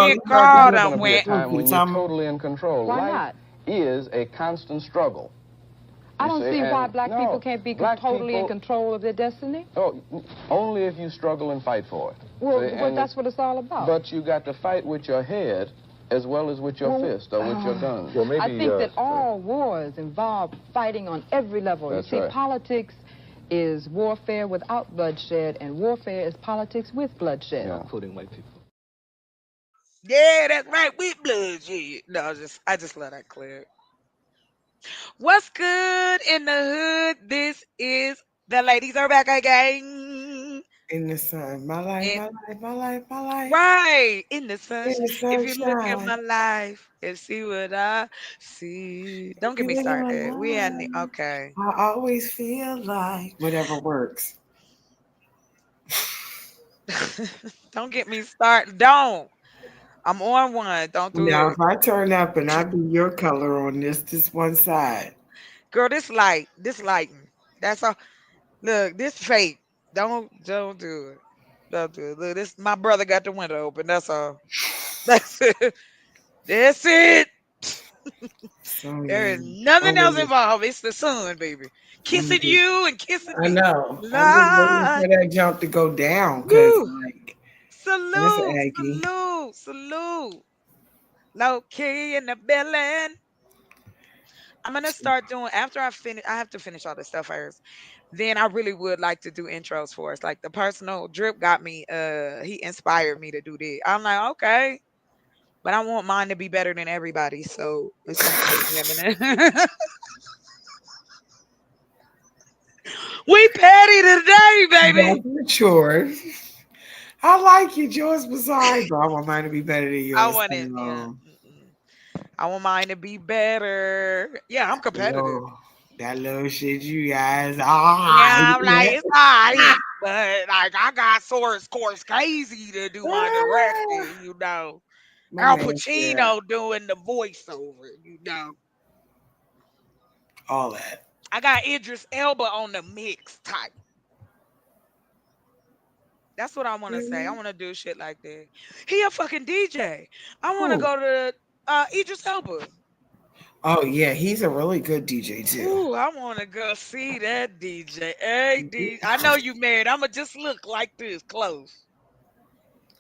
Thank God Never I going to be a went. time when you're totally in control. Why Life not? is a constant struggle. I don't see why black people no, can't be black totally in people, control of their destiny. oh, only if you struggle and fight for it. Well, See, well that's what it's all about. But you got to fight with your head as well as with your fist or with your gun. Well, maybe, I think that all wars involve fighting on every level. That's you see, right. Politics is warfare without bloodshed, and warfare is politics with bloodshed. Yeah. Including white people. Yeah, that's right. With bloodshed. No, I just love that clip. What's good in the hood? This is the ladies are back again. In the sun, my life, And my life, my life, my life. right in the In sunshine. the If you look at my sunshine. life and see what I see. Don't get You me look at my started. We had life. okay. I always feel like whatever works. Don't get me started. Don't. I'm on one. Don't do Now, it. if I turn up and I be your color on this one side. Girl, this lighting. That's all. Look, this fake. Don't do it. Don't do it. Look, this my brother got the window open. That's all. That's it. That's it. So There yeah. is nothing I'm else just, involved. It's the sun, baby. I'm Kissing just, you and kissing I me. know. I'm just waiting Lord. for that jump to go down because, Woo. like, that's Salute. Aggie. Salute. Salute. Low key in the building. I'm gonna start doing after I finish. I have to finish all this stuff first. Then I really would like to do intros for us. Like the personal drip got me. He inspired me to do this. I'm like, okay, but I want mine to be better than everybody. So it's gonna take me a minute. We petty today, That's baby. mature. I like it. Yours was alright, but I want mine to be better than I yours. want it. Yeah. Mm-mm. I want mine to be better. Yeah, I'm competitive. Yo, that little shit you guys. Yeah, I'm like, it's alright. But like I got Source Scorsese to do my directing, you know. My Al man said Pacino doing the voiceover, you know. all that. I got Idris Elba on the mix type. That's what I want to say. I Mhm. want to do shit like that. He a fucking DJ. I want to Who? go to Idris Elba. Oh yeah, he's a really good DJ too. Ooh, I want to go see that DJ. Hey, I know you married. I'ma just look like this close.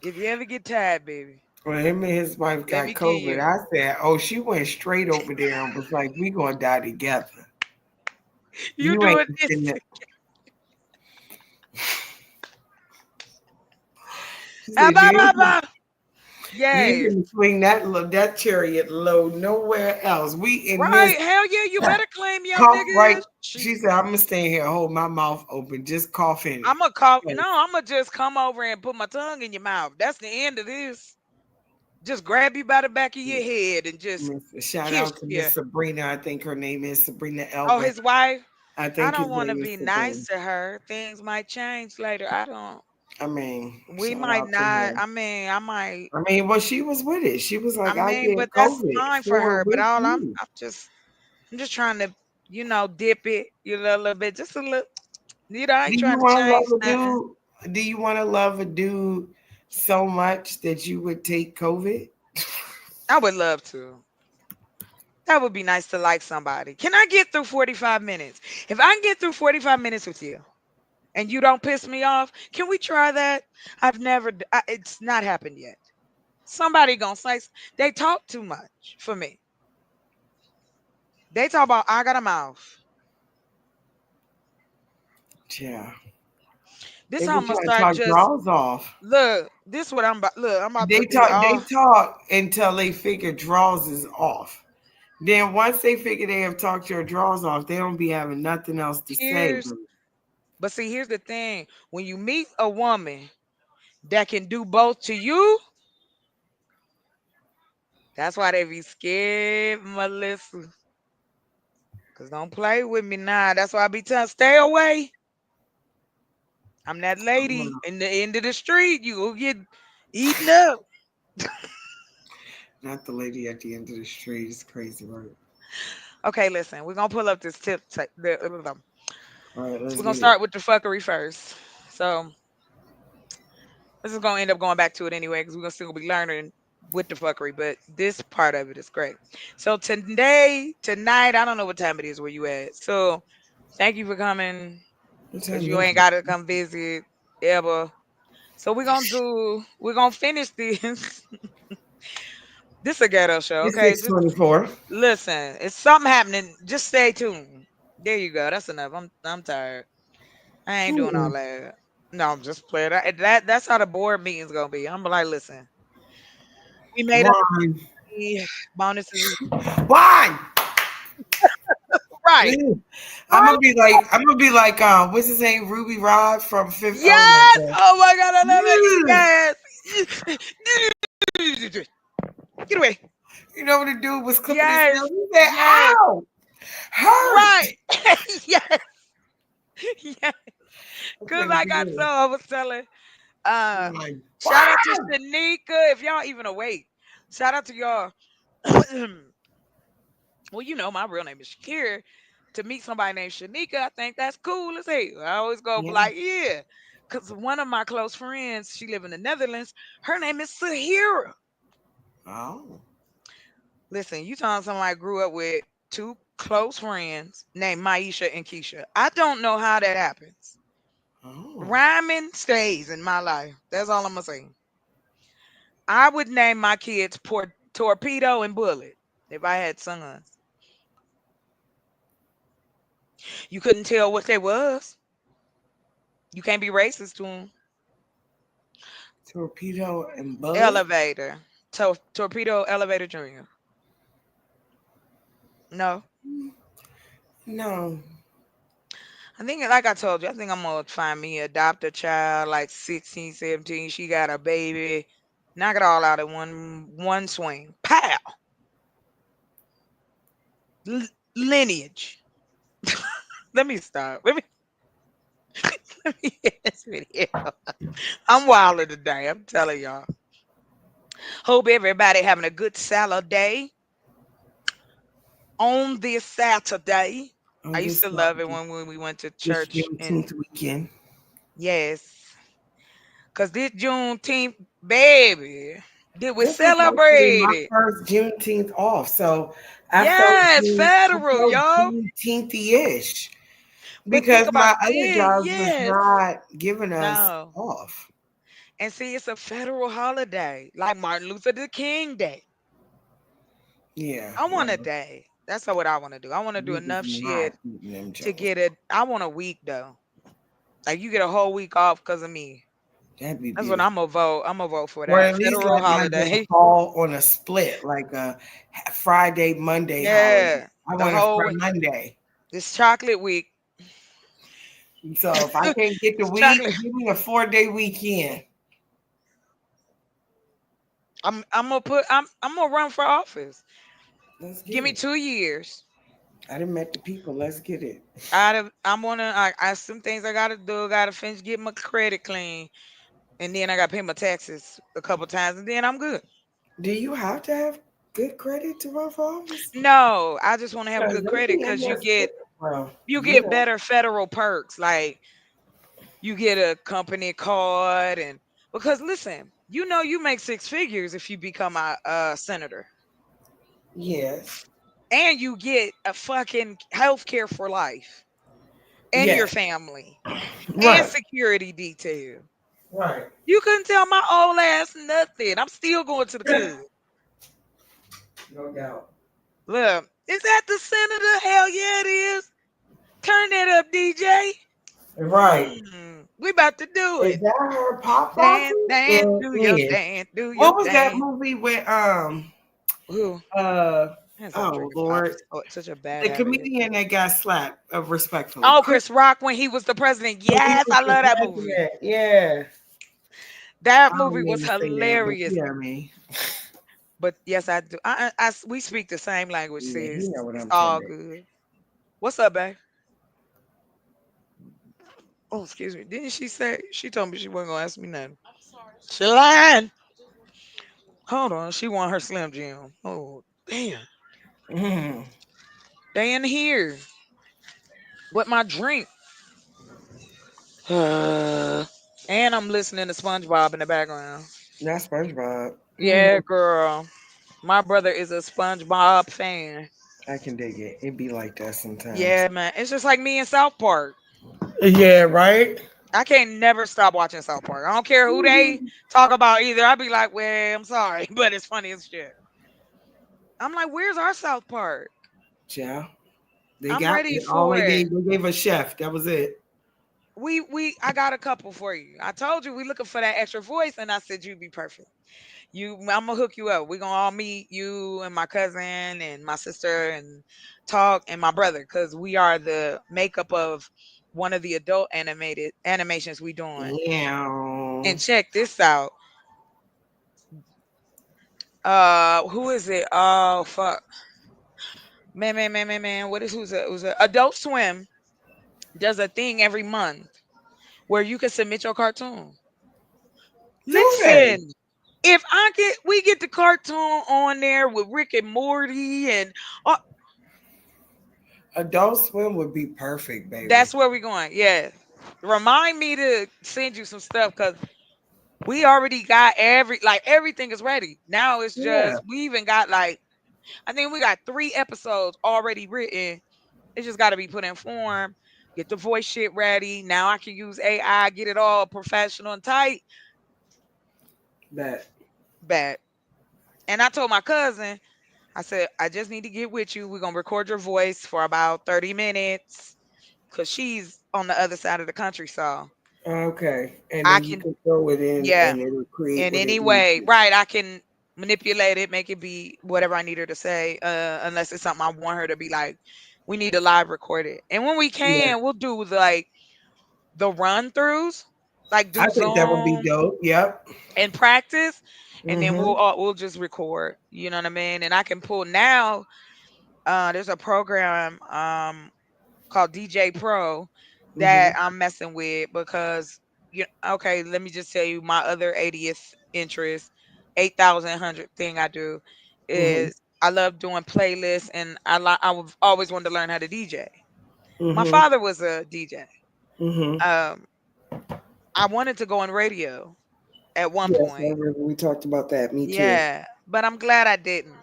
If you ever get tired, baby, When him and his wife let got me kill COVID, you. I said, "Oh, she went straight over there and was like, we gonna die together. You You ain't doing this? finna." She Ah, said, bah, "You bah, ain't, bah. you ain't Yes. finna swing that chariot low nowhere else. We in this." Right. Hell yeah, you better claim your Cough right. niggas. She said, "I'm gonna stay here, hold my mouth open, just cough in it." I'm gonna call. Yes. No, I'm gonna just come over and put my tongue in your mouth. That's the end of this. Just grab you by the back of your head and just Shout kiss out to you. Miss Sabrina. I think her name is Sabrina Oh, Elba. his wife. I I think his don't want to name is be Sabrina. nice to her. Things might change later. I don't. I mean, We shout might out to not. her. I mean, I might. I mean, well, she was with it. She was I like, I mean, but get that's COVID fine for for her. But with all you. I'm just trying to, dip it, a little bit, just a little. I Do ain't you trying to want to love change a nothing. dude? Do you want to love a dude so much that you would take COVID? I would love to. That would be nice to like somebody. Can I get through 45 minutes? If I can get through 45 minutes with you and you don't piss me off, can we try that? It's not happened yet. Somebody gonna say, they talk too much for me. They talk about, I got a mouth. Yeah. This They how be I'm gonna trying to start talk just, draws off. look, this what I'm about to They do talk. They all. talk until they figure draws is off. Then once they figure they have talked your draws off, they don't be having nothing else to say. Here's, but see, here's the thing. When you meet a woman that can do both to you, that's why they be scared, Melissa. Cause don't play with me now. That's why I be telling stay away. I'm that lady in the end of the street. You go get eaten up. Not the lady at the end of the street. It's crazy, right? Okay, listen, we're gonna pull up this tip. All right, let's We're gonna get it. start with the fuckery first. So this is gonna end up going back to it anyway, because we're gonna still be learning with the fuckery, but this part of it is great. So today, tonight, I don't know what time it is where you at. So thank you for coming What because time you is ain't got to come visit ever. So we're gonna finish this. This a ghetto show, It's okay? six Just 24. listen. It's something happening. Just stay tuned. There you go. That's enough. I'm tired. I ain't doing all Hmm. that. No, I'm just playing. That's how the board meeting's gonna be. I'm like, listen, we made up One. the bonuses. One. Right. Right. I'm gonna be like what's his name? Ruby Rod from Fifth Element. Yes. Oh my god, I love Mm. it. Yes. Get away. You know when the dude was clipping his Yes. nails? He said, Yes. ow! Hurt! Right. Yes. Yes. That's Cause what he like I told, did. I was telling, uh, Like, shout out to wow! Shanika if y'all even awake. Shout out to y'all. Well, you know, my real name is Shakira. To meet somebody named Shanika, I think that's cool as hell. I always go Yeah. like, yeah. Because one of my close friends, she live in the Netherlands. Her name is Sahira. Oh. Listen, you talking somebody grew up with two close friends named Maisha and Keisha. I don't know how that happens. Oh. Rhyming stays in my life. That's all I'm gonna say. I would name my kids Torpedo and Bullet if I had sons. You couldn't tell what they was. You can't be racist to them. Torpedo and bullet? Elevator. Torpedo Elevator Junior. No. No. I think, like I told you, I think I'm going to find me, adopt a child like 16, 17. She got a baby. Knock it all out in one swing. Pow! Lineage. Let me stop. Let me end this video. I'm wilder today. I'm telling y'all. Hope everybody having a good Saturday on this Saturday. I On used this to love it when we went to this church and Juneteenth weekend. yes, cause this Juneteenth, baby, did we This was actually celebrate my it? first Juneteenth off. So Yes, federal, I felt yo. Juneteenth-ish But think because about my other this, jobs was yes, not giving us no, off. and see, it's a federal holiday, like Martin Luther the King Day. Yeah, I well, want a day. That's what I want to do. I want to do we was enough not shit eating them to Jones. get it. I want a week though. Like you get a whole week off because of me. That'd be That's what beautiful. I'm gonna vote. I'm gonna vote for Or that at least federal let my day holiday. fall on a split, like a Friday, Monday holiday. Yeah, I the want it whole for week. Monday. It's chocolate week. So if I can't get the It's week, chocolate. give me a 4-day weekend. I'm gonna put. I'm gonna run for office. Let's Give get me it. 2 years. I done met the people. Let's get it. I'm gonna. I some things I gotta do. Gotta finish get my credit clean, and then I gotta pay my taxes a couple times, and then I'm good. Do you have to have good credit to run for office? No, I just want to have Because good they credit be in because there well, you you get know. better federal perks. Like you get a company card, and because listen, you know you make six figures if you become a senator, Yes. and you get a fucking health care for life and your Yes. family and Right. security detail. Right. You couldn't tell my old ass nothing. I'm still going to the club. No doubt. Look, is that the senator? Hell yeah, it is. Turn that up, DJ. Right. We about to do Is it. that her pop Dance, popping? dance, It do your is. dance, do your What was that dance. movie with Ooh, uh I stop oh drinking pop. Lord. It's such a bad The habit. comedian that got slapped respectfully. Oh, Chris Chris Rock when he was the president. when he Yes, was I the love that movie. president. Yeah. That I movie don't was mean to say that, but hilarious. you know what I mean. But yes, I do. We speak the same language, Yeah, sis. you know what It's I'm talking all about. good. What's up, babe? Oh, excuse me. Didn't she say she told me she wasn't gonna ask me nothing? She lying. Hold on, she want her Slim Jim. Oh, damn. Mhm. They in here with my drink. And I'm listening to SpongeBob in the background. That's SpongeBob. Yeah, girl. My brother is a SpongeBob fan. I can dig it. It be like that sometimes. Yeah, man. It's just like me in South Park. Yeah, right? I can't never stop watching South Park. I don't care who they talk about either. I'll be like, well, I'm sorry, but it's funny as shit. I'm like, where's our South Park? Yeah. They I'm got ready it. All for it. they gave a chef. That was it. We I got a couple for you. I told you we looking for that extra voice, and I said you'd be perfect. I'm gonna hook you up. We're gonna all meet you and my cousin and my sister and talk and my brother because we are the makeup of one of the adult animated animations we doing. Yeah. And check this out. Who is it? Oh fuck. Man. What is who's it? Adult Swim does a thing every month where you can submit your cartoon. Do they? Listen, if we get the cartoon on there with Rick and Morty and uh, Adult Swim would be perfect, baby. that's where we're going. Yeah. Remind me to send you some stuff because we already got everything is ready. Now it's Yeah. just we even got I think we got 3 episodes already written. It just got to be put in form. Get the voice shit ready. Now I can use AI, get it all professional and tight. That. Bad. And I told my cousin, I said, I just need to get with you. We're gonna record your voice for about 30 minutes. Cause she's on the other side of the country. So Okay. And I then you can can throw it in yeah, and it'll create in what it any needs way. to. Right. I can manipulate it, make it be whatever I need her to say. Unless it's something I want her to be like, we need to live record it. And when we Yeah. can, we'll do the run throughs, like I do think that would be Zoom dope. Yep. and practice, and then Mm-hmm. we'll just record. You know what I mean? And I can pull now. There's a program called DJ Pro Mm-hmm. that I'm messing with because okay, let me just tell you my other 80th interest, 8,100 thing I do Mm-hmm. is I love doing playlists and I've always wanted to learn how to DJ. My Mm-hmm. father was a DJ. Mm-hmm. Um, I wanted to go on radio at one Yes, I point. remember we talked about that. Me too. Yeah, but I'm glad I didn't.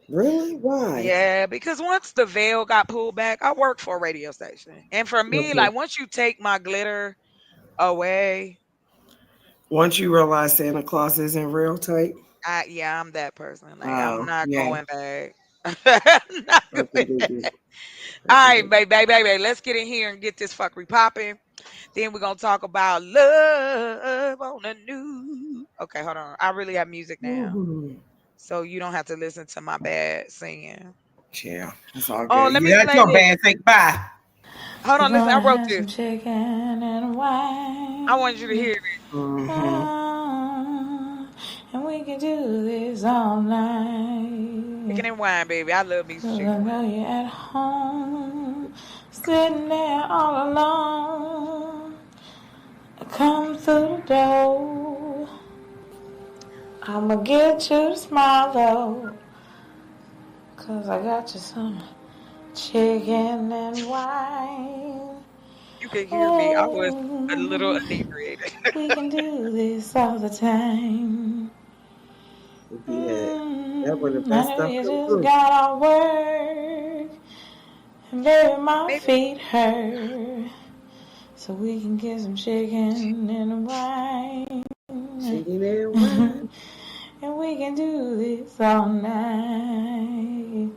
Really? Why? Yeah, because once the veil got pulled back, I worked for a radio station. And for me, Okay. like once you take my glitter away, Once you realize Santa Claus isn't real type. yeah, I'm that person. Like I'm Oh, not yeah. going back. I'm not I can going dig back. it. I All can right, dig it. baby, let's get in here and get this fuckery popping. Then we're gonna talk about love on the news. Okay, hold on. I really have music now. Mhm. So you don't have to listen to my bad singing. Yeah, it's all Oh, good. let me Yeah, that's play your this. bad. Say bye. Hold We're on, listen, I gonna wrote have this. some chicken and I want you to hear wine. it. Mm-hmm. Ah, and we can do this all night. Chicken and wine, baby. I love me some 'Cause chicken I and wine. know you're at home, sitting there all alone. Come through the door. I'ma get you to smile though. 'Cause I got you some chicken and wine. You can hear me. I was a little Oh, inebriated. we can do this all the time. It'd be that. That when the I best know stuff you come just through. got off work, and baby, my Maybe feet hurt. So we can get some chicken and wine, Chicken and wine. and we can do this all night.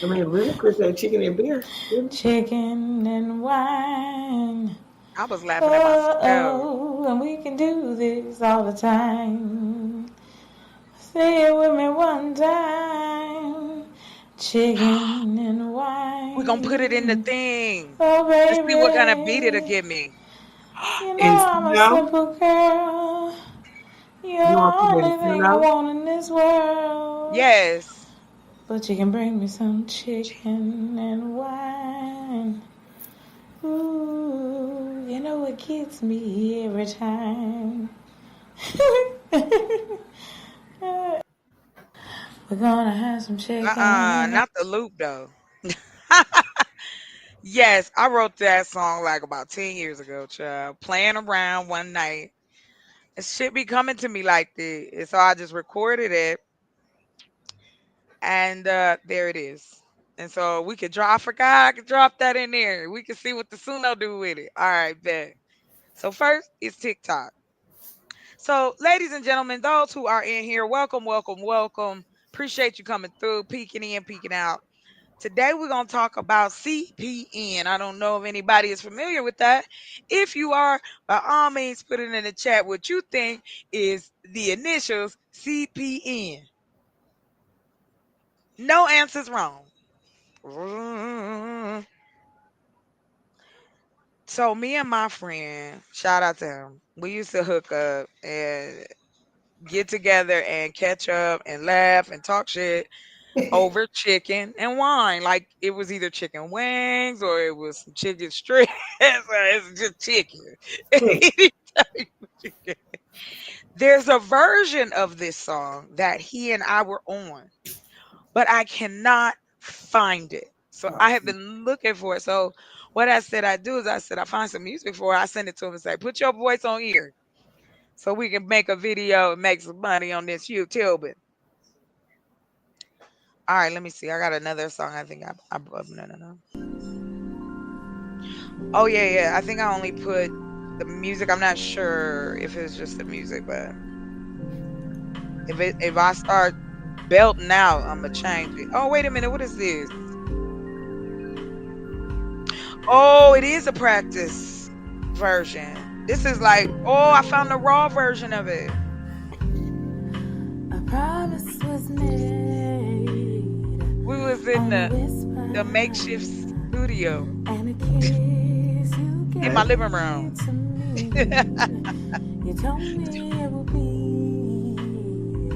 I mean, really, Chris said chicken and beer. Didn't Chicken and wine. I was laughing at Oh, myself. oh, and we can do this all the time. Say it with me one time. Chicken and We're gonna put it in the wine. thing. Oh, Let's see what kind of beat it'll baby. give me. You And know I'm a now simple girl. You're you the want to put only in thing I now? want in this world. Yes. But you can bring me some chicken and wine. Ooh, you know it gets me every time. We're gonna have some chicken and Not the loop though. Yes, I wrote that song like about 10 years ago, child. Playing around one night. It should be coming to me like this. And so I just recorded it and there it is. And so we could drop I forgot I could drop that in there. We can see what the Suno do with it. All right, bet. So first is TikTok. So, ladies and gentlemen, those who are in here, welcome, welcome, welcome. Appreciate you coming through, peeking in, peeking out. Today we're going to talk about CPN. I don't know if anybody is familiar with that. If you are, by all means, put it in the chat what you think is the initials CPN. No answers wrong. So me and my friend, shout out to him, we used to hook up and get together and catch up and laugh and talk shit over chicken and wine. Like it was either chicken wings or it was some chicken strips or it's just chicken. Anytime chicken. There's a version of this song that he and I were on, but I cannot find it. So I have been looking for it. So what I said I do is I said I find some music for it. I send it to him and say, put your voice on here so we can make a video and make some money on this YouTube. All right, let me see. I got another song. I think no, no, no. Oh yeah, yeah. I think I only put the music. I'm not sure if it's just the music, but if I start belting out, I'm gonna change it. Oh wait a minute, what is this? Oh, it is a practice version. This is like, oh, I found the raw version of it. A promise was made We was in on a whisper the makeshift studio and a kiss you in my living gave room. to me. You told me it would be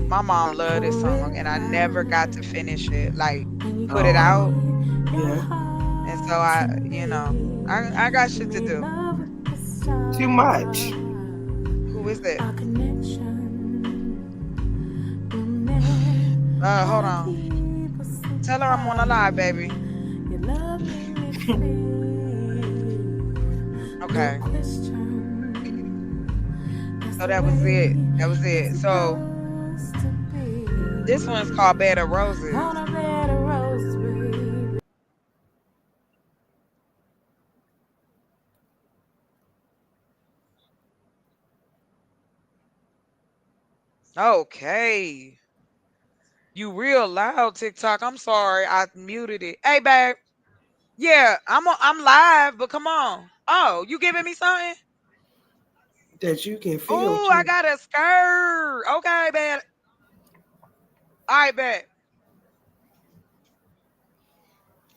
My mom loved this song, and I never got to forever finish it. Like when you put it out, gave your Yeah. and so heart I, to I me. got You shit to made do. love with the Too much. stars. Who is it? Our connection will never Hold on. keep us Tell her I'm on the live, apart. baby. Your love made me feel no Okay. question. That's So the that was it. way That was it's it. So supposed to this one's be. called Bed of Roses. On a bed of roses, baby. Okay. You real loud, TikTok. I'm sorry. I muted it. Hey, babe. Yeah, I'm live, but come on. Oh, you giving me something? That you can feel Oh, I too. got a skirt. Okay, babe. All right, babe.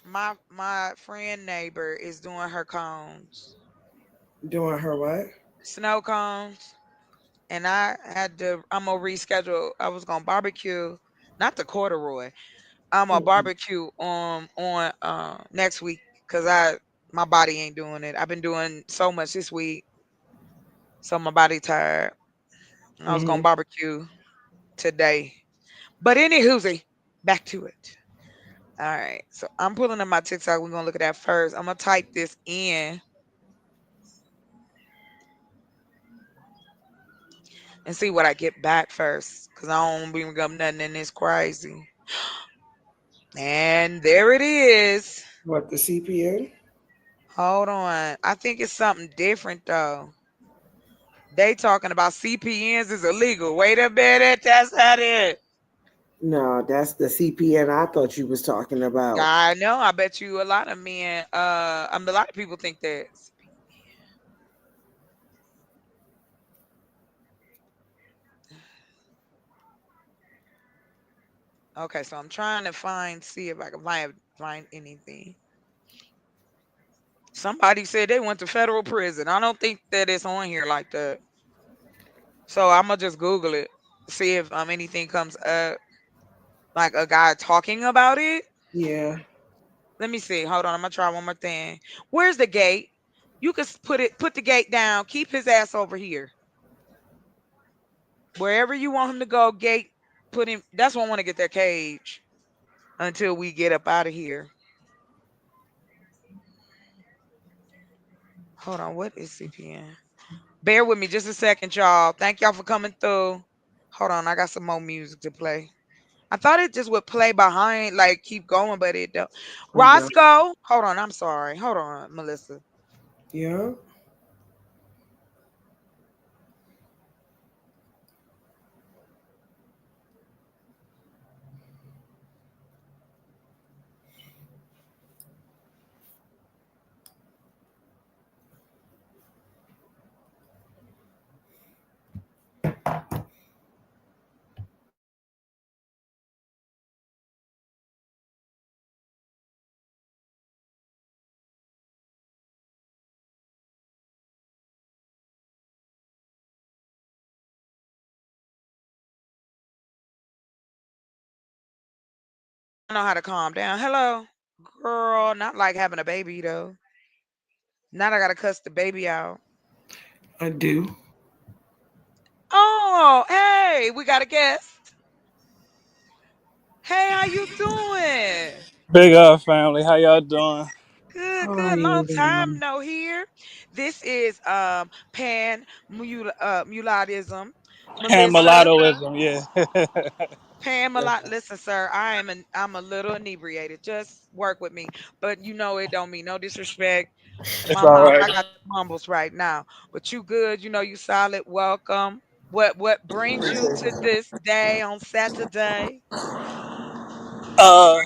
My friend neighbor is doing her cones, Doing her what? snow cones, and I had to. I'm gonna reschedule. I was gonna barbecue, not the corduroy. I'm gonna Mm-mm. barbecue on next week because my body ain't doing it. I've been doing so much this week, so my body tired. I was gonna Mm-hmm. barbecue today, but anywhoosy, back to it. All right, so I'm pulling up my TikTok. We're gonna look at that first. I'm gonna type this in and see what I get back first, cause I don't bring up nothing in this crazy. And there it is. What, the CPN? Hold on. I think it's something different though. They talking about CPNs is illegal. Wait a minute, that's not it. No, that's the CPN I thought you was talking about. I know. I bet you a lot of men. A lot of people think that. Okay, so I'm trying to see if I can find anything. Somebody said they went to federal prison. I don't think that it's on here like that. So I'm gonna just Google it, see if anything comes up, like a guy talking about it. Yeah. Let me see. Hold on. I'm gonna try one more thing. Where's the gate? You can put the gate down. Keep his ass over here. Wherever you want him to go, gate, put him. That's why I want to get that cage until we get up out of here. Hold on. What is CPN? Bear with me just a second, y'all. Thank y'all for coming through. Hold on, I got some more music to play. I thought it just would play behind, like keep going, but it don't. I'm done. Roscoe, hold on. I'm sorry. Hold on, Melissa. Yeah. I know how to calm down. Hello, girl. Not like having a baby though. Now I gotta cuss the baby out. I do. Oh, hey, we got a guest. Hey, how you doing? Big up family, how y'all doing? Good, How are good. Long you time doing? no here. This is muladism. And Melissa. mulattoism, yeah. Pamela, listen, sir, I'm a little inebriated. Just work with me. But you know it don't mean no disrespect. It's My all mom, right. I got the mumbles right now. But you good, you know you solid. Welcome. What brings you Appreciate to it. this day on Saturday? Uh,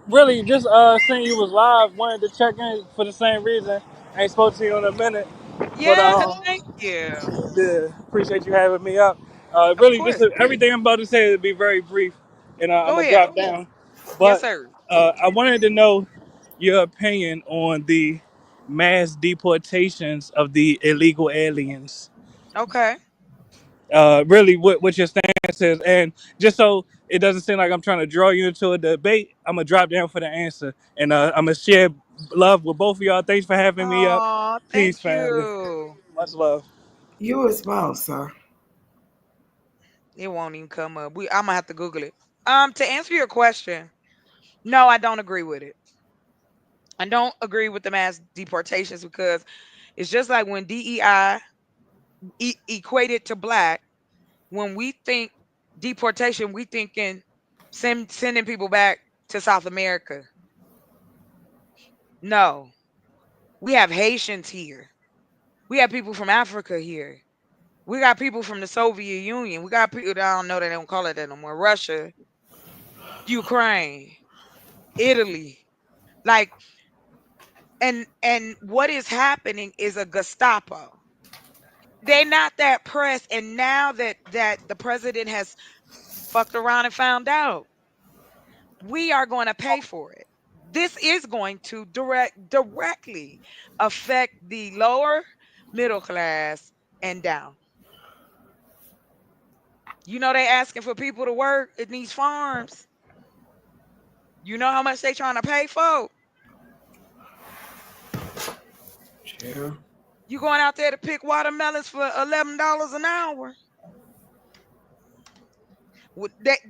really, just seeing you was live, wanted to check in for the same reason. Ain't spoke to you in a minute, but Yeah, thank you. yeah, appreciate you having me up. Of Really, just course. everything I'm about to say to be very brief, and I'm Go gonna ahead. drop down. Yes, But sir. I wanted to know your opinion on the mass deportations of the illegal aliens. Okay. Really what your stance is, and just so it doesn't seem like I'm trying to draw you into a debate, I'm gonna drop down for the answer, and I'm gonna share love with both of y'all. Thanks for having me up. Oh, Peace, thank family. you. Much love. You as well, sir. It won't even come up. I'm gonna have to Google it. To answer your question, no, I don't agree with it. I don't agree with the mass deportations because it's just like when DEI equated to black. When we think deportation, we thinking sending people back to South America. No, we have Haitians here. We have people from Africa here. We got people from the Soviet Union. We got people. I don't know. They don't call it that no more. Russia, Ukraine, Italy. Like, and what is happening is a Gestapo. They're not that pressed, and now that the president has fucked around and found out, we are going to pay for it. This is going to directly affect the lower middle class and down. You know they asking for people to work in these farms. You know how much they trying to pay for? Yeah. You going out there to pick watermelons for $11 an hour?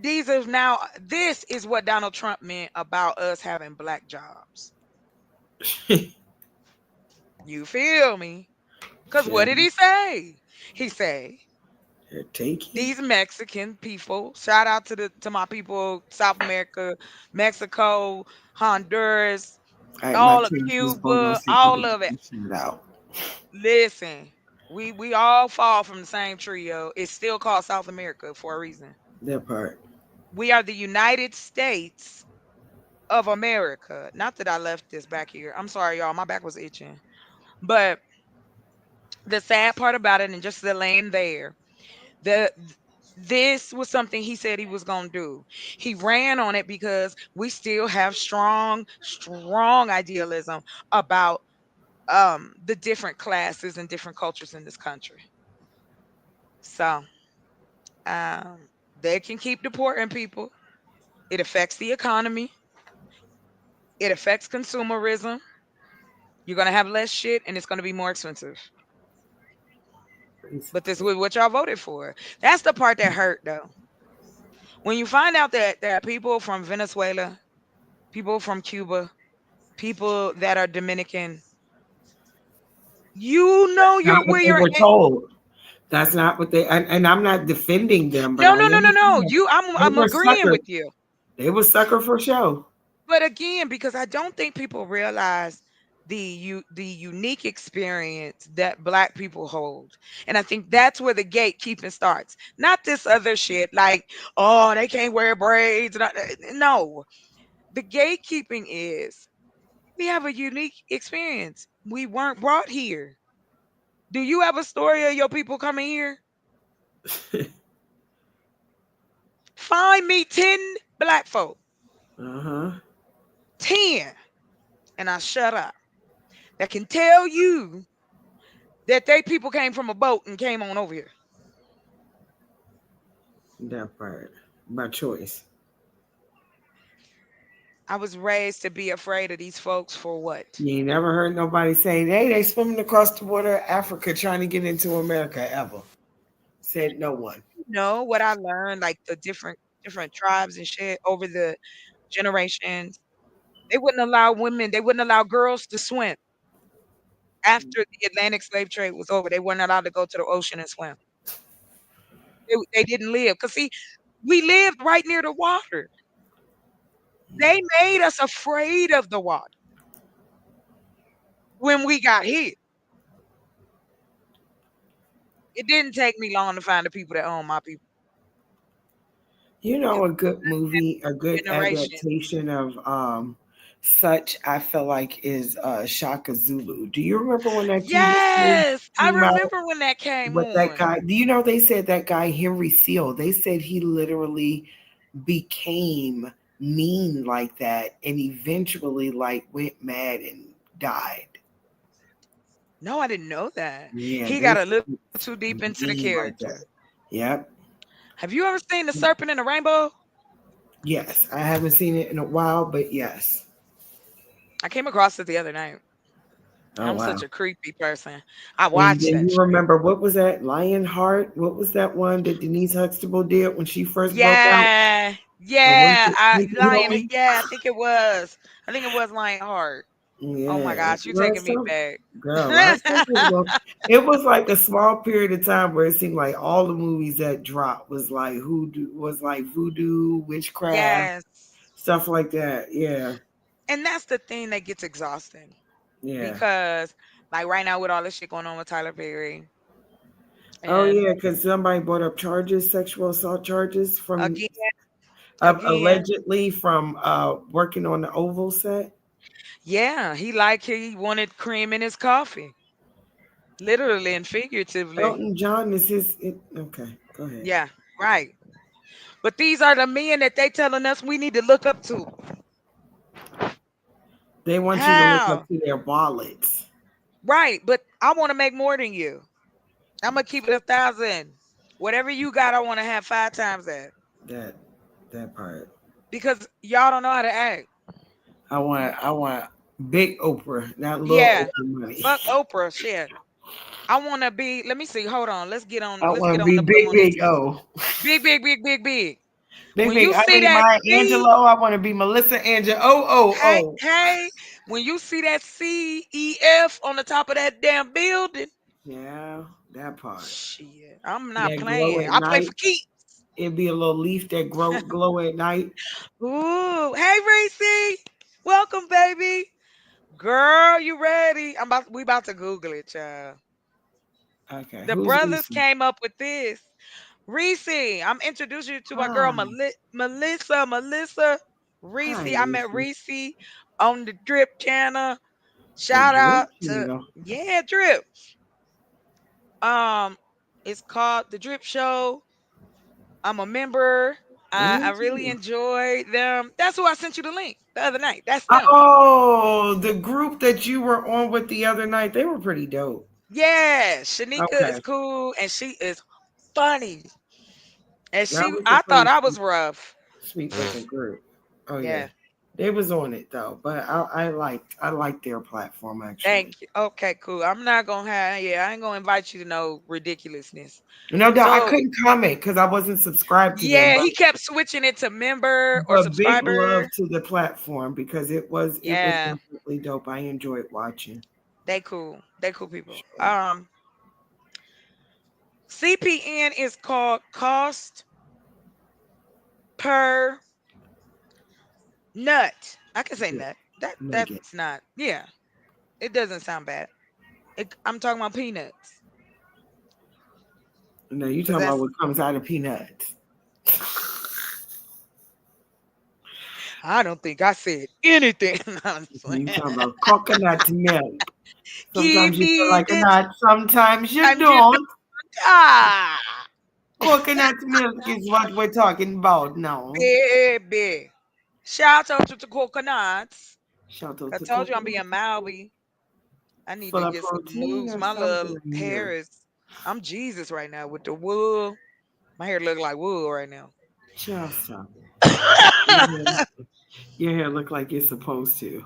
These are now. This is what Donald Trump meant about us having black jobs. You feel me? Cause Yeah. what did he say? He say They're taking. these Mexican people. Shout out to my people, South America, Mexico, Honduras, All right, my all of kids was supposed to Cuba, see all you of it. get shit out. Listen, we all fall from the same trio. It's still called South America for a reason. That part. We are the United States of America. Not that I left this back here. I'm sorry, y'all. My back was itching. But the sad part about it, and just the laying there, the this was something he said he was going to do. He ran on it because we still have strong idealism about the different classes and different cultures in this country. So they can keep deporting people. It affects the economy. It affects consumerism. You're gonna have less shit, and it's gonna be more expensive. But this is what y'all voted for. That's the part that hurt, though. When you find out that there are people from Venezuela, people from Cuba, people that are Dominican, You know Not you're what where they you're were at. told. That's not what they. And I'm not defending them, but No, I no, no, no, no. understand they I'm were agreeing sucker. with you. They were sucker for show. But again, because I don't think people realize the unique experience that black people hold. And I think that's where the gatekeeping starts. Not this other shit like, oh, they can't wear braids. No. The gatekeeping is we have a unique experience. We weren't brought here. Do you have a story of your people coming here? Find me 10 black folk. Uh-huh. 10. And I shut up. That can tell you that they people came from a boat and came on over here. That part. By choice. I was raised to be afraid of these folks for what? You ain't never heard nobody say, hey, they swimming across the water of Africa trying to get into America ever. Said no one. No, what I learned, like the different tribes and shit over the generations, they wouldn't allow women, they wouldn't allow girls to swim. After the Atlantic slave trade was over, they weren't allowed to go to the ocean and swim. They didn't live. Cause see, we lived right near the water. They made us afraid of the water when we got here. It didn't take me long to find the people that own my people. You It know, was a good movie, a good generation. adaptation of such, I feel like, is Shaka Zulu. Do you remember when that TV series Yes, I came out remember when that came with that on. guy? Do you know they said that guy Henry Seal? They said he literally became mean like that and eventually like went mad and died. No, I didn't know that. Yeah, He they got a said little he too deep was into the mean like that. character. Yep. Have you ever seen The Serpent and the Rainbow? Yes, I haven't seen it in a while, but yes. I came across it the other night. Oh I'm wow. such a creepy person. I And watched then that you shit. remember what was that? Lionheart? What was that one that Denise Huxtable did when she first broke out? Yeah, Winter, I Winter Lion. Healing? Yeah, I think it was. I think it was Lionheart. Oh my Yeah. gosh, you Well, taking me some back. girl, I told you it was like a small period of time where it seemed like all the movies that dropped was like voodoo, witchcraft, Yes, stuff like that. Yeah. and that's the thing that gets exhausting Yeah. because, like right now, with all this shit going on with Tyler Perry, Oh and yeah, because somebody brought up charges, sexual assault charges from again, again, allegedly from working on the Oval set. yeah, he wanted cream in his coffee, literally and figuratively. Elton John is okay, go ahead. Yeah, right. But these are the men that they telling us we need to look up to. They want you to look up How? to their wallets. Right, but I want to make more than you. I'm gonna keep it 1,000. Whatever you got, I want to have 5 times that That that part. because y'all don't know how to act. I want big Oprah, not little Yeah, Oprah money. fuck Oprah. Shit. I want to be. Let me see. Hold on. Let's get on. I Let's want get to on be the boom big, on this. big O. Big, big, big, big, big. Big, When big. you I see need that Maya C, Angelou. I want to be Melissa Angelo. Oh, oh, hey, oh. hey, when you see that CEF on the top of that damn building, Yeah, that part. shit, I'm not That glow playing. at I play for night. keeps. It'd be a little leaf that glow at night. Ooh, hey Reese, welcome, baby. Girl, you ready? We about to Google it, child. Okay, The who's brothers Reese? came up with this. Reese, I'm introducing you to my girl Hi, Melissa. Melissa Reese. hi, I met Reese. Reese on the Drip channel. The Shout drip out to channel. yeah, Drip. Um, it's called the Drip Show. I'm a member. I Me really too. enjoy them. That's who I sent you the link the other night. That's them. Oh, the group that you were on with the other night, they were pretty dope. Yeah, Shanika is Okay, cool and she is funny. And that was a I thought pretty I was rough. sweet looking group. Oh yeah, Yeah, they was on it though, but I liked their platform thank actually. you. Okay, cool. I'm not gonna have. Yeah, I ain't gonna invite you to no ridiculousness. No doubt, I So couldn't comment because I wasn't subscribed to them, yeah, he kept switching it to member or but big love subscriber. to the platform because it was Yeah, definitely dope. I enjoyed watching. they cool. They cool people. Sure. CPN is called cost per nut. I can say Yeah. nut. Nugget. That's not. Yeah, it doesn't sound bad. I'm talking about peanuts No, you because talking about that's. what comes out of peanuts. I don't think I said anything. I'm just You playing. talking about coconut milk. Give Sometimes you feel me like a the nut, sometimes you time you don't. ah, Coconut milk is what we're talking about now. baby. Shout out to the coconuts. Shout out I to told you I'm coconut being Maui. I need full to of get some protein moves. or My something little in hair here. is. I'm Jesus right now with the wool. My hair look like wool right now. Just stop it. Your hair, your hair look like it's supposed to.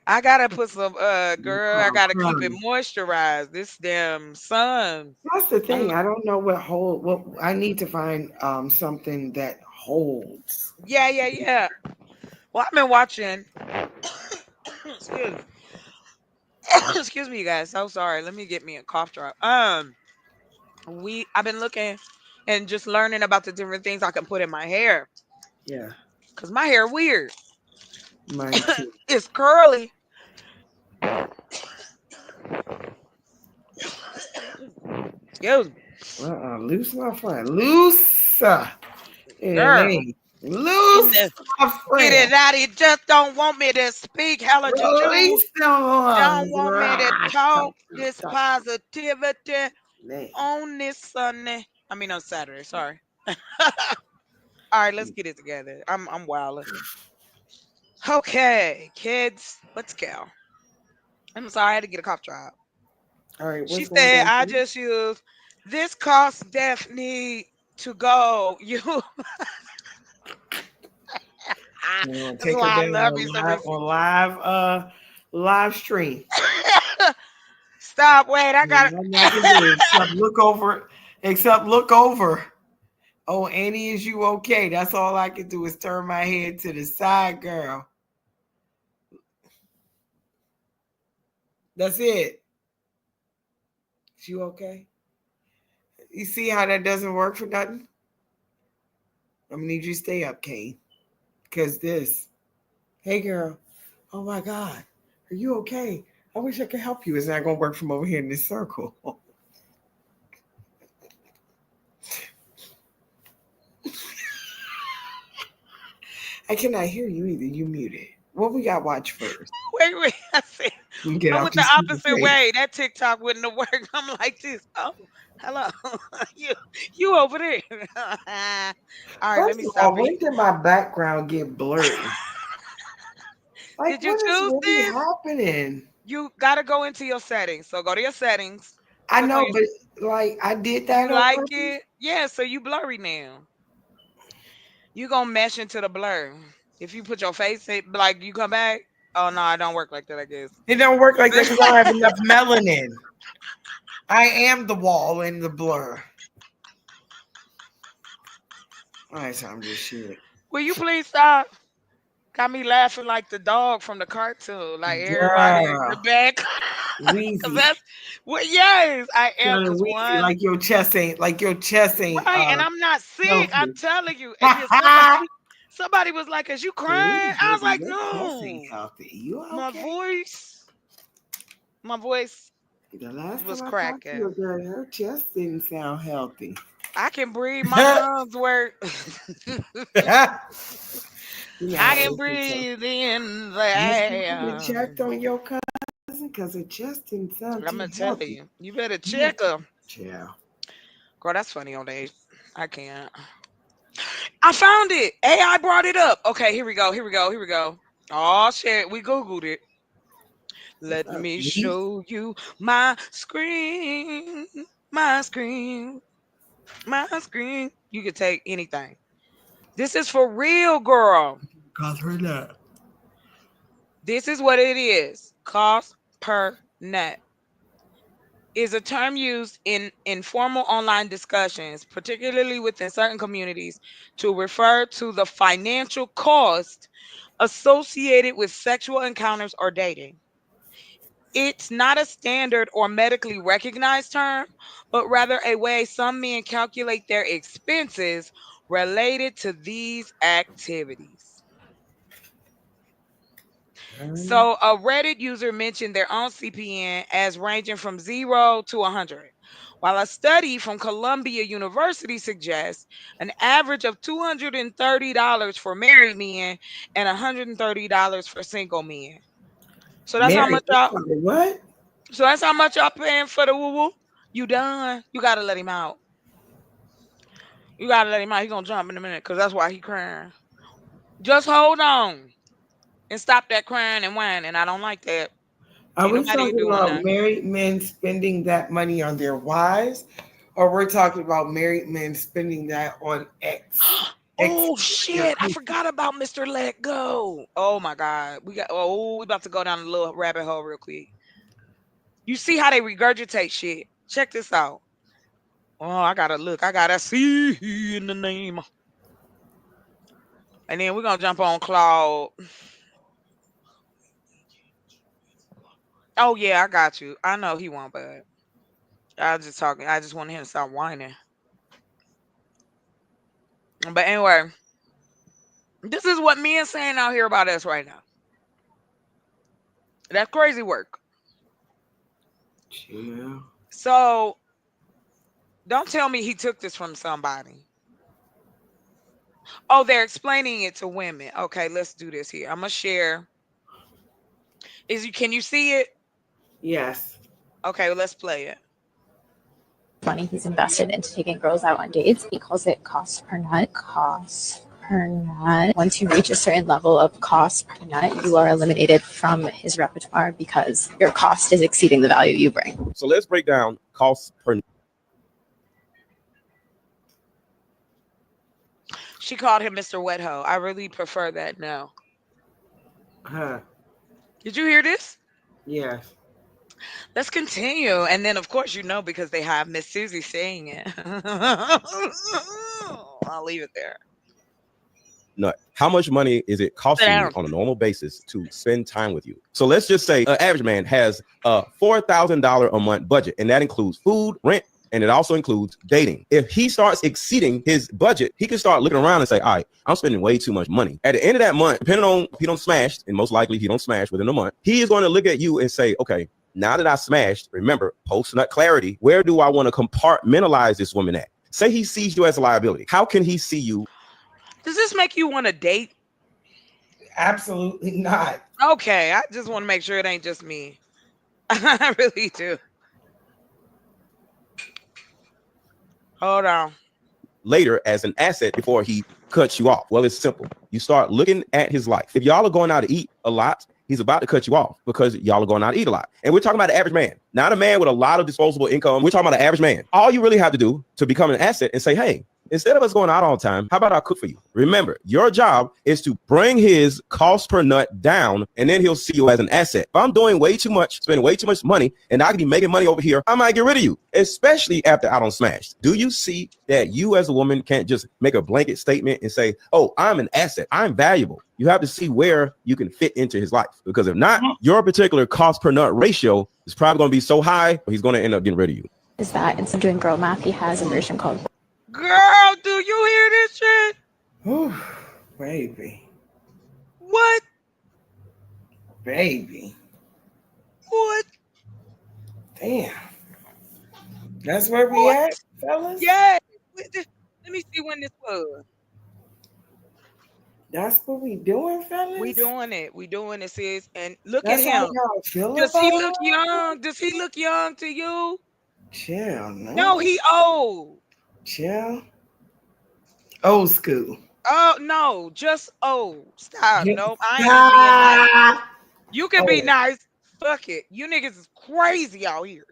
I gotta put some You girl, I call gotta keep it curly. moisturized. This damn sun. That's the My, thing. I don't know what hold. What I need to find something that holds. yeah, yeah, yeah. Well, I've been watching. excuse, excuse me, you guys. So sorry. Let me get me a cough drop. I've been looking and just learning about the different things I can put in my hair Yeah, because my hair weird. mine too. It's curly. Excuse me, Loose my friend. Loose. girl. Hey, In loose the my get friend. it out. He just don't want me to speak. Hella juju. Release them Don't ones. want me to Rah, talk stop, this stop, stop. positivity Man. on this Sunday. I mean on Saturday. Sorry. All right, let's get it together. I'm wilding. Okay, kids, let's go. I'm sorry, I had to get a cough drop. All right, She what's going said on? I just used this cost death need to go. You You know, that's take her why I down love you so much. on live stream. Stop, wait, I got Nothing I can do except look over. Except look over. Oh, Annie, is you okay? That's all I can do is turn my head to the side, girl. That's it. Is you okay? You see how that doesn't work for nothing? I'm gonna need you to stay up, Kane. Because this. Hey, girl. Oh my God. Are you okay? I wish I could help you. It's not gonna work from over here in this circle. I cannot hear you either. You muted. What we got watch first? wait. I said Get I out went the this stupid opposite face. way. That TikTok wouldn't have worked. I'm like this. Oh, hello. you you over there. All right, let First me of stop all, it. when did my background get blurry? Like, Did you what is choose really this? happening? You gotta go into your settings. So go to your settings. I Click on know, your but like, I did you that on like purpose. it? Yeah, so you blurry now. You gonna mesh into the blur. If you put your face in like you come back. Oh no, it don't work like that, I guess. It don't work like that because I don't have enough melanin. I am the wall in the blur. All right, so I'm just shit. Will you please stop? Got me laughing like the dog from the cartoon, like everybody in the Girl, back. Cause wheezy, that's what. Yes, I am. sounding Cause wheezy one, like your chest ain't right, and I'm not sick. I'm healthy. telling you. And then somebody was like, "Is you crying?" Ooh, I was baby, like, your chest ain't "No, healthy. You my okay? voice, my voice The last was time I talked to your cracking. girl, her chest didn't sound healthy. I can breathe. My lungs work. You know I how can old people. breathe in the You been air." checked on your cousin because her chest didn't sound I'm too gonna tell healthy. you, you better You have check to, her. yeah. Girl, that's funny on age. I can't. I found it. AI brought it up. Okay, here we go. Here we go. Here we go. Oh shit, we googled it. What's Let up, me Lee? show you my screen. My screen. My screen. You can take anything. This is for real, girl. Got her that. This is what it is. Cost per net is a term used in informal online discussions, particularly within certain communities, to refer to the financial cost associated with sexual encounters or dating. It's not a standard or medically recognized term, but rather a way some men calculate their expenses related to these activities. Um, So, a Reddit user mentioned their own CPN as ranging from 0 to 100, while a study from Columbia University suggests an average of $230 for married men and $130 for single men. So that's how Mary, much y'all. what? So that's how much y'all paying for the woo woo. You done? You gotta let him out. You gotta let him out. He gonna jump in a minute because that's why he crying. Just hold on and stop that crying and whining. I don't like that. Are Ain't we nobody talking doing about that. married men spending that money on their wives, or we're talking about married men spending that on ex Oh their shit! I husband? forgot about Mr. Let Go. Oh my god, we got. Oh, we about to go down a little rabbit hole real quick. You see how they regurgitate shit? Check this out. Oh, I gotta look. I gotta see in the name. And then we're gonna jump on Claude. Oh yeah, I got you. I know he won't, but I was just talking. I just want him to stop whining. But anyway, this is what men saying out here about us right now. That's crazy work. Yeah. So don't tell me he took this from somebody. Oh, they're explaining it to women. Okay, let's do this here. I'm gonna share. Can you see it? Yes. Okay, well, let's play it. Money he's invested into taking girls out on dates. He calls it cost per nut. Cost per nut. Once you reach a certain level of cost per nut, you are eliminated from his repertoire because your cost is exceeding the value you bring. So let's break down costs per. She called him Mr. Wet Ho. I really prefer that now. Huh. Did you hear this? Yes. Let's continue. And then, of course, because they have Miss Susie saying it. I'll leave it there. Nut. How much money is it Sit costing you down. on a normal basis to spend time with you? So let's just say an average man has a $4,000 a month budget, and that includes food, rent, and it also includes dating. If he starts exceeding his budget, he can start looking around and say, all right, I'm spending way too much money. At the end of that month, depending on if he don't smash, and most likely he don't smash within a month, he is going to look at you and say, okay, now that I smashed, remember, post-nut clarity, where do I want to compartmentalize this woman at? Say he sees you as a liability. How can he see you? Does this make you want to date? Absolutely not. Okay, I just want to make sure it ain't just me. I really do. Hold on. Later as an asset before he cuts you off? Well, it's simple. You start looking at his life. If y'all are going out to eat a lot, he's about to cut you off because y'all are going out to eat a lot. And we're talking about the average man, not a man with a lot of disposable income. We're talking about the average man. All you really have to do to become an asset and say, hey, instead of us going out all the time, how about I cook for you? Remember, your job is to bring his cost per nut down, and then he'll see you as an asset. If I'm doing way too much, spending way too much money, and I can be making money over here, I might get rid of you, especially after I don't smash. Do you see that you as a woman can't just make a blanket statement and say, oh, I'm an asset, I'm valuable? You have to see where you can fit into his life, because if not, your particular cost per nut ratio is probably going to be so high, he's going to end up getting rid of you. Is that instead of doing girl math, he has a version called Girl, do you hear this shit? Ooh, baby. What? Baby. What? Damn. That's where we What? at, fellas? Yeah. Let me see when this was. That's what we doing, fellas? We doing it. We doing it, sis. And look at That's how him. y'all feel Does about he it? look young? Does he look young to you? Chill, no. No, he old. Chill. Old school. Oh no, just old. Stop. Nope. I ain't even being nice. Ah! You can be Oh, nice. Fuck it. You niggas is crazy out here.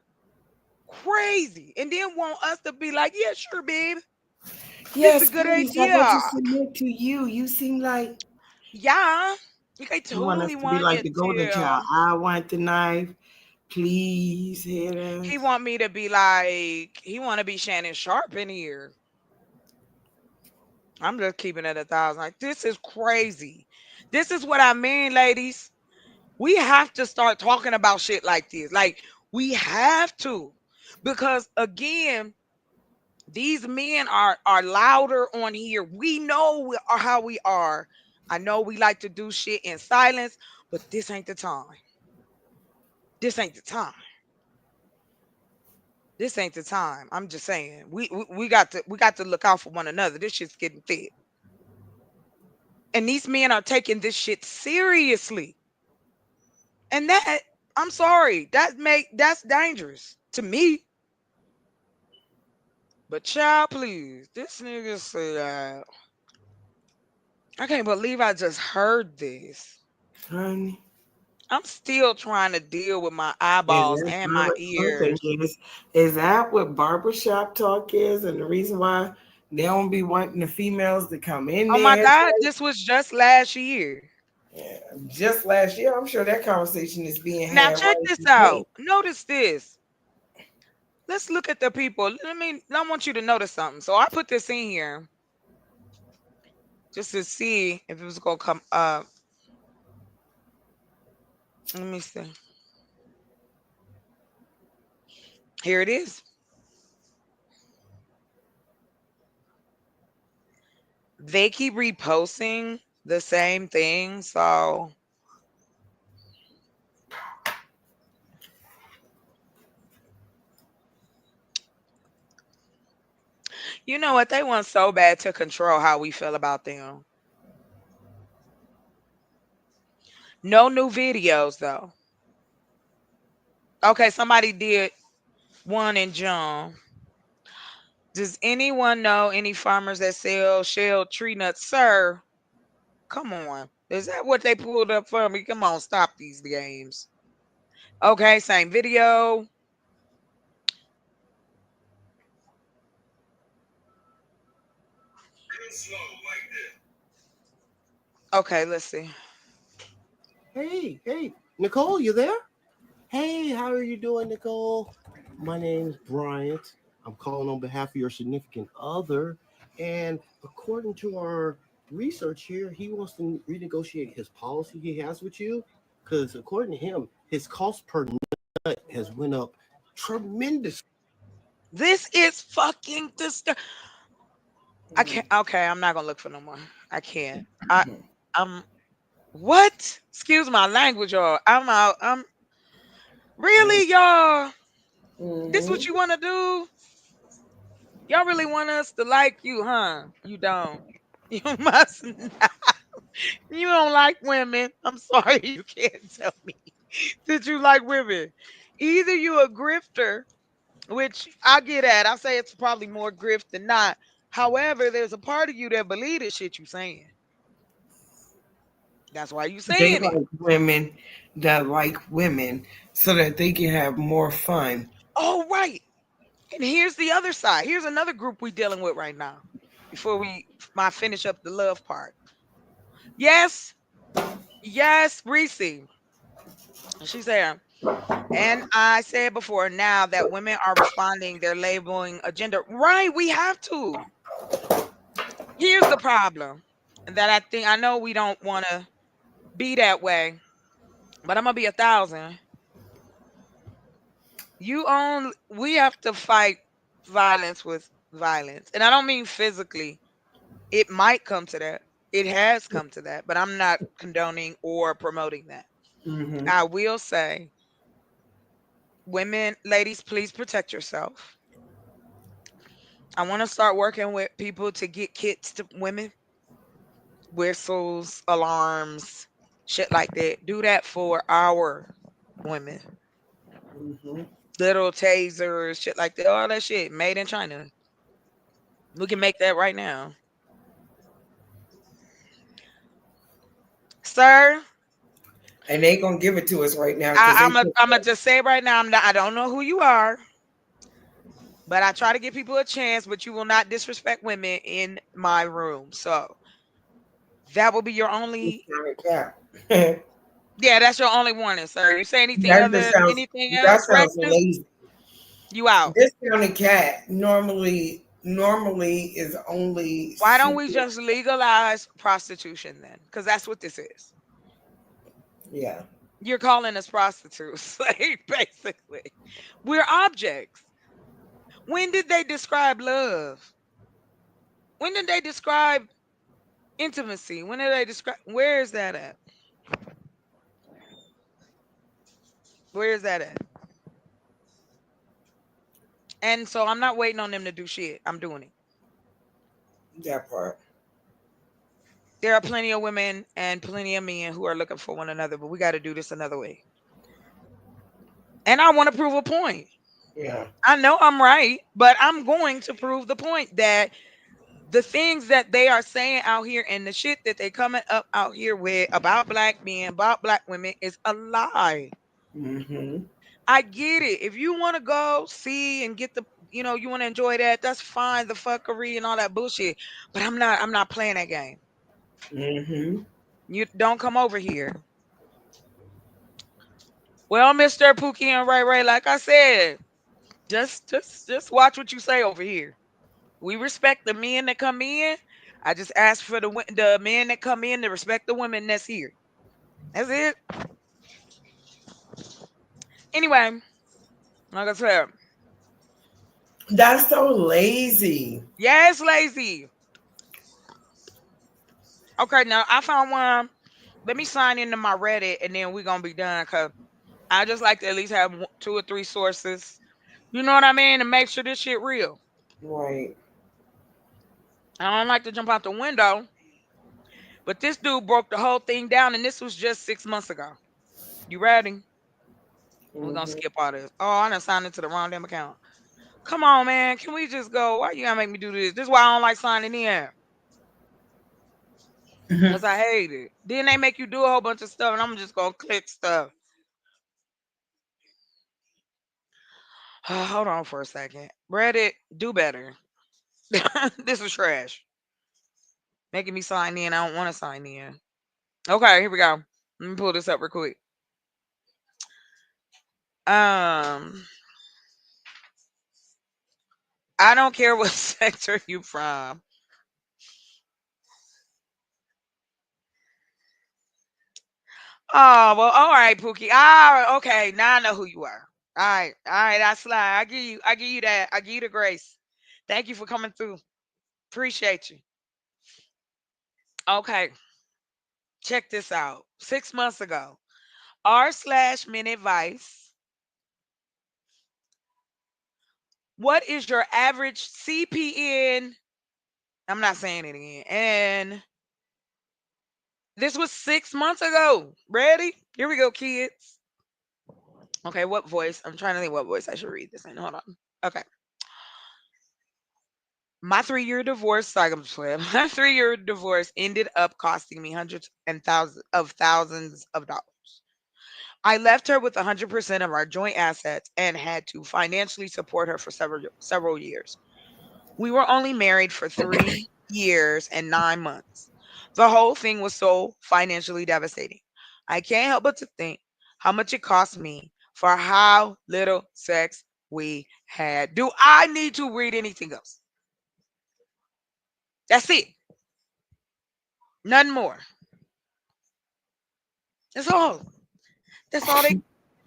Crazy. And then want us to be like, yeah, sure, babe. This is yes, a good please. I want to idea. submit to you. You seem like Yeah. You can you want us totally to be want like it the golden child. to. I want the knife. Please hit He us. want me to be like, he want to be Shannon Sharp in here. I'm just keeping it 1,000. Like, this is crazy. This is what I mean, ladies. We have to start talking about shit like this. Like, we have to. Because again, these men are louder on here. We know we are how we are. I know we like to do shit in silence, but this ain't the time. This ain't the time. This ain't the time. I'm just saying. We got to look out for one another. This shit's getting thick. And these men are taking this shit seriously. And that, I'm sorry, that's dangerous to me. But child, please, this nigga said, I can't believe I just heard this. Honey. I'm still trying to deal with my And eyeballs that's and my my thing ears. is that what barbershop talk is? And the reason why they don't be wanting the females to come in Oh my there. God, this was just last year. Yeah, just last year, I'm sure that conversation is being Now had check right this now. out. Notice this. Let's look at the people. I want you to notice something. So I put this in here just to see if it was gonna come up. Let me see. Here it is. They keep reposting the same thing. So you know what? They want so bad to control how we feel about them. No new videos though. Okay, somebody did one in June. Does anyone know any farmers that sell shelled tree nuts? Sir, come on. Is that what they pulled up for me? Come on, stop these games. Okay, same video. Okay, let's see. Hey, hey, Nicole, you there? Hey, how are you doing, Nicole? My name's Bryant. I'm calling on behalf of your significant other. And according to our research here, he wants to renegotiate his policy he has with you. Because according to him, his cost per nut has went up tremendously. This is fucking I can't. Okay, I'm not gonna look for no more. I can't. I'm what? Excuse my language, y'all. I'm out. I'm really, y'all. This what Mm-hmm. you want to do? Y'all really want us to like you, huh? You don't. You must not. You don't like women. I'm sorry, you can't tell me that you like women. Either you a grifter, which I get at. I say it's probably more grift than not. However, there's a part of you that believe the shit you saying. That's why you They saying it. like women that like women so that they can have more fun. Oh, right. And here's the other side. Here's another group we dealing with right now. Before we my finish up the love part. Yes, yes, Reese. She said, and I said before now that women are responding, they're labeling a gender. Right, we have to. Here's the problem. That I know we don't want to be that way, but I'm gonna be 1,000. We have to fight violence with violence. And I don't mean physically. It might come to that. It has come to that, but I'm not condoning or promoting that. Mm-hmm. I will say, women, ladies, please protect yourself. I want to start working with people to get kits to women, whistles, alarms, shit like that. Do that for our women. Mm-hmm. Little tasers, shit like that. All that shit made in China. We can make that right now. Sir, And they gonna give it to us right now because they I'm gonna just say right now, I don't know who you are, but I try to give people a chance, but you will not disrespect women in my room. So that will be your only, discounted cap. that yeah, that's your only warning, sir. You say just sounds anything that else, sounds reckless, lazy. you out. Discounted cat normally is only Why don't super. we just legalize prostitution then? Because that's what this is. Yeah. You're calling us prostitutes, like basically. We're objects. When did they describe love? When did they describe intimacy? When did they describe? Where is that at? Where is that at? And so I'm not waiting on them to do shit. I'm doing it. That part. There are plenty of women and plenty of men who are looking for one another, but we got to do this another way. And I want to prove a point. Yeah. I know I'm right, but I'm going to prove the point that the things that they are saying out here and the shit that they coming up out here with about black men, about black women is a lie. Mm-hmm. I get it. If you want to go see and get the, you want to enjoy that, that's fine. The fuckery and all that bullshit. But I'm not playing that game. Mm-hmm. You don't come over here. Well, Mr. Pookie and Ray Ray, like I said, just watch what you say over here. We respect the men that come in. I just ask for the men that come in to respect the women that's here. That's it. Anyway, like I said, That's so lazy. yes, lazy. Okay, now I found one. Let me sign into my Reddit and then we're gonna be done. Cause I just like to at least have two or three sources. You know what I mean? To make sure this shit real. Right. I don't like to jump out the window, but this dude broke the whole thing down, and this was just 6 months ago. You ready? We're gonna Mm-hmm. skip all this. Oh, I done signed into the wrong damn account. Come on, man. Can we just go? Why you gotta make me do this? This is why I don't like signing in. Cause I hate it. Then they make you do a whole bunch of stuff, and I'm just gonna click stuff. Hold on for a second. Reddit, do better. This is trash. Making me sign in. I don't want to sign in. Okay, here we go. Let me pull this up real quick. Um, I don't care what sector you from. Oh well, all right, Pookie. Ah, okay. Now I know who you are. All right. I slide. I give you that. I give you the grace. Thank you for coming through. Appreciate you. Okay, check this out. 6 months ago, r/min advice. What is your average CPN? I'm not saying it again. And this was 6 months ago. Ready? Here we go, kids. Okay, what voice? I'm trying to think what voice I should read this in. Hold on. Okay. My 3 year divorce, sorry, I'm just playing. My 3 year divorce ended up costing me hundreds and thousands of dollars. I left her with 100% of our joint assets and had to financially support her for several years. We were only married for 3 years and 9 months. The whole thing was so financially devastating. I can't help but to think how much it cost me for how little sex we had. Do I need to read anything else? That's it. None more. That's all. That's all they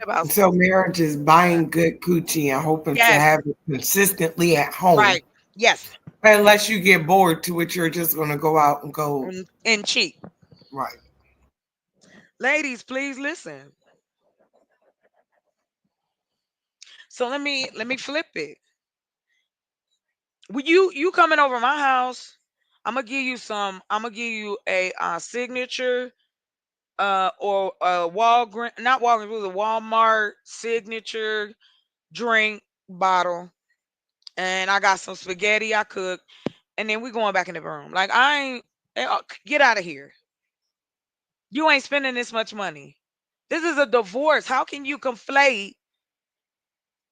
about So sex. marriage is buying good coochie and hoping to Yes. have it consistently at home. Right. Yes. Unless you get bored to which you're just gonna go out and go And cheap. right. Ladies, please listen. So let me flip it. When you coming over my house, I'm gonna give you a signature or a Walgreens, not Walgreens, it was a Walmart signature drink bottle, and I got some spaghetti I cooked, and then we going back in the room. Like I ain't get out of here. You ain't spending this much money. This is a divorce. How can you conflate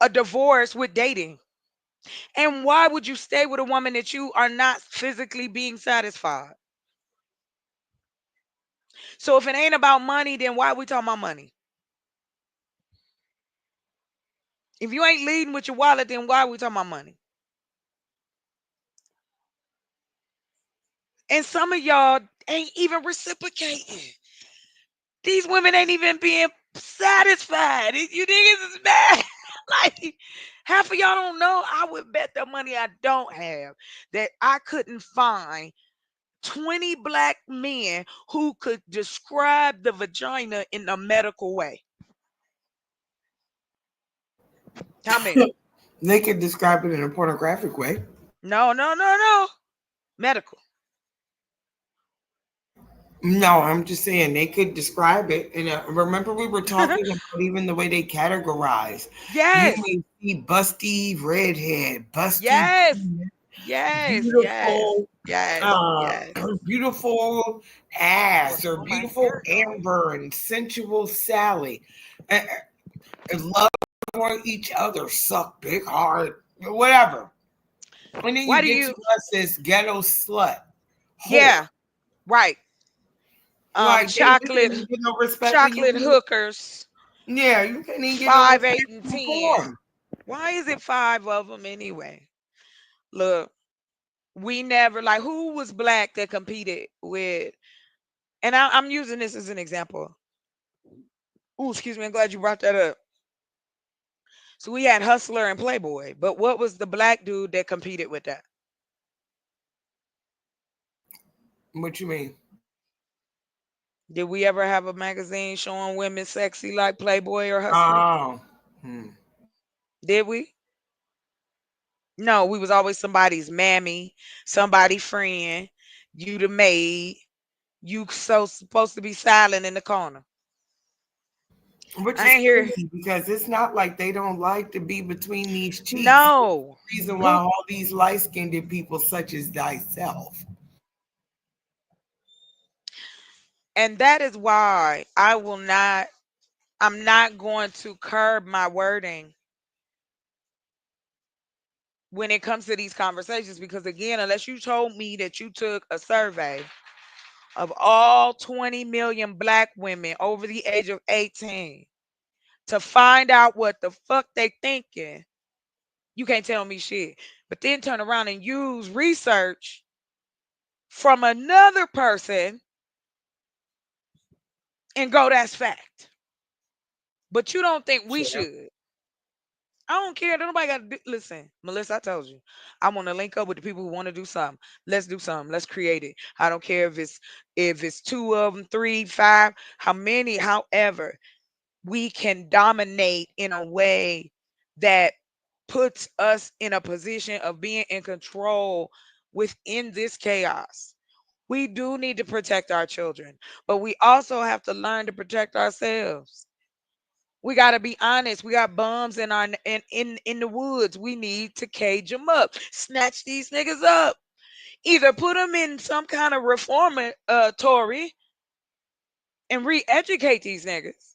a divorce with dating? And why would you stay with a woman that you are not physically being satisfied? So if it ain't about money, then why are we talking about money? If you ain't leading with your wallet, then why are we talking about money? And some of y'all ain't even reciprocating. These women ain't even being satisfied. You niggas is mad. Like half of y'all don't know. I would bet the money I don't have that I couldn't find 20 black men who could describe the vagina in a medical way. How many? They could describe it in a pornographic way. No, no, no, no. Medical. No, I'm just saying they could describe it. And remember, we were talking about even the way they categorize. You Yes. may see busty redhead, busty Yes. Yes. Yes. beautiful, Yes. uh, Yes. beautiful ass, or Oh my beautiful hair gone. Amber and sensual Sally, and love for each other, suck big hard, whatever. And then Why you do get to you? us this ghetto slut, whore. Yeah. Right. Like they just Chocolate, didn't get no respect for chocolate you. hookers. Yeah, you can't even get no 5, respect 8, and for 10. porn. Why is it five of them anyway? Look, we never like who was black that competed with, and I'm using this as an example. Oh, excuse me. I'm glad you brought that up. So we had Hustler and Playboy, but what was the black dude that competed with that? What you mean? Did we ever have a magazine showing women sexy like Playboy or Hustler? Oh, hmm. Did we? No, we was always somebody's mammy, somebody friend, you the maid, you so supposed to be silent in the corner. Which I is ain't hear crazy because it's not like they don't like to be between these cheeks. no. Reason why Who all these light skinned people, such as thyself. and that is why I'm not going to curb my wording when it comes to these conversations because again, unless you told me that you took a survey of all 20 million black women over the age of 18 to find out what the fuck they thinking, you can't tell me shit. But then turn around and use research from another person and go, that's fact. But you don't think we Yeah. should. I don't care. Nobody got to listen, Melissa. I told you, I want to link up with the people who want to do something. Let's do something. Let's create it. I don't care if it's two of them, three, five, how many. However, we can dominate in a way that puts us in a position of being in control within this chaos. We do need to protect our children, but we also have to learn to protect ourselves. We got to be honest. We got bums in the woods. We need to cage them up, snatch these niggas up, either put them in some kind of reformatory and re-educate these niggas,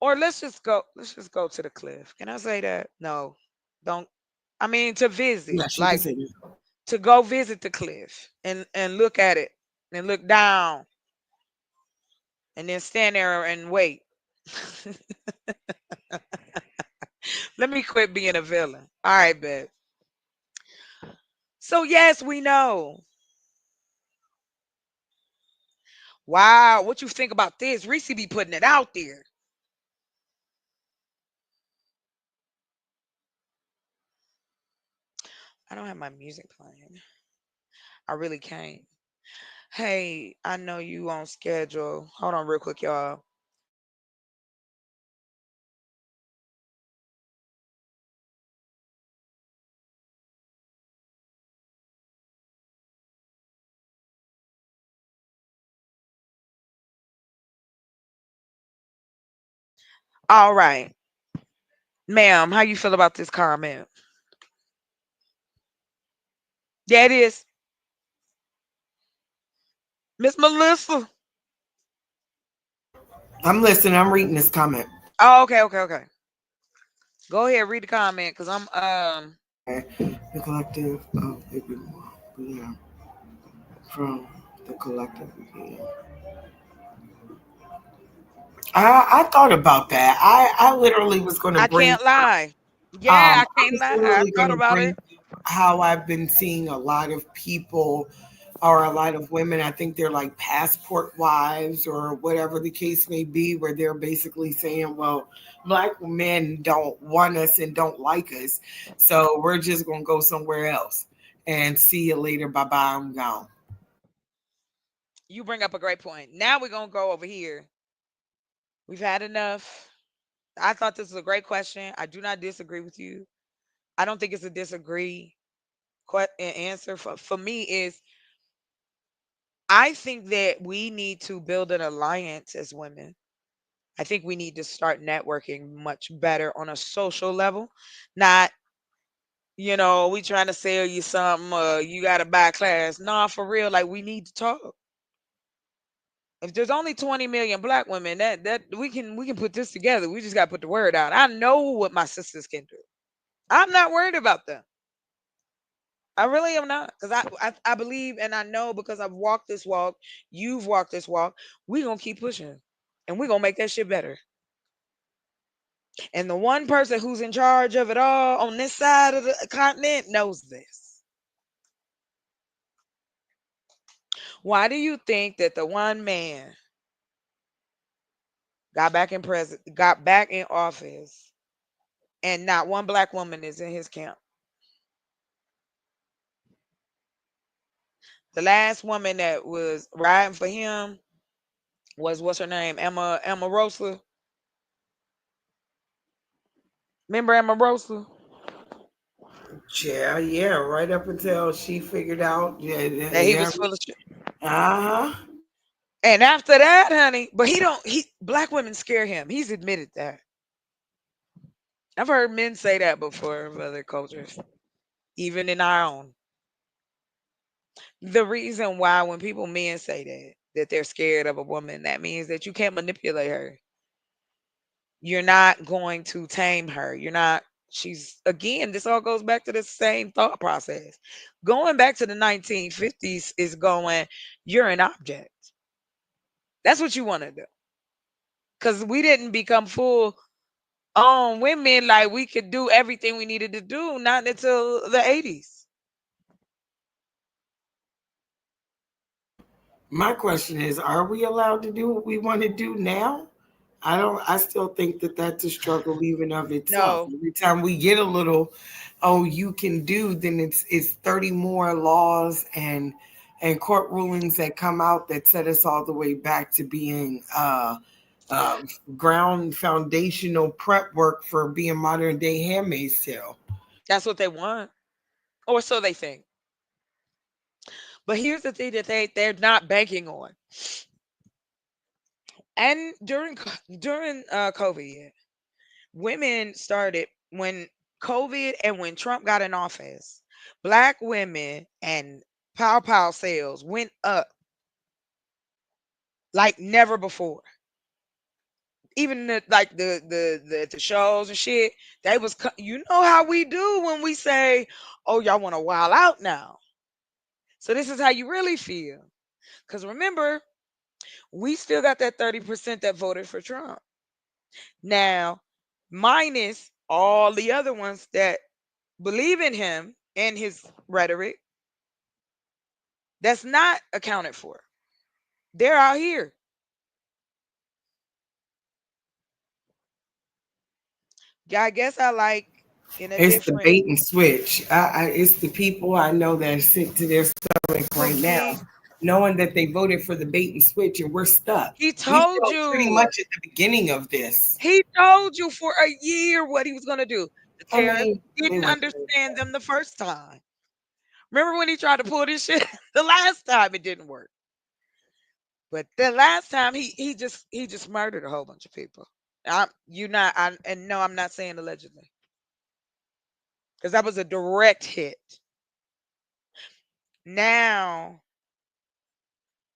or let's just go to the cliff. Can I say that? No, don't. I mean to visit, Yes, you can like say that. to go visit the cliff and look at it and look down and then stand there and wait. Let me quit being a villain. All right, babe. So yes, we know. Wow, what you think about this? Reese be putting it out there. I don't have my music playing. I really can't. Hey, I know you on schedule. Hold on real quick, y'all. All right. Ma'am, how you feel about this comment? Yeah, it is. Miss Melissa. I'm listening. I'm reading this comment. Oh, okay, okay, okay. Go ahead, read the comment because I'm Okay. The collective of yeah, from the collective again. I thought about that. I literally was going to I bring. can't lie. Yeah, I I can't was lie. I literally going thought to about bring it. how I've been seeing a lot of people are a lot of women. I think they're like passport wives or whatever the case may be, where they're basically saying, well, black men don't want us and don't like us. So we're just going to go somewhere else and see you later. Bye bye. I'm gone. You bring up a great point. Now we're gonna go over here. We've had enough. I thought this was a great question. I do not disagree with you. I don't think it's a disagree answer for me is I think that we need to build an alliance as women. I think we need to start networking much better on a social level. Not, we trying to sell you something, you got to buy class. Nah, for real, like we need to talk. If there's only 20 million black women, that we can put this together. We just got to put the word out. I know what my sisters can do. I'm not worried about them. I really am not, because I believe and I know because I've walked this walk. You've walked this walk. We gonna keep pushing, and we gonna make that shit better. And the one person who's in charge of it all on this side of the continent knows this. Why do you think that the one man got back in office and not one black woman is in his camp? The last woman that was riding for him was what's her name? Emma Rosa. Remember Emma Rosa? Yeah, yeah, right up until she figured out, yeah, That he yeah, was full of shit. uh-huh. And after that, honey, but he black women scare him. He's admitted that. I've heard men say that before of other cultures, even in our own. The reason why when people men say that they're scared of a woman, that means that you can't manipulate her. You're not going to tame her. You're not she's again, this all goes back to the same thought process. Going back to the 1950s is going, you're an object. That's what you want to do. Cuz we didn't become full women like we could do everything we needed to do not until the 80s. My question is, are we allowed to do what we want to do now? I still think that that's a struggle even of itself. No, Every time we get a little, oh, you can do, then it's 30 more laws and court rulings that come out that set us all the way back to being uh, ground foundational prep work for being modern day handmaid's tale. that's what they want, or so they think. But here's the thing that they're not banking on. And during COVID, yeah, women started when COVID and when Trump got in office, black women and pow sales went up like never before. Even the shows and shit, they was you know how we do when we say, "Oh, y'all want to wild out now." So this is how you really feel. Because remember, we still got that 30% that voted for Trump. Now, minus all the other ones that believe in him and his rhetoric, that's not accounted for. They're out here. Yeah, I guess I like in a It's the different bait and switch. It's the people I know that are sick to their stomach right now, Pookie. knowing that they voted for the bait and switch and we're stuck. He We told still pretty you. much at the beginning of this. He told you for a year what he was going to do. The I tariff. mean, He they didn't went. understand them the first time. Remember when he tried to pull this shit? The last time it didn't work. But the last time he just murdered a whole bunch of people. You not and no, I'm not saying allegedly. Because that was a direct hit. Now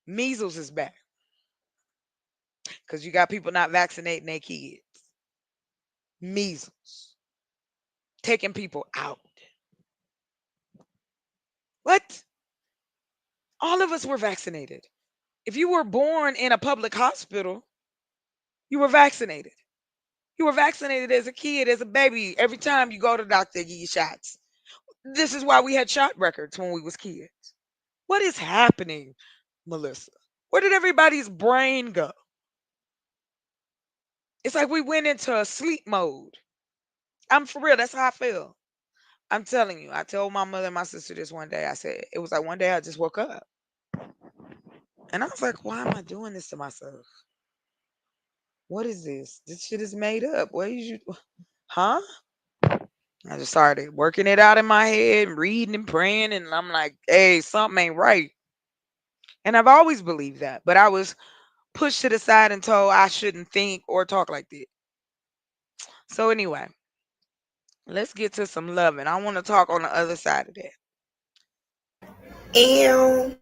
measles is back. Because you got people not vaccinating their kids. Measles. Taking people out. What? All of us were vaccinated. If you were born in a public hospital, you were vaccinated. You were vaccinated as a kid, as a baby. Every time you go to the doctor, they give you shots. This is why we had shot records when we was kids. What is happening, Melissa? Where did everybody's brain go? It's like we went into a sleep mode. I'm for real. That's how I feel. I'm telling you. I told my mother and my sister this one day. I said, it was like one day I just woke up and I was like, why am I doing this to myself? What is this? This shit is made up. What is you, huh? I just started working it out in my head, reading and praying, and I'm like, hey, something ain't right. And I've always believed that, but I was pushed to the side and told I shouldn't think or talk like that. So anyway, let's get to some loving. I want to talk on the other side of that. Ew.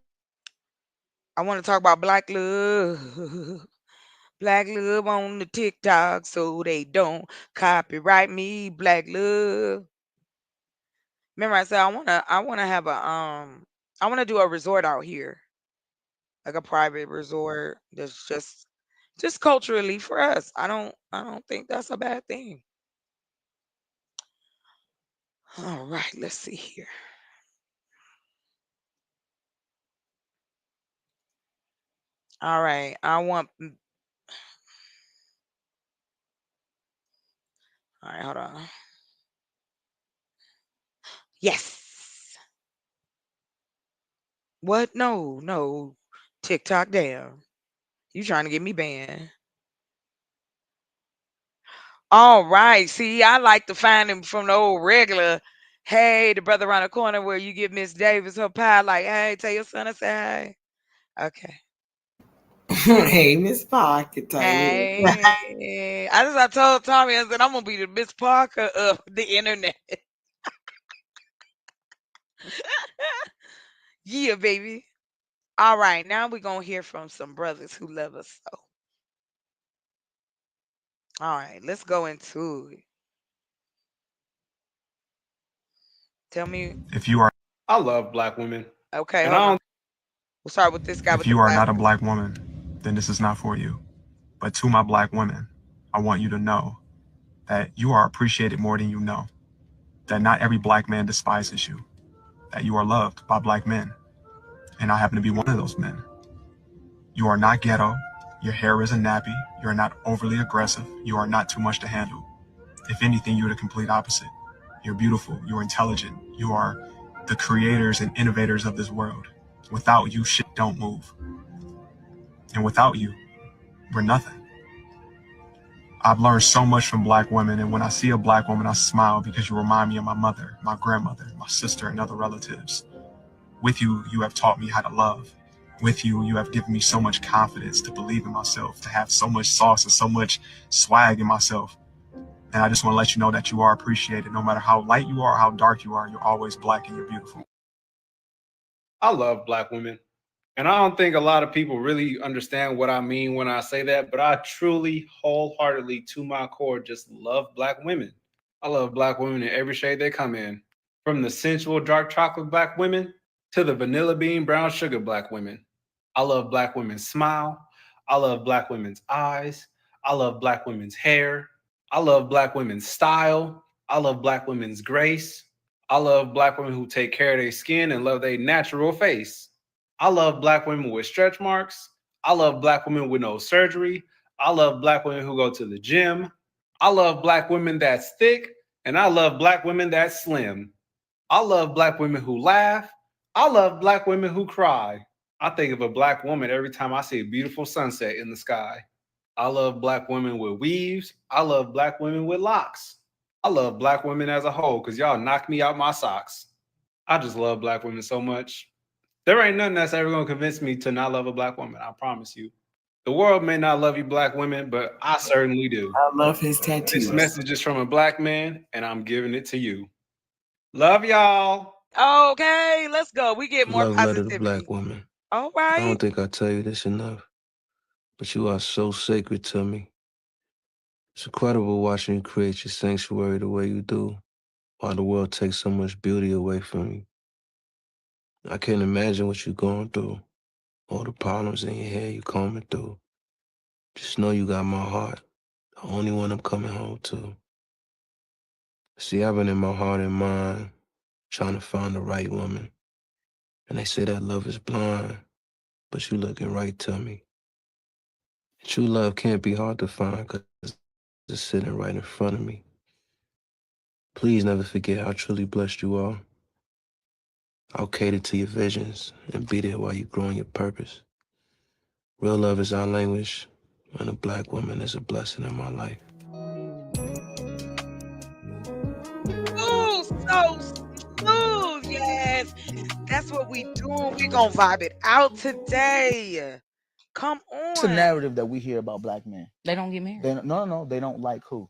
I want to talk about black love. Black love on the TikTok so they don't copyright me. Black love. Remember I said I wanna have a I wanna do a resort out here. Like a private resort that's just culturally for us. I don't think that's a bad thing. All right, let's see here. All right, all right, hold on. Yes. What? No, no. TikTok down. You trying to get me banned. All right. See, I like to find him from the old regular. Hey, the brother around the corner where you give Miss Davis her pie, like, hey, tell your son I say hey. Okay. Hey, Miss Pocket, Tiny. Hey. I told Tommy, I said, I'm gonna be the Miss Parker of the internet. Yeah, baby. All right, now we're gonna hear from some brothers who love us so. All right, let's go into it. Tell me, If you are I love black women, okay, and I hold on. don't. We'll start with this guy if with the you are not a glasses. black woman, then this is not for you. But to my black women, I want you to know that you are appreciated more than you know. That not every black man despises you. That you are loved by black men, and I happen to be one of those men. You are not ghetto. Your hair isn't nappy. You are not overly aggressive. You are not too much to handle. If anything, you're the complete opposite. You're beautiful. You're intelligent. You are the creators and innovators of this world. Without you, shit don't move. And without you, we're nothing. I've learned so much from black women, and when I see a black woman, I smile because you remind me of my mother, my grandmother, my sister, and other relatives. With you, you have taught me how to love. With you, you have given me so much confidence to believe in myself, to have so much sauce and so much swag in myself. And I just want to let you know that you are appreciated. No matter how light you are, how dark you are, you're always black and you're beautiful. I love black women, and I don't think a lot of people really understand what I mean when I say that. But I truly, wholeheartedly, to my core, just love black women. I love black women in every shade they come in, from the sensual dark chocolate black women to the vanilla bean brown sugar black women. I love black women's smile. I love black women's eyes. I love black women's hair. I love black women's style. I love black women's grace. I love black women who take care of their skin and love their natural face. I love black women with stretch marks. I love black women with no surgery. I love black women who go to the gym. I love black women that's thick, and I love black women that's slim. I love black women who laugh. I love black women who cry. I think of a black woman every time I see a beautiful sunset in the sky. I love black women with weaves. I love black women with locks. I love black women as a whole because y'all knock me out my socks. I just love black women so much. There ain't nothing that's ever going to convince me to not love a black woman. I promise you. The world may not love you, black women, but I certainly do. I love his This tattoos. message is from a black man, and I'm giving it to you. Love y'all. Okay, let's go. We get more Love letter to black positivity. woman. All I right. don't think I tell you this enough, but you are so sacred to me. It's incredible watching you create your sanctuary the way you do, while the world takes so much beauty away from you. I can't imagine what you're going through, all the problems in your head you're combing through. Just know you got my heart, the only one I'm coming home to. See, I've been in my heart and mind, trying to find the right woman. And they say that love is blind, but you looking right to me. True love can't be hard to find because it's sitting right in front of me. Please never forget how truly blessed you are. I'll cater to your visions and be there while you're growing your purpose. Real love is our language, and a black woman is a blessing in my life. Oh, so smooth. Yes. That's what we doing. We gonna vibe it out today. Come It's a on. narrative that we hear about black men. They don't get married. No, they don't like who?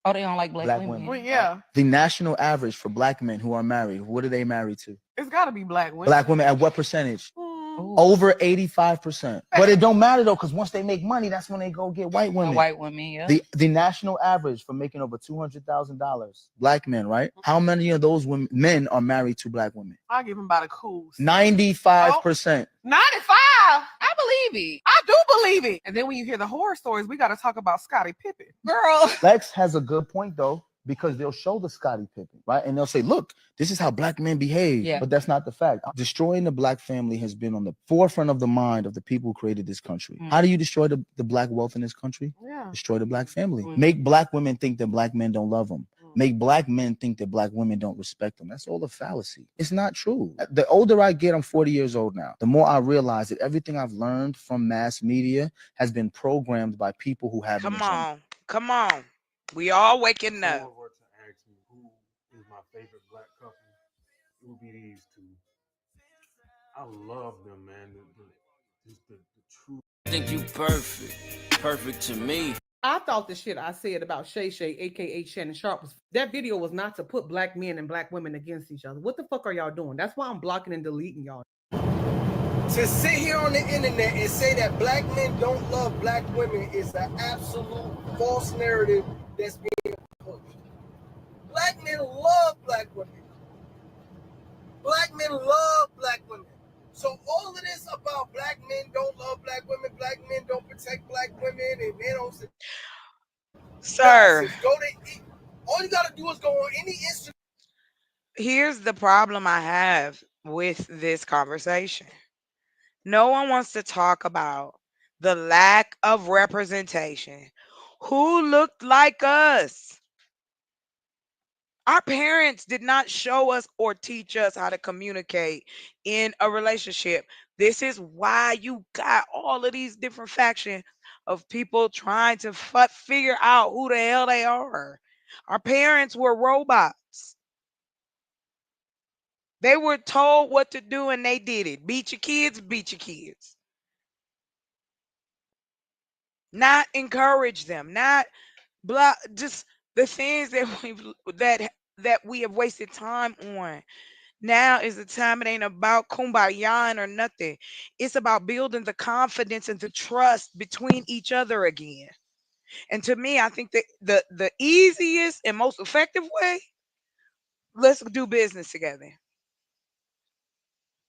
Oh, they don't like black Black women. Well, women. yeah, The national average for black men who are married, what are they married to? it's got to be black women. Black women at what percentage? Ooh. Over 85%. But it don't matter though, because once they make money, that's when they go get white women. White women, yeah. The national average for making over $200,000, black men, right? How many of those men are married to black women? I give him about a cool 95%. 95. I believe it. I do believe it. And then when you hear the horror stories, we got to talk about Scottie Pippen. Girl. Lex has a good point though, because they'll show the Scottie Pippen, right? And they'll say, look, this is how black men behave. Yeah. But that's not the fact. Destroying the black family has been on the forefront of the mind of the people who created this country. How do you destroy the black wealth in this country? Yeah. Destroy the black family. Make black women think that black men don't love them. Make black men think that black women don't respect them. That's all a fallacy. It's not true. The older I get, I'm 40 years old now, the more I realize that everything I've learned from mass media has been programmed by people who have an agenda. Come on. We all waking If up. someone were to ask me who is my favorite black couple, it would be these two. I love them, man. The true. Think you perfect to me. I thought the shit I said about Shay Shay, aka Shannon Sharp, that video was not to put black men and black women against each other. What the fuck are y'all doing? That's why I'm blocking and deleting y'all. To sit here on the internet and say that black men don't love black women is an absolute false narrative that's being pushed. Black men love black women. Black men love black women. So all of this about black men don't love black women, black men don't protect black women, and they don't. Sir, Go to. All you gotta do is go on any Instagram. here's the problem I have with this conversation. No one wants to talk about the lack of representation. Who looked like us? Our parents did not show us or teach us how to communicate in a relationship. This is why you got all of these different factions of people trying to figure out who the hell they are. Our parents were robots. They were told what to do and they did it. Beat your kids, beat your kids. Not encourage them, not blah, just the things that we have wasted time on. Now is the time. It ain't about kumbaya or nothing. It's about building the confidence and the trust between each other again. And to me, I think that the easiest and most effective way, let's do business together.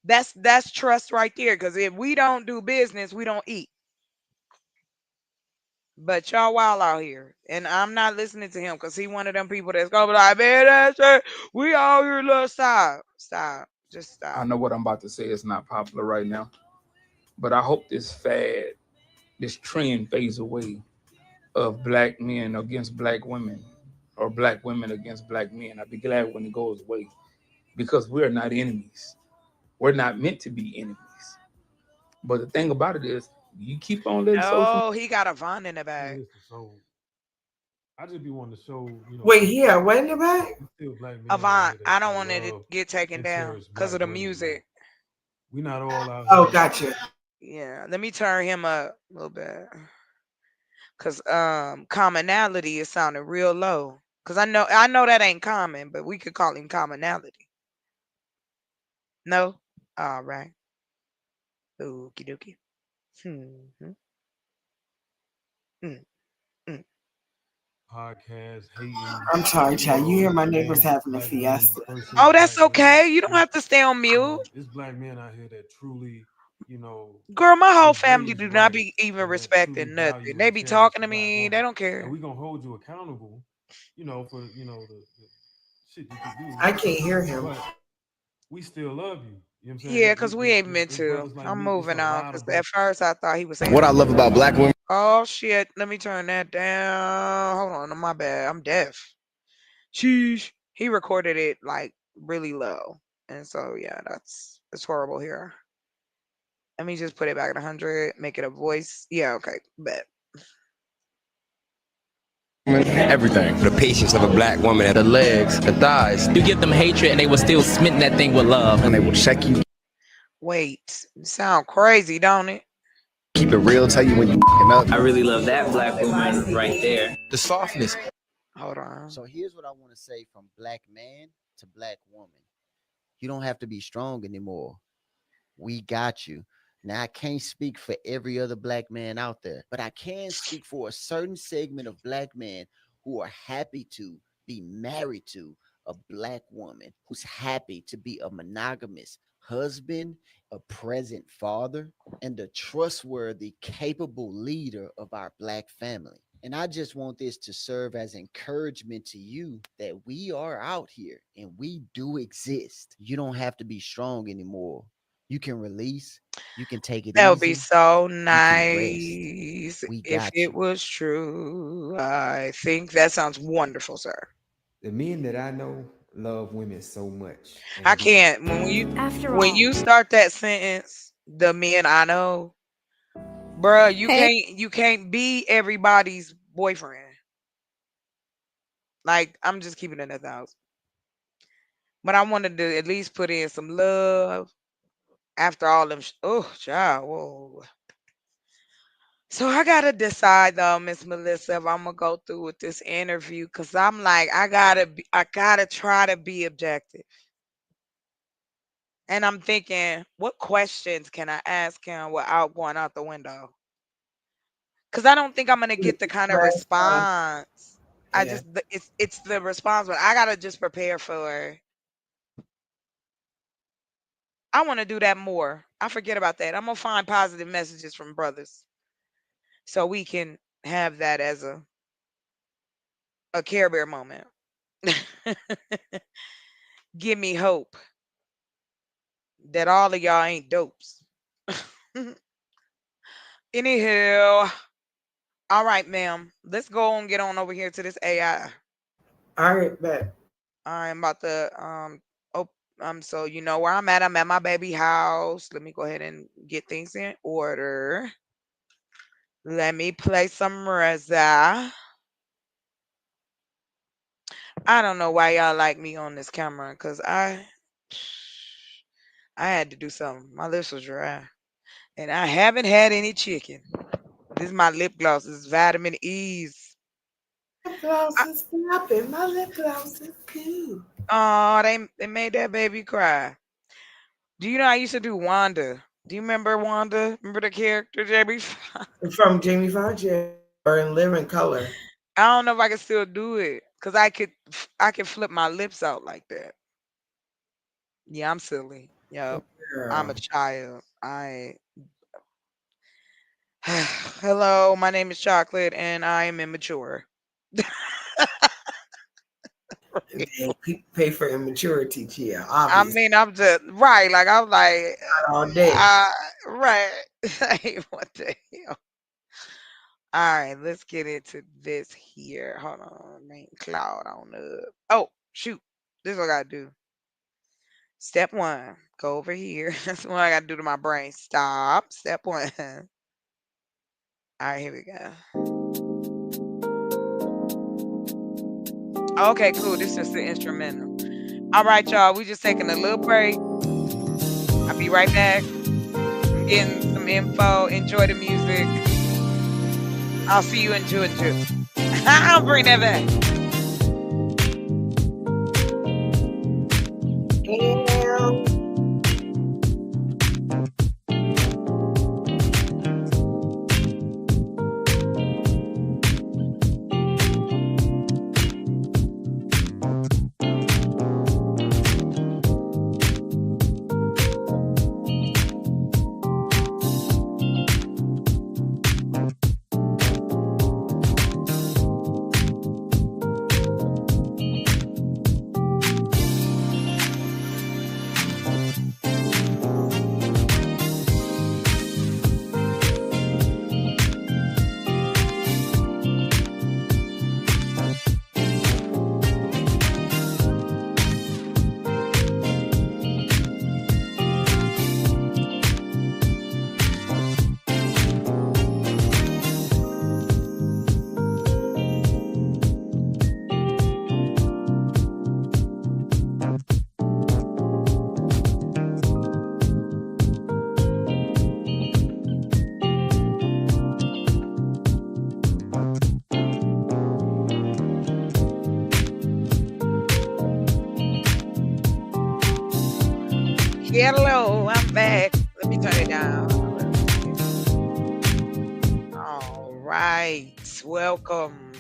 That's trust right there. Because if we don't do business, we don't eat. But y'all wild out here, and I'm not listening to him because he one of them people that's gonna be like, man, that's it. We all here, little stop, just stop. I know what I'm about to say is not popular right now, but I hope this this trend fades away of black men against black women or black women against black men. I'd be glad when it goes away because we're not enemies. We're not meant to be enemies. But the thing about it is, you keep on letting social. Oh, he got a Von in the back. So I just be wanting to show, Wait, here, what in the back? Still black men. Avant, I don't want it to get taken down because of the music. We not all out. Oh, gotcha. Yeah, let me turn him up a little bit. Cause commonality is sounding real low. Cause I know that ain't common, but we could call him commonality. No? All right. Okie dokie. Mm-hmm. Podcast hating. I'm sorry, child. You hear my neighbors having a fiesta. Oh, that's okay. You don't have to stay on mute. There's black men out here that truly, Girl, my whole family do not be even respecting nothing. They be talking to me. They don't care. And we gonna hold you accountable, for the shit that you do. I can't hear him. But we still love you. You know what I'm saying? Yeah, because we ain't meant It's to. brothers like I'm me. It's a moving on. lot Because of at brothers. first I thought he was saying What I something. love about black women. Oh shit! Let me turn that down. Hold on, my bad. I'm deaf. Sheesh. He recorded it like really low, and so yeah, it's horrible here. Let me just put it back at 100. Make it a voice. Yeah, okay, bet. Everything. The patience of a black woman, the legs, the thighs. You give them hatred and they will still smitten that thing with love. And they will check you. Wait, you sound crazy, don't it? Keep it real, tell you when you up. I really love that black woman right there. The softness. Hold on. So here's what I want to say from black man to black woman. You don't have to be strong anymore. We got you. Now, I can't speak for every other black man out there, but I can speak for a certain segment of black men who are happy to be married to a black woman, who's happy to be a monogamous husband, a present father, and a trustworthy, capable leader of our black family. And I just want this to serve as encouragement to you that we are out here and we do exist. You don't have to be strong anymore. You can release. You can take it That would be easy. so You can rest. nice We if got it you. was true. I think that sounds wonderful, sir. The men that I know love women so much. I And can't when you start that sentence, the men I know, bruh, Hey. you can't be everybody's boyfriend. Like I'm just keeping it 1,000. But I wanted to at least put in some love after all them. Oh, child, whoa. So I gotta decide though, Miss Melissa, if I'm gonna go through with this interview, cause I'm like, I gotta try to be objective. And I'm thinking, what questions can I ask him without going out the window? Cause I don't think I'm gonna get the kind of Last time. response. I Yeah. just it's the response, but I gotta just prepare for. I want to do that more. I forget about that. I'm gonna find positive messages from brothers so we can have that as a Care Bear moment. Give me hope that all of y'all ain't dopes. Anyhow, all right, ma'am. Let's go and get on over here to this AI. All right, bet. I'm about to oh so you know where I'm at. I'm at my baby house. Let me go ahead and get things in order. Let me play some Reza. I don't know why y'all like me on this camera because I had to do something. My lips was dry. And I haven't had any chicken. This is my lip gloss. This is vitamin E's. Lip gloss is popping. My lip gloss is cool. Oh, they made that baby cry. Do you know I used to do Wanda? Do you remember Wanda? Remember the character Jamie? From Jamie Foxx, yeah, or in Living Color. I don't know if I can still do it because I could flip my lips out like that. Yeah, I'm silly. Yep. I'm a Girl. child. I hello, my name is Chocolate and I am immature. And people pay for immaturity, Chia, I obviously. mean, I'm just right. Like I'm like, Not all day. right. Like, what the hell? All right, let's get into this here. Hold on, main cloud on up. Oh shoot, this is what I gotta do. Step one, go over here. That's what I gotta do to my brain. Stop. Step one. All right, here we go. Okay, cool. This is the instrumental. All right, y'all. We just taking a little break. I'll be right back. I'm getting some info. Enjoy the music. I'll see you in Georgia. I'll bring that back. Damn. Hello, I'm back. Let me turn it down. All right. Welcome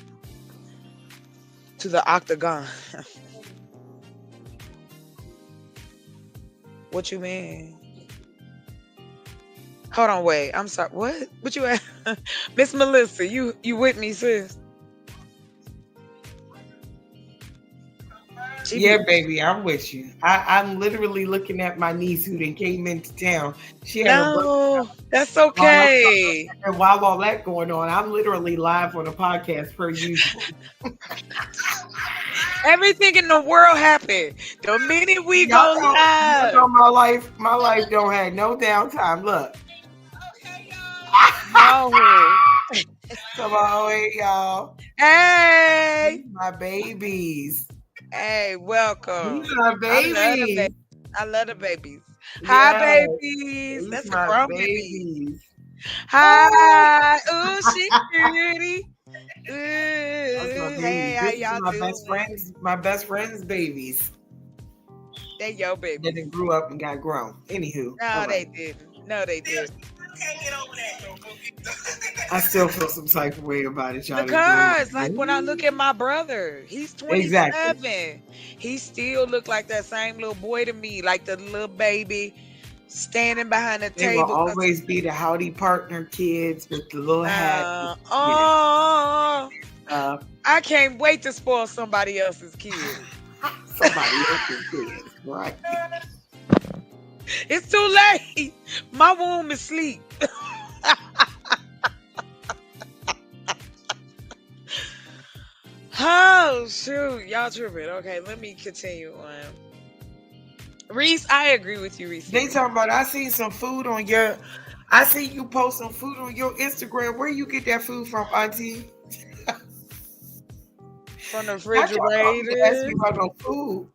to the octagon. What you mean? Hold on, wait. I'm sorry. What? What you at? Miss Melissa, you with me, sis? She Yeah, be baby, I'm with you. I'm literally looking at my niece who then came into town. She had a birthday. no, that's While, okay. and while all that going on, I'm literally live on a podcast per usual. Everything in the world happened. The minute we go Y'all live. know my life don't have no downtime. Look. No. Come on, hey y'all. Hey. These my babies. Hey, welcome. These my I love the babies. babies. I love the babies. Hi, Yeah, babies. these That's a my grown baby. babies. Hi. Ooh, she pretty. Ooh, That's my hey, babies. how This is y'all doing? my best friend's babies. They your That babies. they grew up and got grown. Anywho, all No, they right. didn't. No, they didn't. I still feel some type of way about it, y'all. They grew up. Because, like, when I look at my brother, he's Exactly. 27. He still look like that same little boy to me, like the little baby standing behind the They will table. always be the howdy partner kids with the little hat. Oh, Uh, I can't wait to spoil somebody else's kid. somebody else's kids, right? It's too late. My womb is asleep. Oh, shoot. Y'all tripping. Okay, let me continue on. Reese, I agree with you, Reese. They talking about I see some food on your I see you post some food on your Instagram. Where you get that food from, Auntie? From the Not y'all call me to ask refrigerator. me about no food.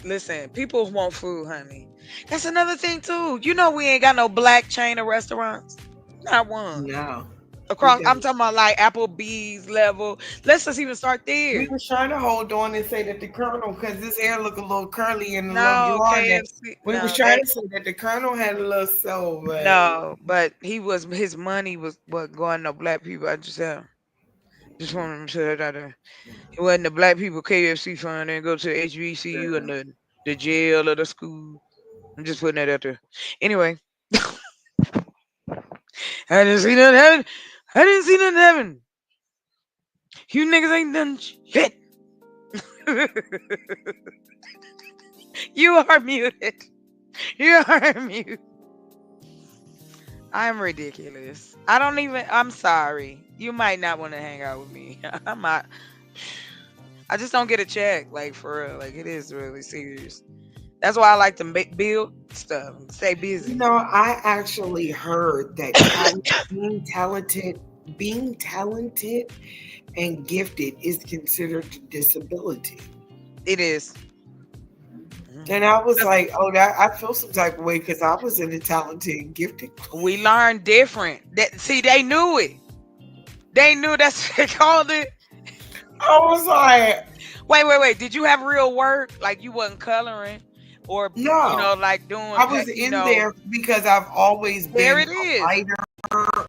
Listen, people want food, honey. That's another thing too. You know we ain't got no black chain of restaurants. Not one. No. Across, I'm talking about like Applebee's level. Let's just even start We there. was trying to hold on and say that the Colonel, because his hair look a little curly and a little No, blonde. KFC. We was No, trying to say that the Colonel had a little soul, but no, but his money was what going to black people. I just want to say that it wasn't the black people KFC fund and go to HBCU and the jail or the school. I'm just putting that out there. Anyway, I didn't see nothing happen. I didn't see nothing happen. You niggas ain't done shit. You are muted. You are muted. I'm ridiculous. I'm sorry. You might not want to hang out with me. I'm not. I just don't get a check. Like, for real. Like, it is really serious. That's why I like to build stuff and stay busy. I actually heard that being talented and gifted is considered a disability. It is. And I was like, oh, that I feel some type of way because I was in the talented and gifted. We learn different. See, they knew it. They knew that's what they called it. I was like, wait. Did you have real work? Like you wasn't coloring, or no, like doing? I was in there because I've always There been it a is. writer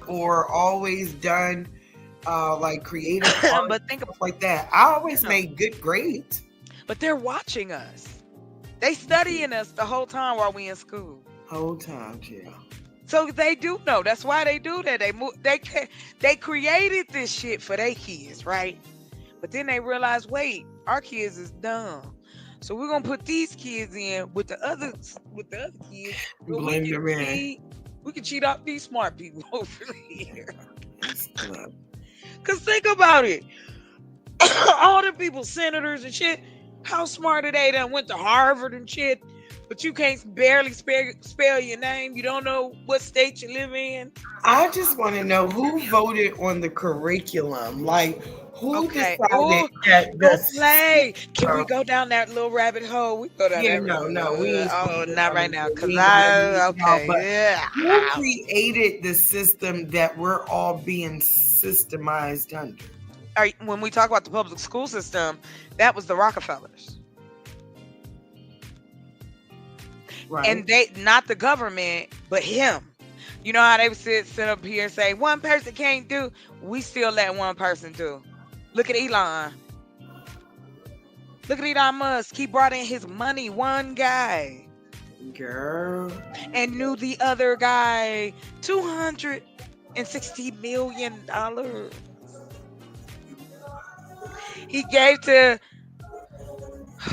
or always done like creative art, But think stuff like that. I always made good grades. But they're watching us. They studying us the whole time while we in school. Whole time, yeah. So they do know. That's why they do that. They created this shit for their kids, right? But then they realized, wait, our kids is dumb. So we're gonna put these kids in with the other kids. Blame the man. We can cheat out these smart people over here. Cause think about it. All the people, senators and shit, how smart are they that went to Harvard and shit, but you can't barely spell your name. You don't know what state you live in. I just want to know who voted on the curriculum. Like, who decided that Don't play. Can we go down that little rabbit hole? We go down that no, rabbit we ain't hole. Oh, not right now. Cause yeah. Who created the system that we're all being systemized under? All right, when we talk about the public school system, that was the Rockefellers. And Right. they, not the government, but him. You know how they would sit up here and say one person can't do. We still let one person do. Look at Elon. Look at Elon Musk. He brought in his money, one guy, Girl. and knew the other guy $260 million. He gave to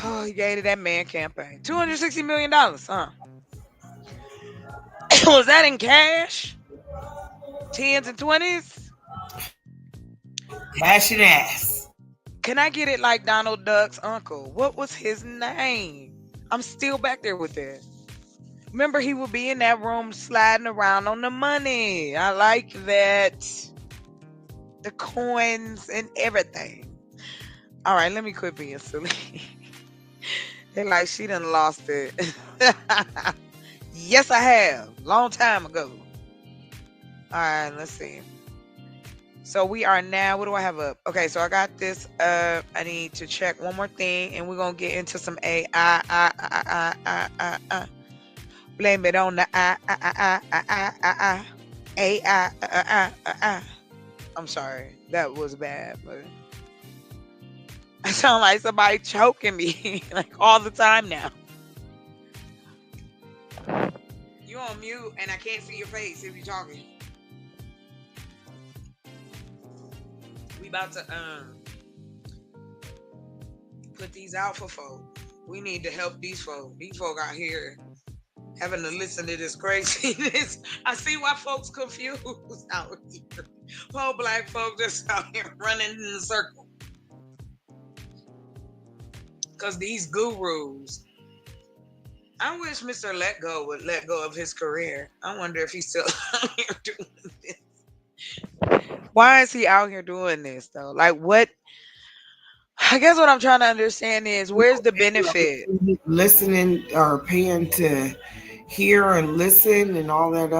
oh, he gave to that man campaign. $260 million, huh? Was that in cash? Tens and twenties? Cash and ass. Can I get it like Donald Duck's uncle? What was his name? I'm still back there with it. Remember, he would be in that room sliding around on the money. I like that. The coins and everything. All right, let me quit being silly. They're like, she done lost it. Yes, I have. Long time ago. All right, let's see. So we are now, what do I have up? Okay, so I got this up. I need to check one more thing, and we're going to get into some AI. Blame it on the I. AI. I'm sorry. That was bad, but I sound like somebody choking me like all the time now. You on mute, and I can't see your face if you're talking. We about to put these out for folk. We need to help these folk. These folk out here having to listen to this craziness. I see why folks confused out here. Poor black folk just out here running in a circle. Because these gurus. I wish Mr. Let Go would let go of his career. I wonder if he's still out here doing this. Why is he out here doing this though? Like what? I guess what I'm trying to understand is where's the benefit? Listening or paying to hear and listen and all that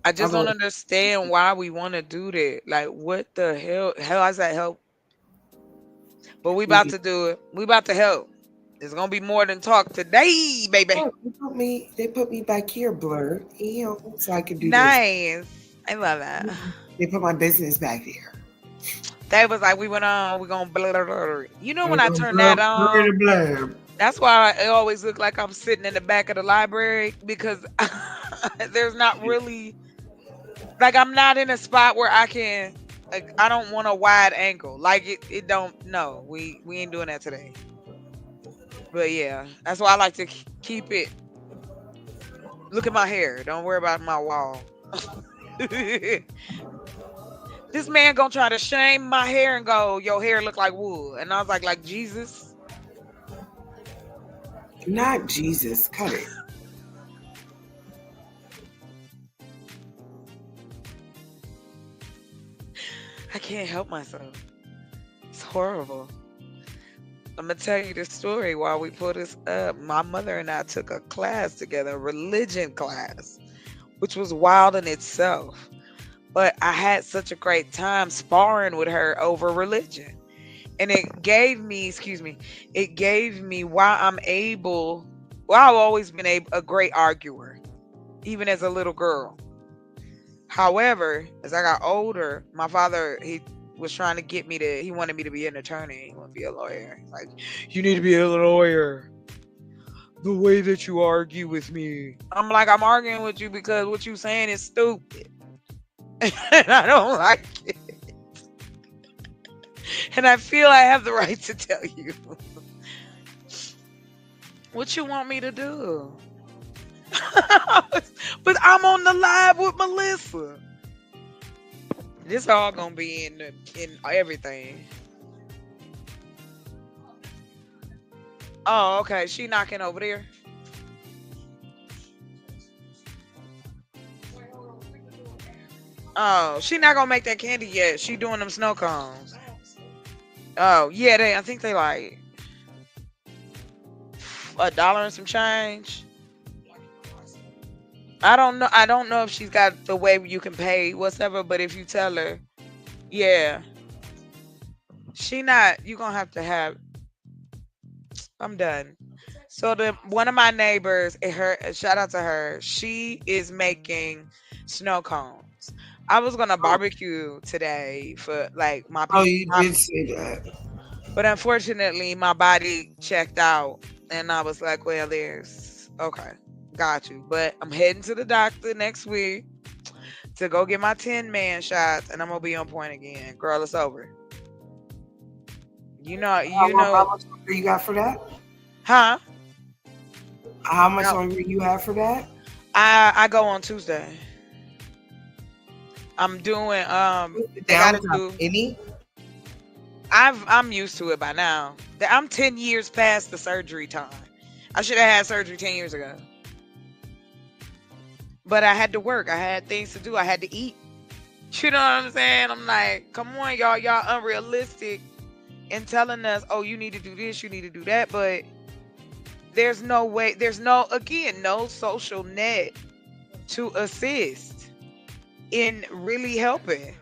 I just other don't understand why we want to do that. Like what the hell? How does that help? But we about to do it. We about to help. It's gonna be more than talk today, baby. Oh, they put me back here, blurred. So I can do this. Nice. I love that. They put my business back there. They was like, we went on, we're gonna blur, blur. You know when I'm I gonna turn that on, blur. that's why I always look like I'm sitting in the back of the library because there's not really like I'm not in a spot where I can like I don't want a wide angle. Like it don't no, we ain't doing that today. But yeah, that's why I like to keep it. Look at my hair. Don't worry about my wall. This man gonna try to shame my hair and go, your hair look like wood. And I was like Jesus. Not Jesus. Cut it. I can't help myself. It's horrible. I'm gonna tell you the story while we put this up. My mother and I took a class together, a religion class, which was wild in itself. But I had such a great time sparring with her over religion. And it gave me, it gave me why I'm able, well, I've always been a great arguer, even as a little girl. However, as I got older, my father, he was trying to get me to, he wanted me to be an attorney. He wanted to be a lawyer. He's like, you need to be a lawyer. The way that you argue with me. I'm like, I'm arguing with you because what you saying is stupid. And I don't like it. And I feel I have the right to tell you. What you want me to do? But I'm on the live with Melissa. This all gonna be in everything. Oh, okay. She knocking over there. Oh, she not gonna make that candy yet. She doing them snow cones. Oh, yeah, I think they like $1 and some change. I don't know. I don't know if she's got the way you can pay whatever, but if you tell her, yeah, she not. You gonna have to have. I'm done. So the one of my neighbors, her shout out to her. She is making snow cones. I was gonna Oh, barbecue today for like my oh, people, you did say that. but unfortunately my body checked out, and I was like, well, there's okay, got you. But I'm heading to the doctor next week to go get my 10-man shots, and I'm gonna be on point again. Girl, it's over. How much longer you got for that? Huh? How much No, longer you have for that? I go on Tuesday. I'm doing What's the they gotta downtime? do Any? I'm used to it by now. I'm 10 years past the surgery time. I should have had surgery 10 years ago. But I had to work. I had things to do. I had to eat. You know what I'm saying? I'm like, come on, y'all. Y'all unrealistic in telling us, oh, you need to do this, you need to do that. But there's no way, there's no, again, no social net to assist in really helping.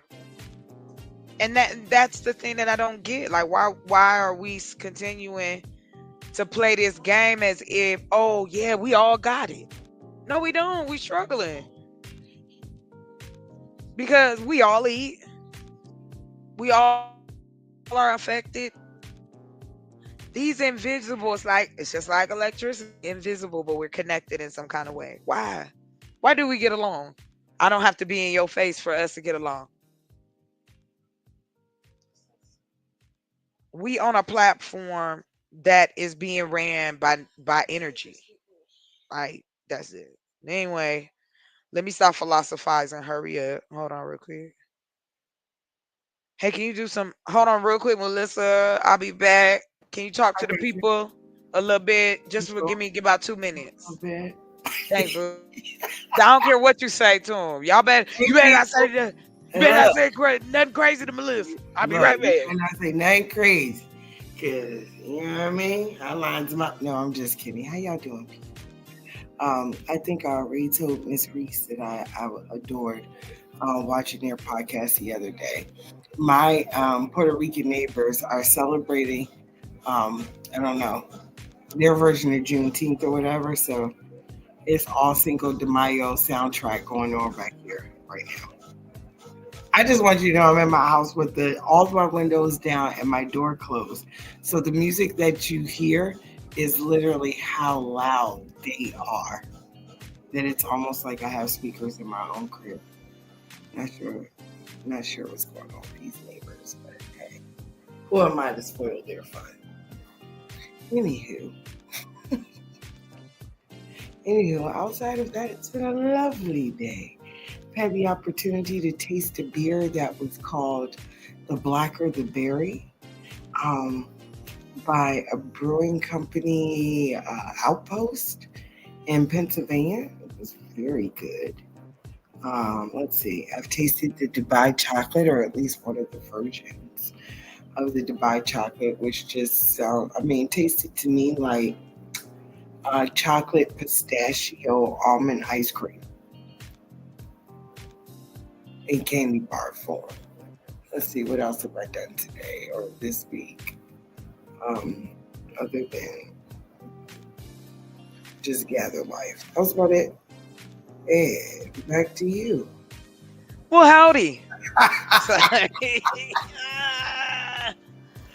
And that's the thing that I don't get. Like, why are we continuing to play this game as if, oh yeah, we all got it? No, we don't. We struggling because we all eat. We all are affected. These invisibles, like it's just like electricity, invisible, but we're connected in some kind of way. Why? Why do we get along? I don't have to be in your face for us to get along. We on a platform that is being ran by energy. Like that's it. Anyway, let me stop philosophizing. Hurry up. Hold on real quick. Hey, can you do some hold on real quick, Melissa? I'll be back. Can you talk to the people a little bit? Just for give about 2 minutes. Okay. Thanks, boo. I don't care what you say to them. Y'all better you better not say that. You better not say nothing crazy to Melissa. I'll be Look, right you back. better not say nothing crazy. Cause you know what I mean? I lines them up. No, I'm just kidding. How y'all doing? I think I already told Miss Reese that I adored watching their podcast the other day. My Puerto Rican neighbors are celebrating, I don't know, their version of Juneteenth or whatever. So it's all Cinco de Mayo soundtrack going on back here right now. I just want you to know I'm in my house with all of my windows down and my door closed. So the music that you hear is literally how loud they are. That it's almost like I have speakers in my own crib. Not sure what's going on with these neighbors, but hey, who am I to spoil their fun? Anywho, outside of that, it's been a lovely day. I've had the opportunity to taste a beer that was called the Blacker the Berry by a brewing company, Outpost in Pennsylvania. It was very good. Let's see. I've tasted the Dubai chocolate, or at least one of the versions of the Dubai chocolate, which just tasted to me like chocolate pistachio almond ice cream in candy bar form. Let's see, what else have I done today or this week? Other than just gather life. That was about it. Hey, back to you. Well, howdy.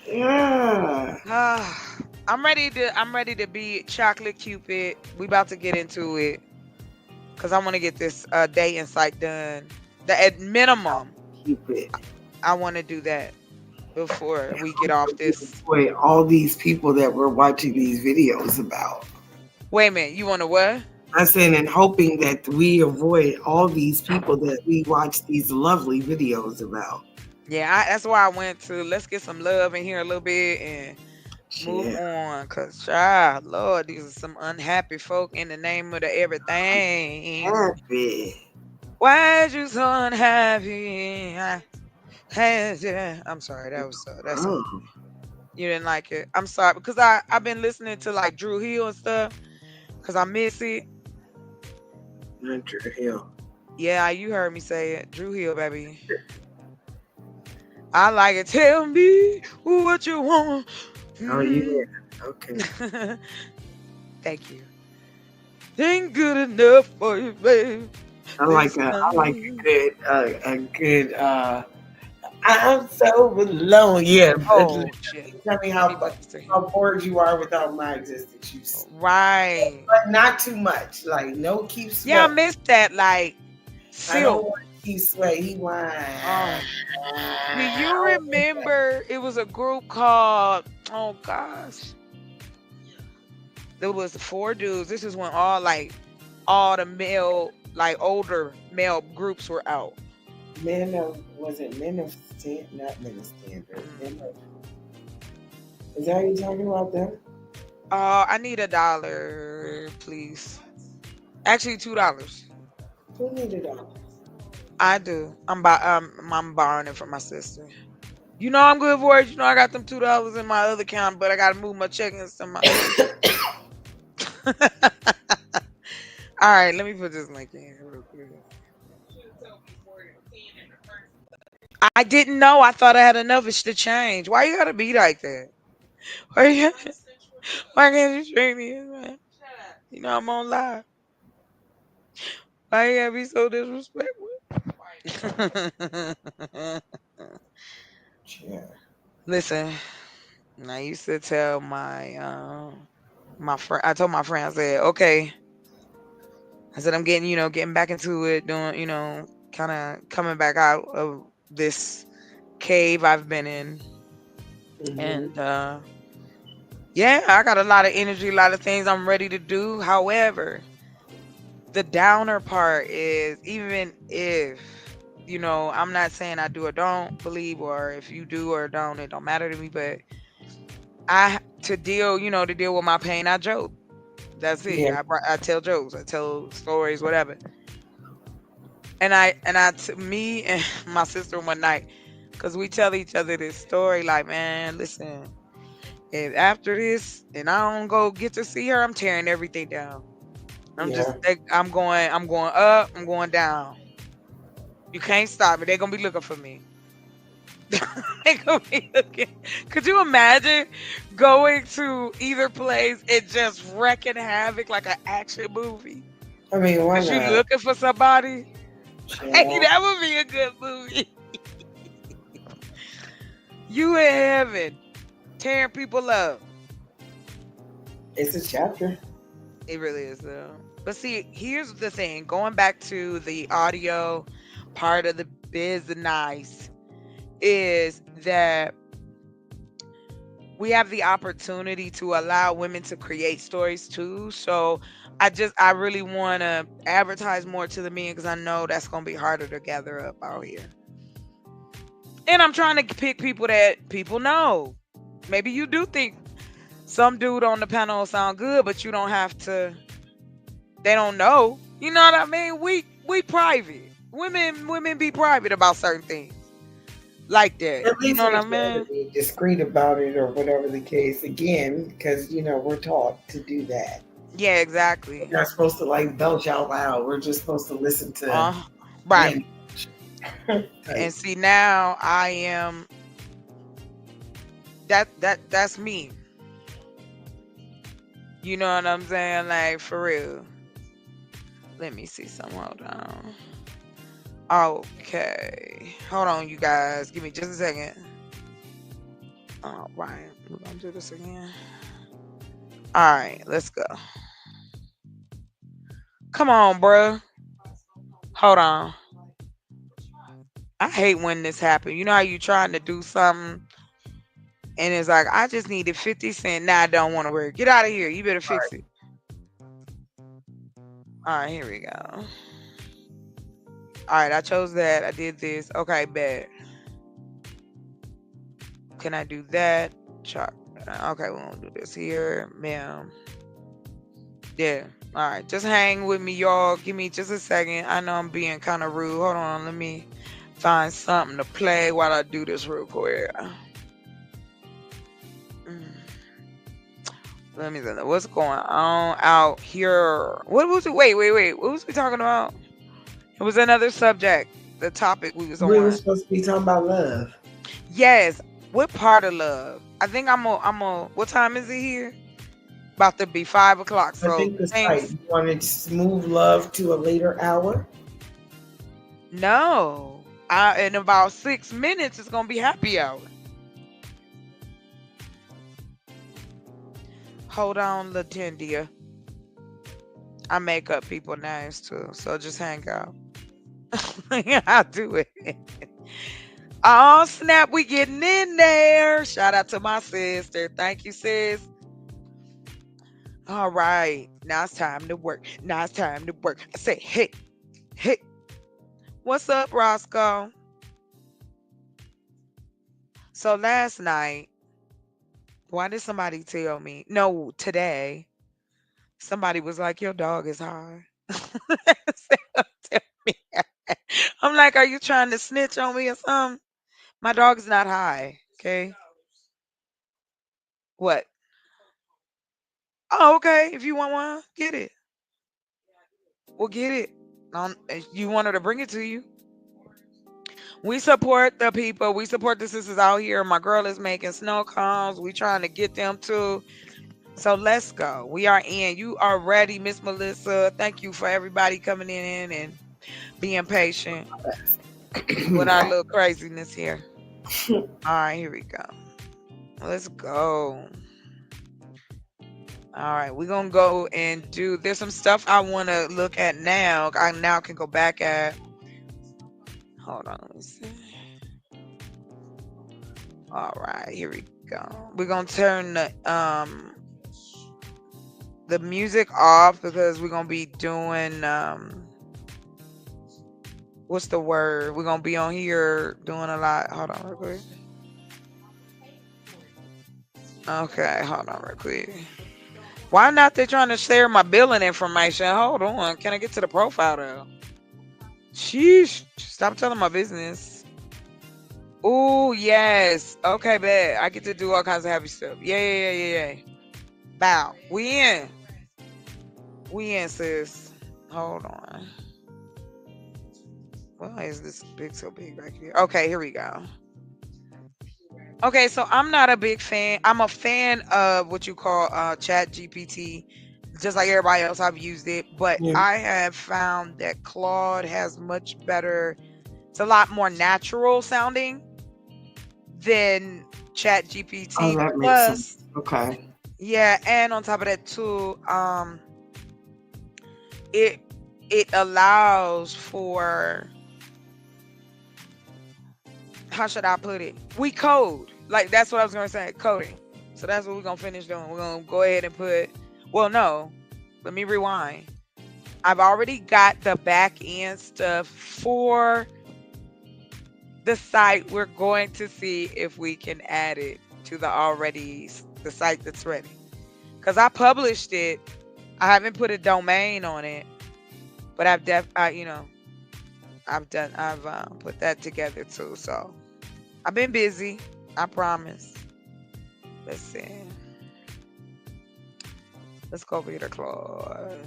Yeah. I'm ready to be chocolate cupid. We about to get into it because I want to get this day insight done. At minimum, Cupid. I want to do that before we get off this. Wait, all these people that we're watching these videos about. Wait a minute, you want to what? I'm saying, and hoping that we avoid all these people that we watch these lovely videos about. Yeah, that's why I went to. Let's get some love in here a little bit and move on. Cause, child, Lord, these are some unhappy folk in the name of the everything. Happy. Why is you so unhappy? I'm sorry. That's you didn't like it. I'm sorry because I've been listening to like Drew Hill and stuff because I miss it. Not Drew Hill. Yeah, you heard me say it. Drew Hill, baby. I like it. Tell me what you want. Oh yeah. Okay. Thank you. Ain't good enough for you, babe. This I like time. a good I'm so alone. Yeah. Oh shit. Tell me Let me put this in here. how bored you are without my existence. Right. But not too much. Like no keep Yeah, I sweat. missed that. Like I don't silk. want to keep sweat. He whine. Oh. Do you remember it was a group called, oh gosh. There was four dudes. This is when all the male, like older male groups were out. Men of was it men of not men of standard. Men of is that what you're talking about them? I need $1, please. Actually, $2. Who needed that? I do. I'm borrowing it from my sister. You know I'm good for it. You know I got them $2 in my other account, but I gotta move my check-ins to my. All right, let me put this link in here real quick. I didn't know. I thought I had enough. It's to change. Why you gotta be like that? Why you? Why can't you treat me? Man? You know I'm on live. Why you gotta be so disrespectful? Yeah. Listen, I used to tell my friend. I told my friend. I said, okay. I said I'm getting getting back into it, doing kind of coming back out of this cave I've been in, and yeah, I got a lot of energy, a lot of things I'm ready to do. However, the downer part is even if I'm not saying I do or don't believe, or if you do or don't, it don't matter to me. But to deal with my pain, I joke. That's it. Yeah. I tell jokes, I tell stories, whatever. Me and my sister one night, because we tell each other this story, like, man, listen, if after this and I don't go get to see her, I'm tearing everything down. Yeah. I'm going up, I'm going down. You can't stop me. They're gonna be looking for me. They gonna be looking. Could you imagine going to either place and just wrecking havoc like an action movie? I mean, why Cause you not? looking for somebody? Hey, Yeah. that would be a good movie. You in heaven, tearing people up. It's a chapter. It really is though. But see, here's the thing. Going back to the audio part of the business is that we have the opportunity to allow women to create stories too. So I really want to advertise more to the men because I know that's going to be harder to gather up out here. And I'm trying to pick people that people know. Maybe you do think some dude on the panel sound good, but you don't have to. They don't know. You know what I mean? We private. Women be private about certain things like that. At You least know what we I try to mean? be discreet about it or whatever the case. Again, because we're taught to do that. Yeah, exactly. We're not supposed to like belch out loud. We're just supposed to listen to Right. men. And see now I am that's me. You know what I'm saying? Like for real. Let me see some. Hold on. Okay. Hold on, you guys. Give me just a second. All right. We're gonna do this again. All right, let's go. Come on, bro. Hold on. I hate when this happens. You know how you trying to do something and it's like, I just needed 50 cents. Now I don't want to work. Get out of here. You better fix it. All right, here we go. All right, I chose that. I did this. Okay, bet. Can I do that? Chart. Okay, we're gonna do this here, ma'am. Yeah. All right, just hang with me, y'all. Give me just a second. I know I'm being kind of rude. Hold on, let me find something to play while I do this real quick. Let me see what's going on out here. What was it? Wait. What was we talking about? It was another subject. The topic we was We were on. supposed to be talking about love. Yes. What part of love? I think I'm a. What time is it here? About to be 5 o'clock. I So think that's right. thanks. You want to move love to a later hour? No. In about 6 minutes, it's gonna be happy hour. Hold on, Latindia. I make up people names too, so just hang out. I'll do it. Oh snap, we getting in there. Shout out to my sister. Thank you, sis. All right. Now it's time to work. Now it's time to work. I say, hey, hey. What's up, Roscoe? So last night, why did somebody tell me? No, today, somebody was like, your dog is high. Tell me. I'm like, are you trying to snitch on me or something? My dog is not high. Okay. What? Oh, okay. If you want one, get it. We'll get it. If you want her to bring it to you. We support the people. We support the sisters out here. My girl is making snow cones. We trying to get them too. So let's go. We are in. You are ready, Miss Melissa. Thank you for everybody coming in and being patient with our little craziness here. All right, here we go. Let's go. All right, we're gonna go and do. There's some stuff I want to look at now. I now can go back at. Hold on, let me see. All right, here we go. We're gonna turn the music off because we're gonna be doing what's the word? We're gonna be on here doing a lot. Hold on real quick. Okay, hold on real quick. Why not they trying to share my billing information? Hold on. Can I get to the profile though? Sheesh. Stop telling my business. Oh yes. Okay, bad. I get to do all kinds of happy stuff. Yeah. Bow. We in. We in, sis. Hold on. Why is this big so big back here? Okay, here we go. Okay, so I'm not a big fan. I'm a fan of what you call Chat GPT. Just like everybody else, I've used it, but Yeah. I have found that Claude has much better. It's a lot more natural sounding than Chat Oh, GPT. that makes Plus, sense. Okay. yeah, and on top of that too, it allows for, how should I put it? We code. Like that's what I was gonna say, coding. So that's what we're gonna finish doing. We're gonna go ahead and put, well no, let me rewind. I've already got the back end stuff for the site. We're going to see if we can add it to the site that's ready. Cause I published it. I haven't put a domain on it, but I've put that together too. So I've been busy. I promise. Let's see. Let's go over here to Claude.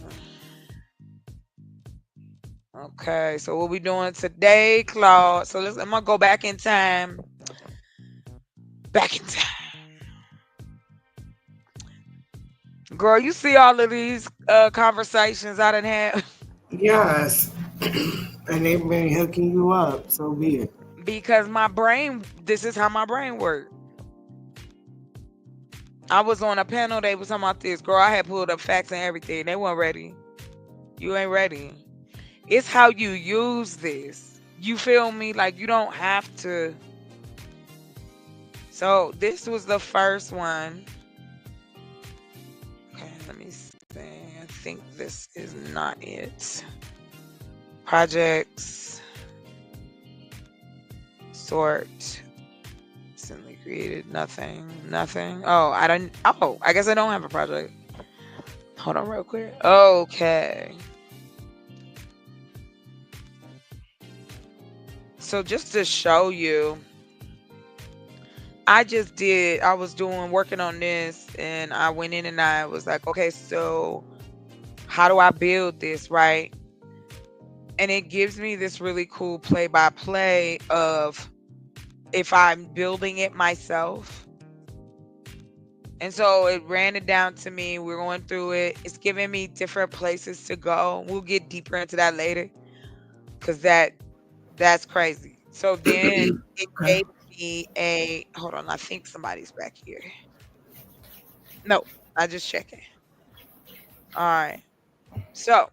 Okay, so what we doing today, Claude? So I'm gonna go back in time. Back in time. Girl, you see all of these conversations I done had? Yes. And they've been hooking you up. So be it. Because my brain, this is how my brain works. I was on a panel, they was talking about this. Girl, I had pulled up facts and everything. They weren't ready. You ain't ready. It's how you use this. You feel me? Like you don't have to. So this was the first one. Okay, let me see. I think this is not it. Projects. Sort. Recently created. Nothing. Oh, I guess I don't have a project. Hold on real quick. Okay. So just to show you, I was working on this and I went in and I was like, okay, so how do I build this, right? And it gives me this really cool play by play of if I'm building it myself, And so it ran it down to me. We're going through it. It's giving me different places to go. We'll get deeper into that later because that's crazy. So then it Okay. gave me a hold on. I think somebody's back here. No, I just checking. All right. So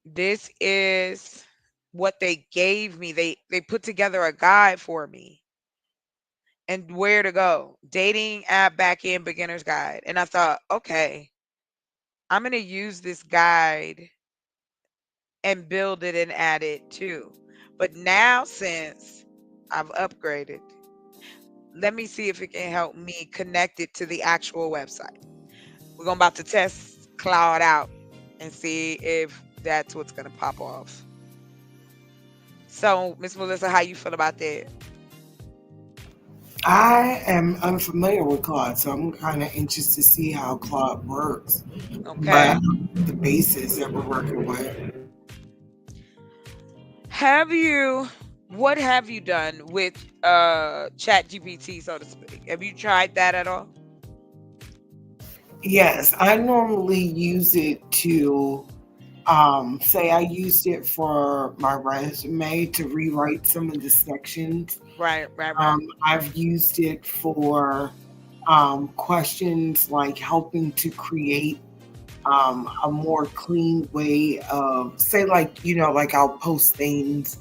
this is what they gave me. They put together a guide for me and where to go. Dating app back end beginner's guide. And I thought, okay, I'm gonna use this guide and build it and add it too. But now since I've upgraded, let me see if it can help me connect it to the actual website. We're going about to test Cloud out and see if that's what's gonna pop off. So, Miss Melissa, how you feel about that? I am unfamiliar with Claude, so I'm kind of anxious to see how Claude works. But Okay. the basis that we're working with. Have you what have you done with Chat GPT, so to speak? Have you tried that at all? Yes, I normally use it to say I used it for my resume to rewrite some of the sections. Right, right, right. I've used it for questions like helping to create a more clean way of, say, like, like I'll post things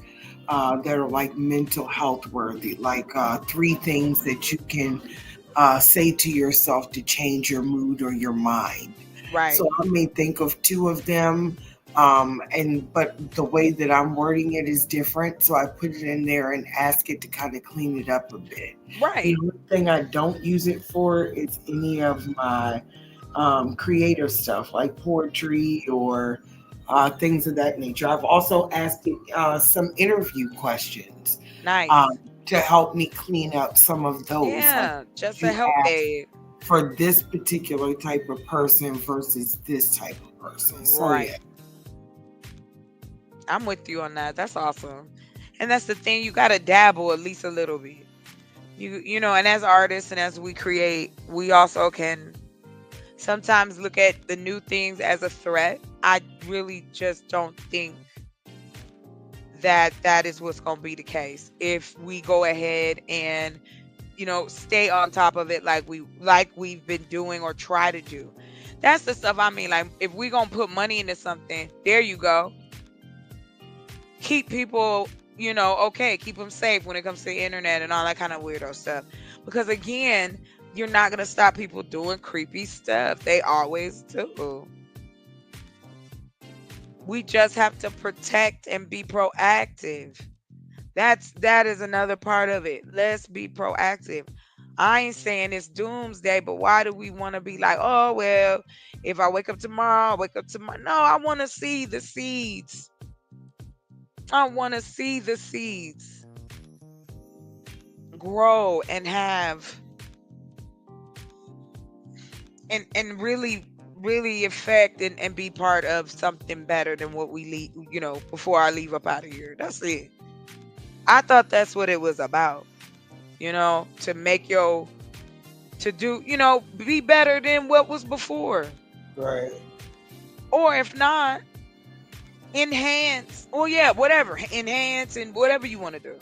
that are like mental health worthy, like three things that you can say to yourself to change your mood or your mind. Right. So I may think of two of them, and but the way that I'm wording it is different. So I put it in there and ask it to kind of clean it up a bit. The Right. only thing I don't use it for is any of my creative stuff like poetry or things of that nature. I've also asked it some interview questions Nice. to help me clean up some of those. Like, Yeah, just a you help ask aid. for this particular type of person versus this type of person. So Right. yeah. I'm with you on that. That's awesome. And that's the thing, you gotta dabble at least a little bit. You know, and as artists and as we create, we also can sometimes look at the new things as a threat. I really just don't think that that is what's going to be the case if we go ahead and stay on top of it like we've been doing or try to do. That's the stuff I mean, like if we going to put money into something, there you go. Keep people, okay, keep them safe when it comes to the internet and all that kind of weirdo stuff, because again, you're not going to stop people doing creepy stuff. They always do. We just have to protect and be proactive. That is another part of it. Let's be proactive. I ain't saying it's doomsday, but why do we want to be like, oh well, if I wake up tomorrow, I wake up tomorrow. No, I want to see the seeds. I want to see the seeds grow and have and really affect and be part of something better than what we leave, before I leave up out of here. That's it. I thought that's what it was about, to make to do, be better than what was before. Right. Or if not, enhance. Or yeah, whatever. Enhance and whatever you want to do.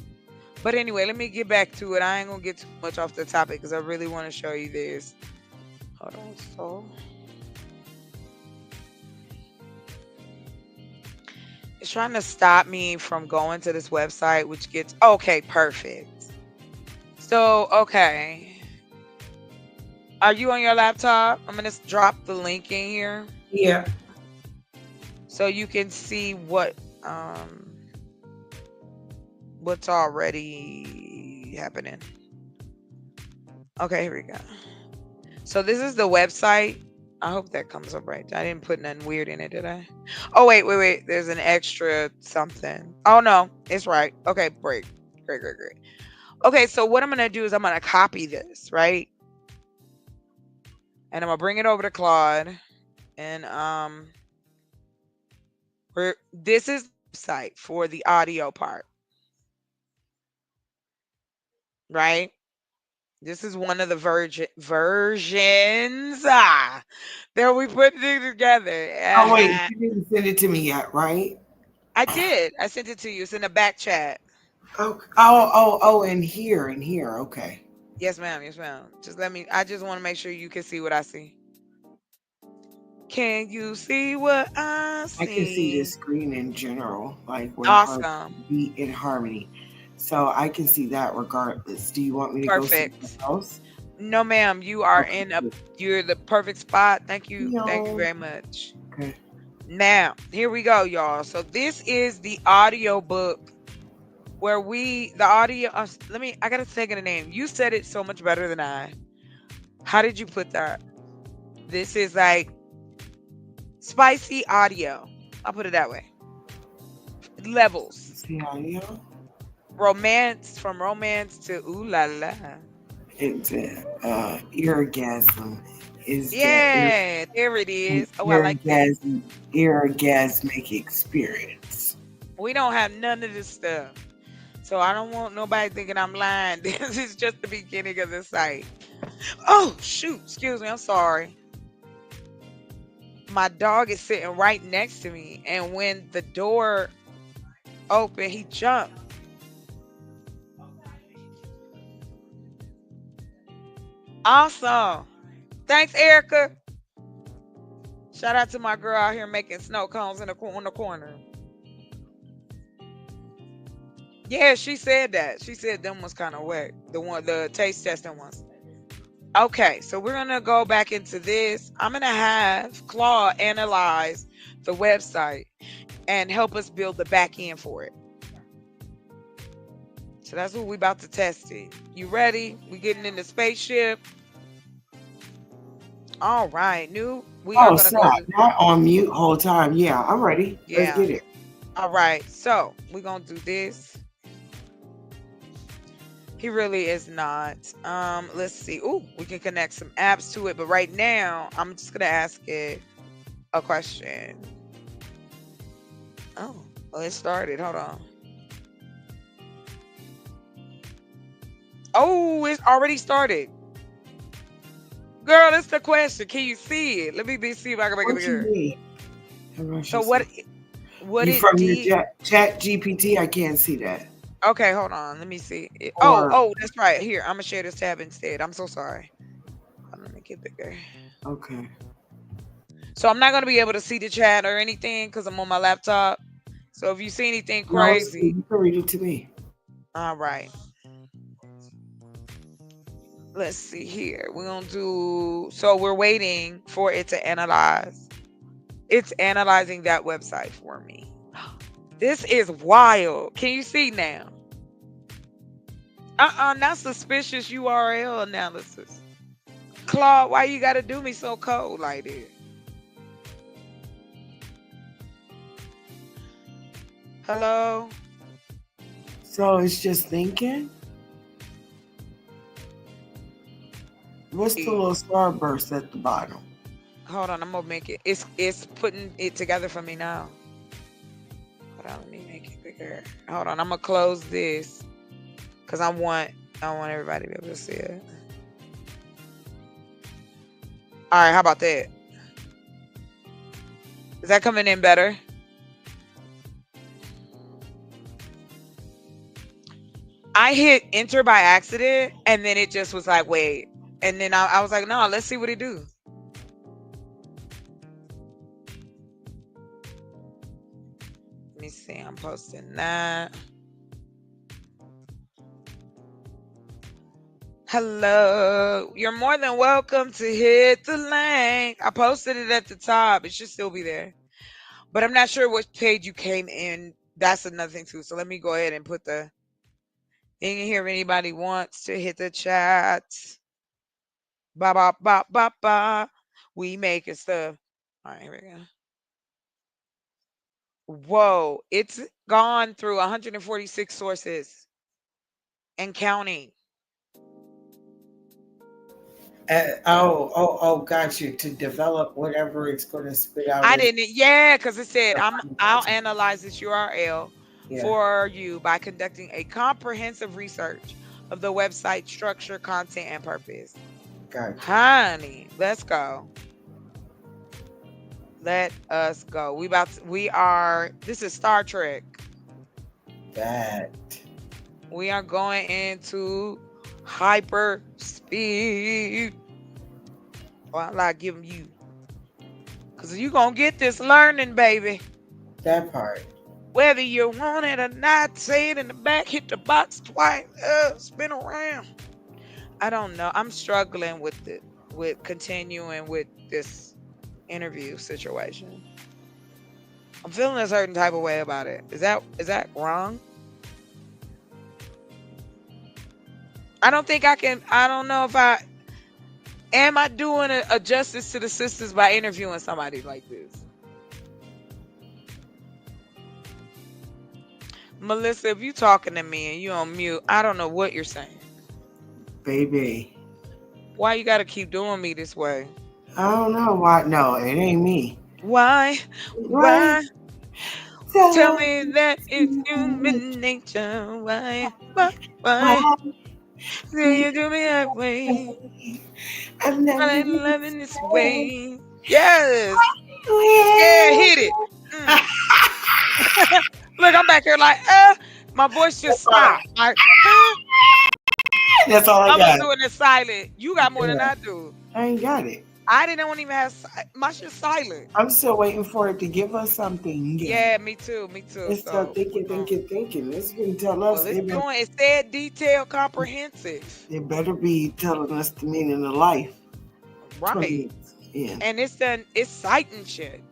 But anyway, let me get back to it. I ain't gonna get too much off the topic because I really want to show you this. Hold on. So it's trying to stop me from going to this website, which gets okay, perfect. So, okay. Are you on your laptop? I'm going to drop the link in here Yeah. so you can see what's already happening. Okay, here we go. So this is the website. I hope that comes up right. I didn't put nothing weird in it, did I? Oh, wait. There's an extra something. Oh, no. It's right. Okay, great. Great. Okay, so what I'm going to do is I'm going to copy this, right? And I'm going to bring it over to Claude. And this is the website for the audio part, right? This is one of the versions that we put it together. Oh wait, you didn't send it to me yet, right? I did. I sent it to you. It's in the back chat. Oh, in here. Okay. Yes, ma'am. Yes, ma'am. Just let me. I just want to make sure you can see what I see. Can you see what I I can see the see? screen in general, like when her Awesome. beat in harmony. So I can see that regardless. Do you want me to go somewhere Perfect. else? No, ma'am. You are Okay. in a. You're the perfect spot. Thank you. Thank you No. very much. Okay. Now, here we go, y'all. So this is the audio book where the audio. Let me. I gotta think of the name. You said it so much better than I. How did you put that? This is like spicy audio. I'll put it that way. Levels. See audio? Romance, from romance to ooh la la. It's orgasm. Is that Yeah, there it is. Oh, I like that. orgasmic experience? We don't have none of this stuff. So I don't want nobody thinking I'm lying. This is just the beginning of the site. Oh, shoot. Excuse me. I'm sorry. My dog is sitting right next to me. And when the door opened, he jumped. Awesome. Thanks, Erica. Shout out to my girl out here making snow cones in on the corner. Yeah, she said that. She said them was kind of wet. The taste testing ones. Okay, so we're gonna go back into this. I'm gonna have Claude analyze the website and help us build the back end for it. So that's what we about to test it. You ready? We getting in the spaceship. All right, we are Oh, gonna go snap. to Not on mute whole time. Yeah, I'm ready. Let's yeah. get it. All right, so we're gonna do this. He really is not. Let's see. Ooh, we can connect some apps to it, but right now I'm just gonna ask it a question. Oh, well, it started. Hold on. Oh, it's already started. Girl, that's the question. Can you see it? Let me see if I can make it What you bigger. mean? So what You it from your did? chat GPT? I can't see that. Okay, hold on. Let me see. Or Oh, that's right. Here, I'm gonna share this tab instead. I'm so sorry. Let me make it bigger. okay. So I'm not gonna be able to see the chat or anything because I'm on my laptop. So if you see anything No, crazy, you can read it to me. all right. Let's see here. We're gonna do. So we're waiting for it to analyze. It's analyzing that website for me. This is wild. Can you see now? Not suspicious URL analysis. Claude, why you gotta do me so cold like this? Hello? So it's just thinking. What's the little starburst at the bottom? Hold on, I'm gonna make it. It's putting it together for me now. Hold on, let me make it bigger. Hold on, I'm gonna close this because I want everybody to be able to see it. All right, how about that? Is that coming in better? I hit enter by accident and then it just was like, wait. And then I was like, no, let's see what it do. Let me see. I'm posting that. Hello. You're more than welcome to hit the link. I posted it at the top. It should still be there. But I'm not sure which page you came in. That's another thing too. So let me go ahead and put the thing in here if anybody wants to hit the chat. Ba ba ba ba ba. We making stuff. All right, here we go. Whoa, it's gone through 146 sources and counting. Got you. To develop whatever it's going to spit out. I didn't, yeah, because it said I'll analyze this URL Yeah. for you by conducting a comprehensive research of the website structure, content, and purpose. Gotcha. Honey, let's go. Let us go. We are this is Star Trek. That. We are going into hyper speed. Well, I give you. Cause you gonna get this learning, baby. That part. Whether you want it or not, say it in the back, hit the box twice, spin around. I don't know. I'm struggling with it, with continuing with this interview situation. I'm feeling a certain type of way about it. Is that wrong? I don't think I can. I don't know if I am. I doing a justice to the sisters by interviewing somebody like this. Melissa, if you talking to me and you on mute, I don't know what you're saying. Baby. Why you gotta keep doing me this way? I don't know why. No, it ain't me. Why? Right? Why? Tell me that it's human nature. Why? Why? Why? Why? Do you do me that way? I'm not I ain't living loving this this way. way. Yes. Yeah, Well. hit it. Mm. Look, I'm back here like, my voice just stopped. Like, That's all I I'm got. doing it silent. You got more than Yeah. I do. I ain't got it. I didn't even have my shit silent. I'm still waiting for it to give us something. Yeah, me too. Me too. It's still So, thinking. It's gonna tell us. well, it's doing. It said detailed, comprehensive. It better be telling us the meaning of life. Right. Yeah. And it's citing shit.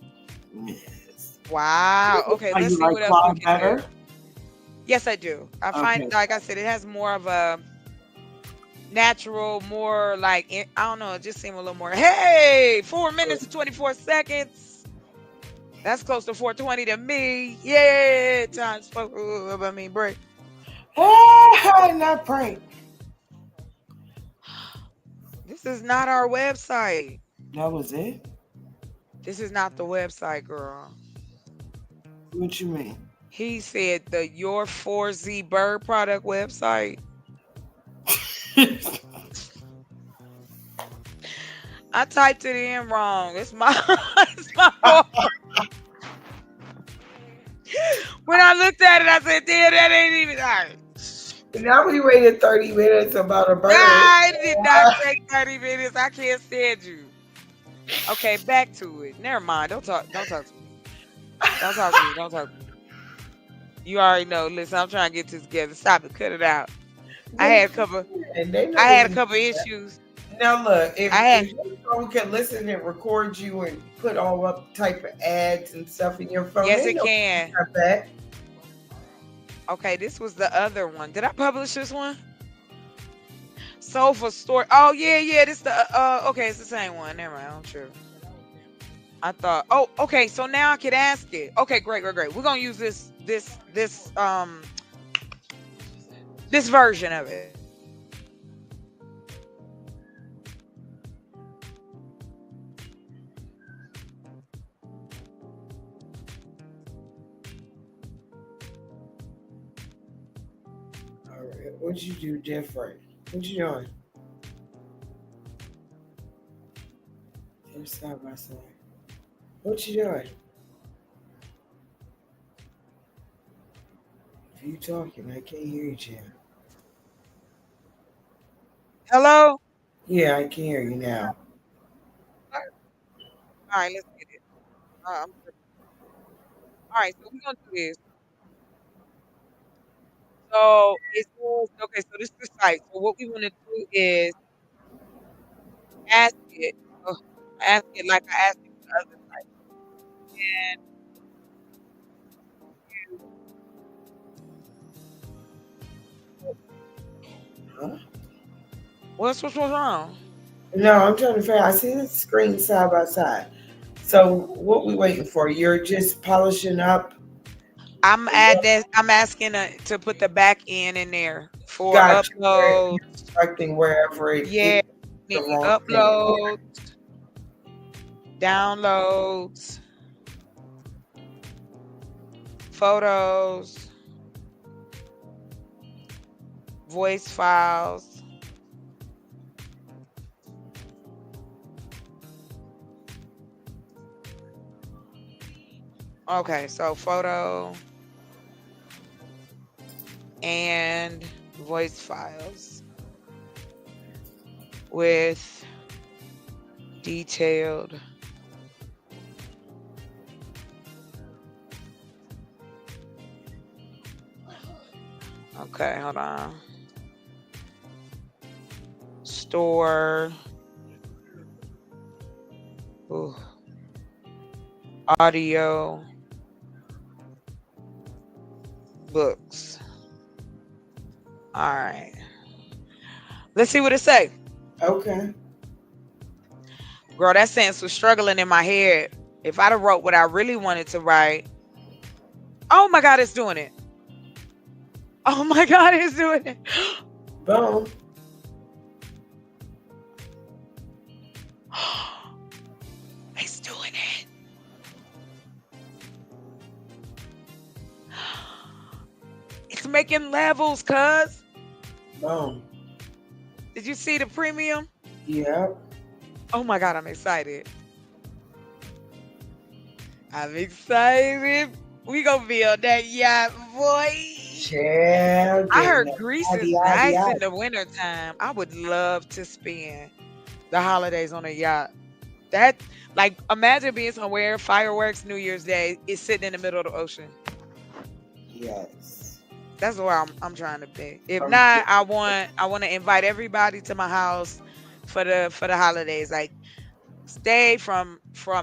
Yes. Wow. Okay, How let's you see like what else we Claude can better? do. Yes, I do. I find, Okay. like I said, it has more of a natural, more like I don't know. It just seemed a little more. Hey, 4 minutes and 24 seconds. That's close to 420 to me. Yeah, times four. I mean, break. Not pray. This is not our website. That was it. This is not the website, girl. What you mean? He said the Your 4Z Bird product website. I typed it in wrong. It's my it's my fault. When I looked at it, I said, damn, that ain't even all right. Now we waited 30 minutes about a bird. I did not take 30 minutes. I can't stand you. Okay, back to it. Never mind. Don't talk to me. Don't talk to me. Don't talk to me. You already know. Listen, I'm trying to get this together. Stop it. Cut it out. I had a couple issues. Now look, if your phone can listen and record you and put all up type of ads and stuff in your phone, Yes, they it know can. that. Okay, this was the other one. Did I publish this one? Sofa store. Oh yeah. This the okay, it's the same one. Never mind. I'm sure. I thought. Oh, okay. So now I could ask it. Okay, great. We're gonna use this version of it. All right. What'd you do different? What you doing? They're side by side. What you doing? If you talking, I can't hear you, Jim. Hello. Yeah, I can hear you now. All right, let's get it. All right, so we're gonna do this. So it says, okay, so this is the site. So what we want to do is ask it. Oh, ask it like I asked it for the other site. And Huh? what's wrong? No, I'm trying to figure. I see the screen side by side. So what we waiting for? You're just polishing up. I'm asking to put the back end in there for Got you. upload. You're instructing wherever it Yeah, is the wrong thing. uploads, downloads, photos, voice files. Okay, so photo and voice files with detailed okay, hold on. Store ooh, audio books. All right. Let's see what it say. Okay. Girl, that sentence was struggling in my head. If I'd have wrote what I really wanted to write. Oh my God, it's doing it. Oh my God, it's doing it. Boom. It's doing it. It's making levels, cuz. Boom. Did you see the premium? Yep. Oh my God, I'm excited. I'm excited. We gonna be on that yacht, boy. Child, I getting heard that Greece is yaddy, yaddy, nice in yaddy. the wintertime. I would love to spend the holidays on a yacht. That like imagine being somewhere, fireworks, New Year's Day, is sitting in the middle of the ocean. Yes. That's where I'm trying to be. If From not, I want to invite everybody to my house for the holidays. Like stay from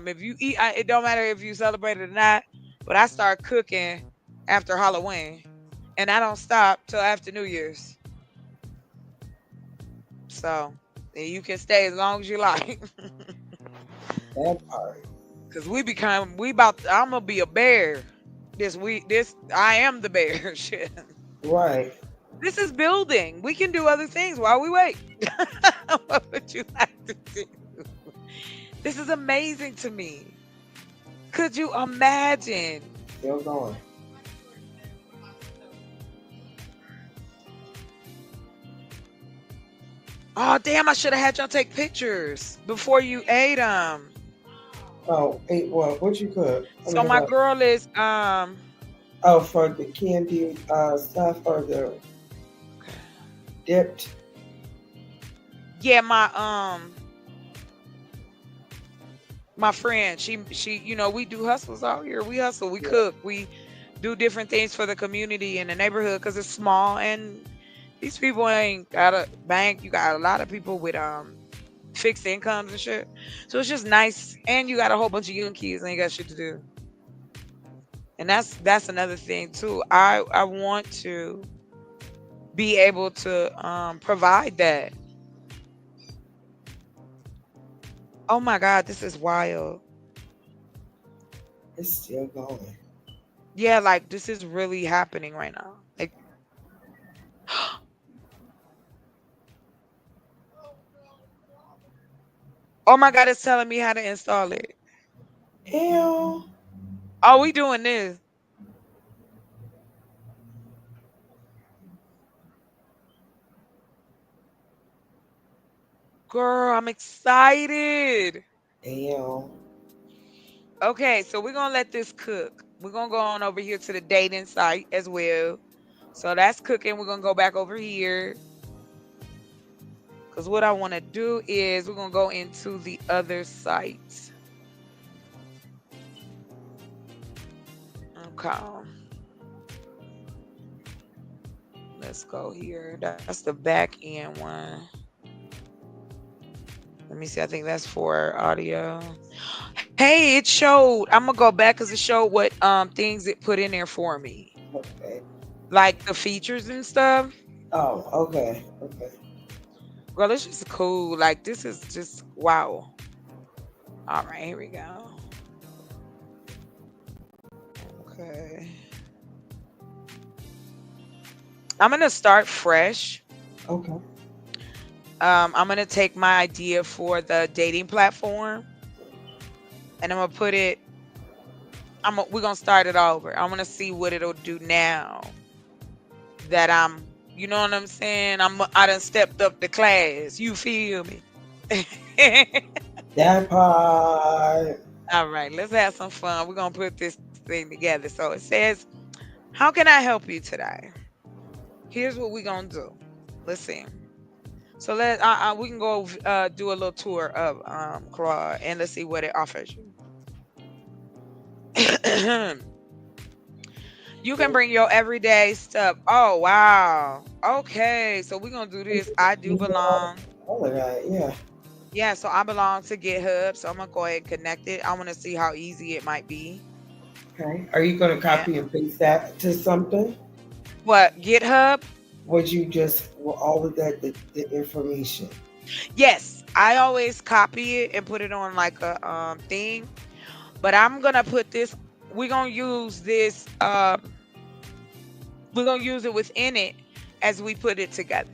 if you eat it don't matter if you celebrate it or not, but I start cooking after Halloween and I don't stop till after New Year's. So and you can stay as long as you like. that part. Cause I'm gonna be a bear this week. This I am the bear. Shit. Right. This is building. We can do other things while we wait. What would you like to do? This is amazing to me. Could you imagine? Still going. Oh damn! I should have had y'all take pictures before you ate them. Oh, ate what? What you cook? I So mean, my what? girl is Oh, for the candy stuff or the dipped. yeah my friend she we do hustles out here. We hustle, we Yeah. cook, we do different things for the community and the neighborhood because it's small and these people ain't got a bank. You got a lot of people with fixed incomes and shit. So it's just nice and you got a whole bunch of young kids and you got shit to do. And that's another thing too. I want to be able to provide that. Oh my God, this is wild. It's still going. Yeah, like this is really happening right now. Like oh my God, it's telling me how to install it. Ew. Oh, we doing this. Girl, I'm excited. Ew. Okay, so we're gonna let this cook. We're gonna go on over here to the dating site as well. So that's cooking. We're gonna go back over here. Because what I want to do is we're gonna go into the other site. Okay. Let's go here. That's the back end one. Let me see. I think that's for audio. Hey, it showed. I'm gonna go back because it showed what things it put in there for me. Okay. Like the features and stuff. Oh, okay. Okay. Girl, it's just cool. Like this is just wow. All right, here we go. Okay. I'm gonna start fresh. Okay. I'm gonna take my idea for the dating platform and I'm gonna put it. We're gonna start it over. I want to see what it'll do now that I'm, You know what I'm saying? I done stepped up the class. You feel me? That part. All right, let's have some fun. We're gonna put this thing together. So it says, how can I help you today? Here's what we're gonna do. Let's see. So we can go do a little tour of Claude and let's see what it offers you. You can bring your everyday stuff. Oh wow. Okay, so we're gonna do this. I do belong. All of that, yeah. Yeah, so I belong to GitHub. So I'm gonna go ahead and connect it. I want to see how easy it might be. Okay. Are you going to Yeah. copy and paste that to something? What GitHub? Would you just all of that the information? Yes, I always copy it and put it on like a thing. But I'm gonna put this. We're gonna use this. We're gonna use it within it as we put it together.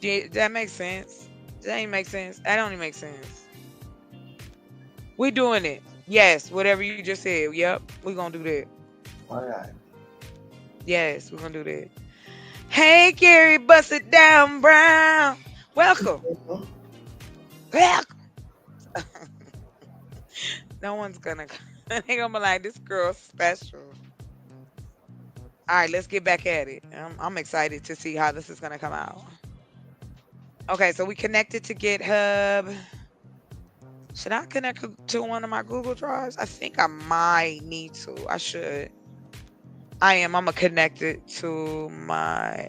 Did that make sense? That ain't make sense. That don't even make sense. We doing it. Yes, whatever you just said. Yep, we're gonna do that. All right. Yes, we're gonna do that. Hey, Gary, bust it down, Brown. Welcome. Welcome. No one's gonna. They gonna be like, this girl's special. All right, let's get back at it. I'm excited to see how this is gonna come out. Okay, so we connected to GitHub. Should I connect to one of my Google Drives? I think I might need to. I should. I am. I'm gonna connect it to my,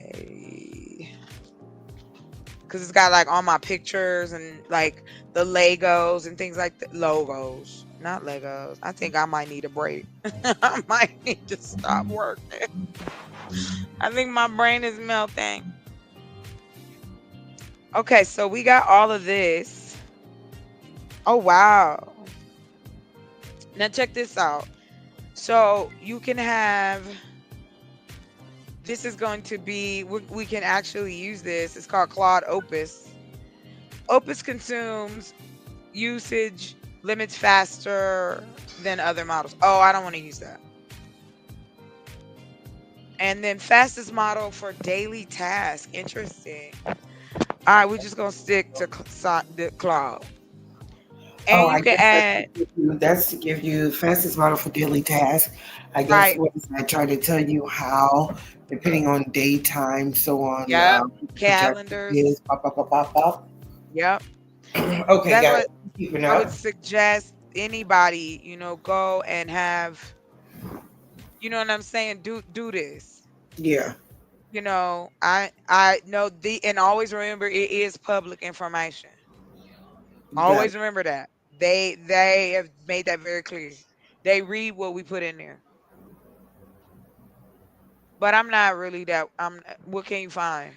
because it's got like all my pictures and like the Legos and things like that. Logos, not Legos. I think I might need a break. I might need to stop working. I think my brain is melting. Okay, so we got all of this. Oh, wow. Now check this out. So you can have, this is going to be, we can actually use this. It's called Claude Opus. Opus consumes usage limits faster than other models. Oh, I don't want to use that. And then fastest model for daily tasks. Interesting. All right, we're just going to stick to the Claude. And I you can guess add, that's to give you fastest model for daily tasks. I guess right. what I try to tell you how, depending on daytime, so on Yep. projection Calendars. is pop, pop, pop, pop, pop. Yep. Okay, That's guys, what keeping I would up. suggest anybody, go and have, you know what I'm saying? Do this. Yeah. I know and always remember it is public information. That Always remember that. They have made that very clear. They read what we put in there. But I'm not really that. What can you find?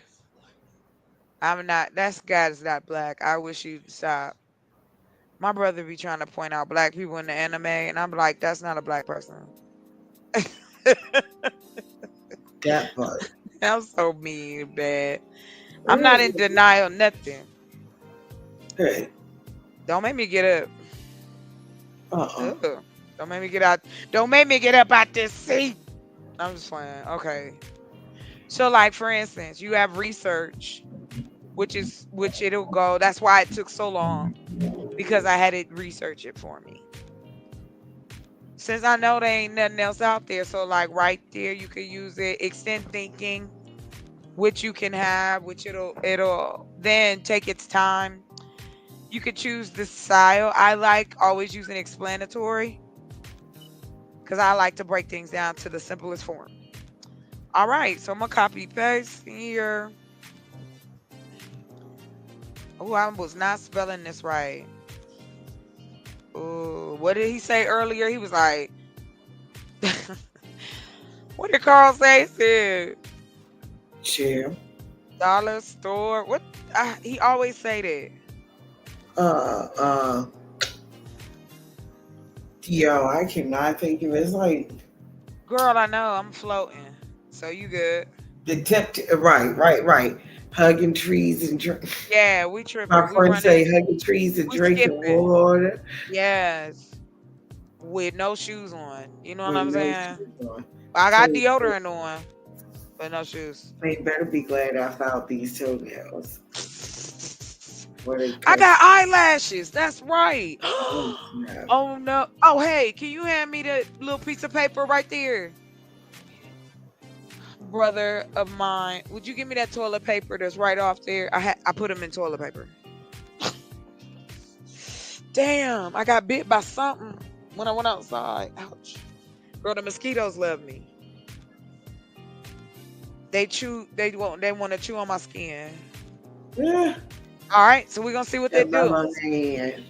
I'm not. That guy's not black. I wish you'd stop. My brother be trying to point out black people in the anime, and I'm like, that's not a black person. that part. I'm so mean, bad. I'm not in denial, nothing. Hey. Don't make me get up. Uh-uh. Ugh. Don't make me get out. Don't make me get up out this seat. I'm just playing. Okay. So, like for instance, you have research, which it'll go. That's why it took so long, because I had it research it for me. Since I know there ain't nothing else out there, so like right there, you can use it. Extend thinking, which you can have, which it'll then take its time. You could choose the style. I like always using explanatory, because I like to break things down to the simplest form. All right, so I'm gonna copy paste here. Oh, I was not spelling this right. Oh, what did he say earlier? He was like, what did Carl say? He said, Chill. dollar store. What? He always say that. Yo, I cannot think of it. It's like, girl, I know I'm floating, so you good. The tip, right. Hugging trees and drink. Yeah, we tripping. My We friends say running. hugging trees and We drinking skipping. water. Yes, with no shoes on. You know what With I'm no saying? shoes on. I got So, deodorant on, But no shoes. They better be glad I found these toenails. Where they I cut. got eyelashes. That's right. Oh, snap. Oh no. Oh hey, can you hand me the little piece of paper right there? Brother of mine, would you give me that toilet paper that's right off there? I put them in toilet paper. Damn, I got bit by something when I went outside. Ouch. Girl, the mosquitoes love me. They want to chew on my skin. Yeah. All right, so we're gonna see what they Got by do. my hand.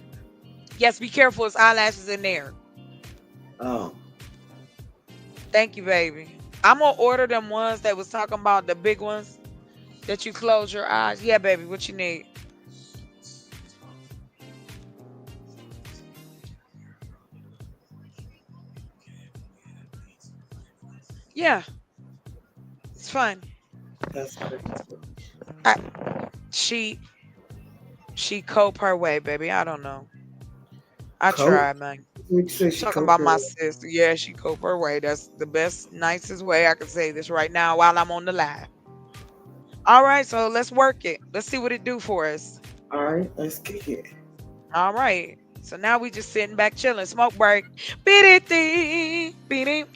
Yes, be careful, it's eyelashes in there. Oh. Thank you, baby. I'm gonna order them ones that was talking about the big ones that you close your eyes. Yeah, baby, what you need? Yeah, it's fun. That's crazy. I, she she cope her way, baby. I don't know. I Coat? tried, man. Would you say she Talking coat about her? my sister. Yeah, she cope her way. That's the best, nicest way I can say this right now while I'm on the live. All right, so let's work it. Let's see what it do for us. All right, let's kick it. All right. So now we just sitting back chilling. Smoke break. Beat it, beat it.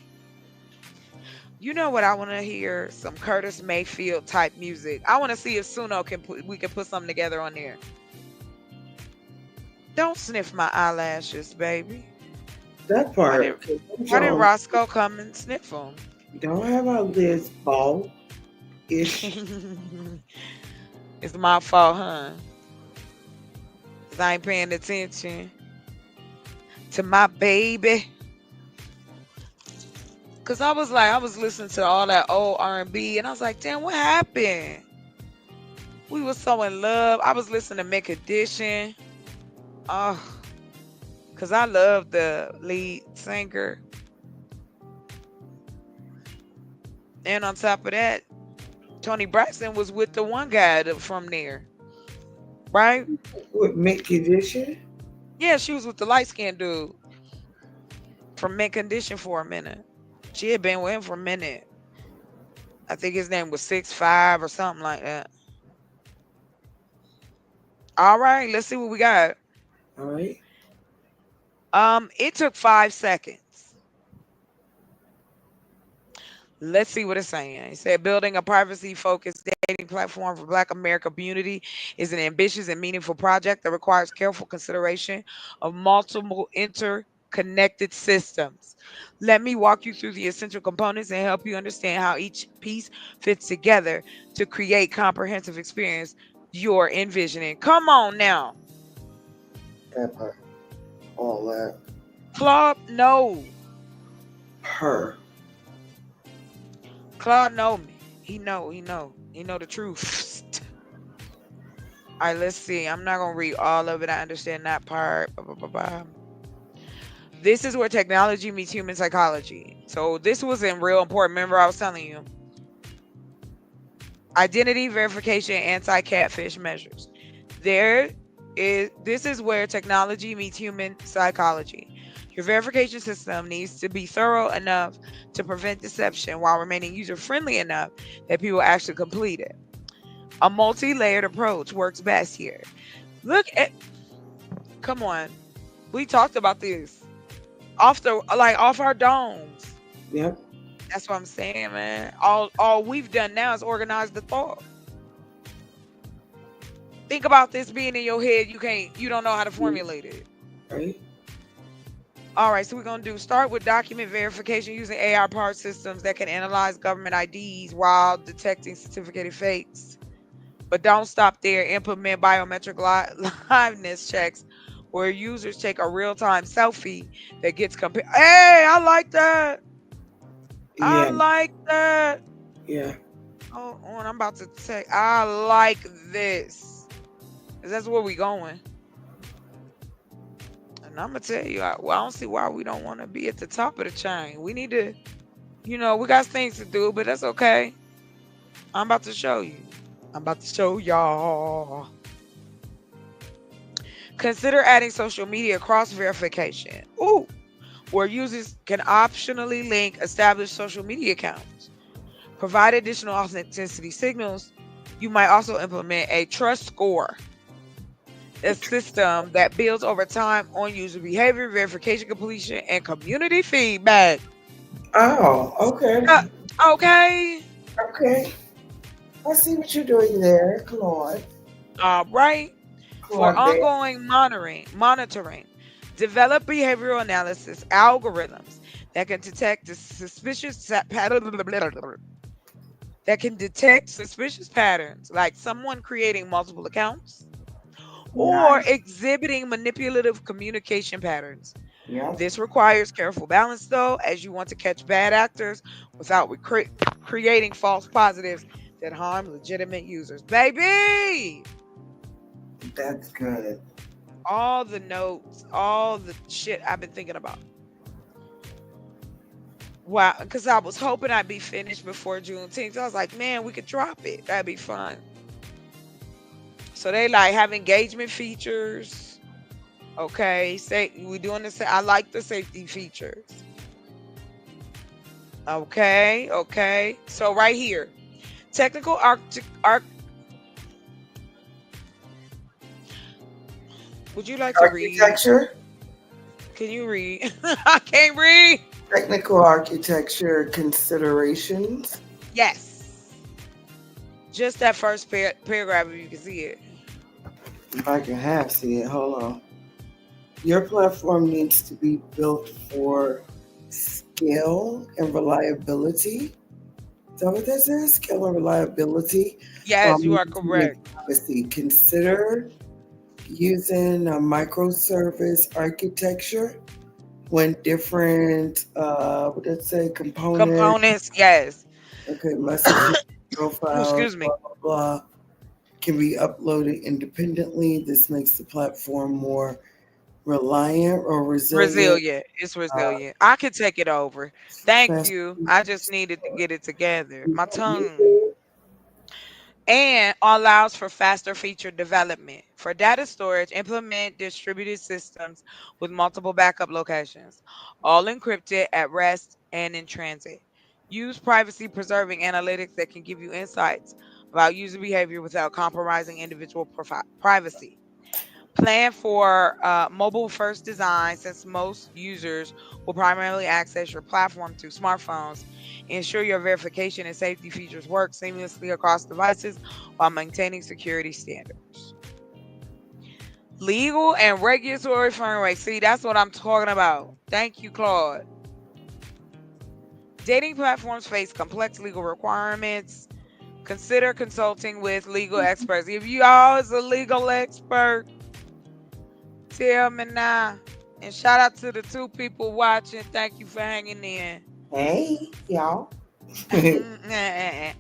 You know what I want to hear? Some Curtis Mayfield type music. I want to see if Suno we can put something together on there. Don't sniff my eyelashes, baby. That Why part. why did Roscoe come and sniff them? Don't have our lids ball ish. It's my fault, huh? 'Cause I ain't paying attention to my baby. Cause I was listening to all that old R&B, and I was like, damn, what happened? We were so in love. I was listening to Mint Condition. Oh, cause I love the lead singer. And on top of that, Tony Braxton was with the one guy from there, right? With Mint Condition? Yeah, she was with the light skinned dude from Mint Condition for a minute. She had been with him for a minute. I think his name was 6'5" or something like that. All right, let's see what we got. All right. It took 5 seconds. Let's see what it's saying. It said building a privacy focused dating platform for Black America community is an ambitious and meaningful project that requires careful consideration of multiple interconnected systems. Let me walk you through the essential components and help you understand how each piece fits together to create comprehensive experience you're envisioning. Come on now. That part. All that. Claude, no. Her. Claude know me. He know the truth. All right, let's see. I'm not gonna read all of it. I understand that part. Blah, blah, blah, blah. This is where technology meets human psychology. So this was in real important. Remember, I was telling you. Identity verification, anti-catfish measures. This is where technology meets human psychology. Your verification system needs to be thorough enough to prevent deception while remaining user-friendly enough that people actually complete it. A multi-layered approach works best here. Come on. We talked about this off our domes. Yep. That's what I'm saying, man. All we've done now is organize the thought. Think about this being in your head. You don't know how to formulate it. Right. All right, so we're gonna start with document verification using AI powered systems that can analyze government IDs while detecting certificated fakes. But don't stop there. Implement biometric liveness checks where users take a real-time selfie that gets compared. Hey, I like that. I Yeah. like that. Yeah. Hold on, I'm about to say I like this. 'Cause that's where we going. And I'm gonna tell you, I don't see why we don't want to be at the top of the chain. We need to, we got things to do, but that's okay. I'm about to show you. I'm about to show y'all. Consider adding social media cross verification. Ooh, where users can optionally link established social media accounts. Provide additional authenticity signals. You might also implement a trust score, a system that builds over time on user behavior, verification completion, and community feedback. Oh, okay. Uh, okay. Okay. I see what you're doing there, Claude. All right. For Claude Bear. ongoing monitoring, develop behavioral analysis algorithms that can detect the that can detect suspicious patterns, like someone creating multiple accounts or Nice. exhibiting manipulative communication patterns. Yep. This requires careful balance, though, as you want to catch bad actors without creating false positives that harm legitimate users. Baby! That's good. All the notes, all the shit I've been thinking about. Wow, because I was hoping I'd be finished before Juneteenth. I was like, man, we could drop it. That'd be fun. So they like have engagement features. Okay, say we doing this. I like the safety features. Okay, okay. So right here, technical arc. Would you like to read? Architecture. Can you read? I can't read. Technical architecture considerations. Yes. Just that first paragraph, if you can see it. If I can half see it, hold on. Your platform needs to be built for scale and reliability. Is that what that says? Scale and reliability. Yes, you are correct. Privacy. Consider using a microservice architecture when different, what did it say, Components, yes. Okay, messaging profiles, Excuse me. blah, blah, blah, can be uploaded independently. This makes the platform more reliant or resilient. Resilient. It's resilient. I could take it over. Thank Fast you. I just needed to get it together. My tongue. And allows for faster feature development. For data storage, implement distributed systems with multiple backup locations, all encrypted at rest and in transit. Use privacy preserving analytics that can give you insights about user behavior without compromising individual privacy. Plan for mobile first design since most users will primarily access your platform through smartphones. Ensure your verification and safety features work seamlessly across devices while maintaining security standards. Legal and regulatory framework. See, that's what I'm talking about. Thank you, Claude. Dating platforms face complex legal requirements. Consider consulting with legal experts. If you all is a legal expert, tell me now. And shout out to the 2 people watching. Thank you for hanging in. Hey, y'all. But I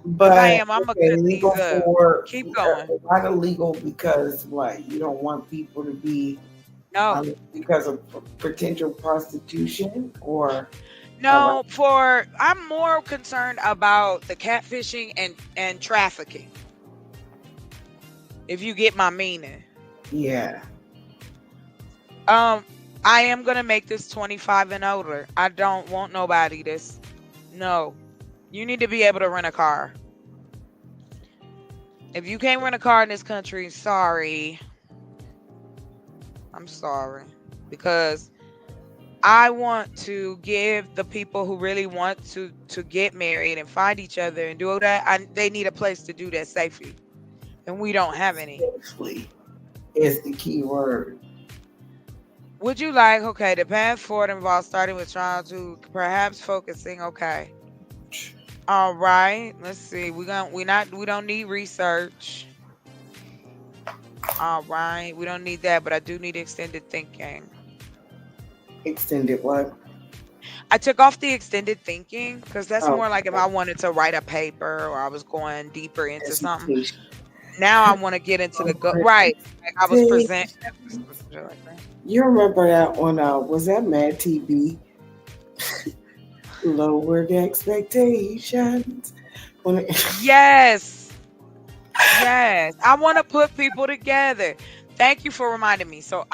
But am. I'm gonna okay, cut these legal up. for Keep going. a lot of legal because what? You don't want people to be No. because of potential prostitution or No, for I'm more concerned about the catfishing and trafficking. If you get my meaning. yeah. I am gonna make this 25 and older. I don't want nobody that's no. You need to be able to rent a car. If you can't rent a car in this country, sorry. I'm sorry. Because I want to give the people who really want to get married and find each other and do that. They need a place to do that safely, and we don't have any. Safely is the key word. Would you like the path forward involves starting with trying to perhaps focusing. Okay, all right. Let's see. We don't need research. All right, we don't need that, but I do need extended thinking. Extended what? I took off the extended thinking because that's Oh, more like if I wanted to write a paper or I was going deeper into something. Now I want to get into the right. Like I was presenting. You remember that on was that Mad TV? Lowered expectations. Yes. Yes. I want to put people together. Thank you for reminding me. So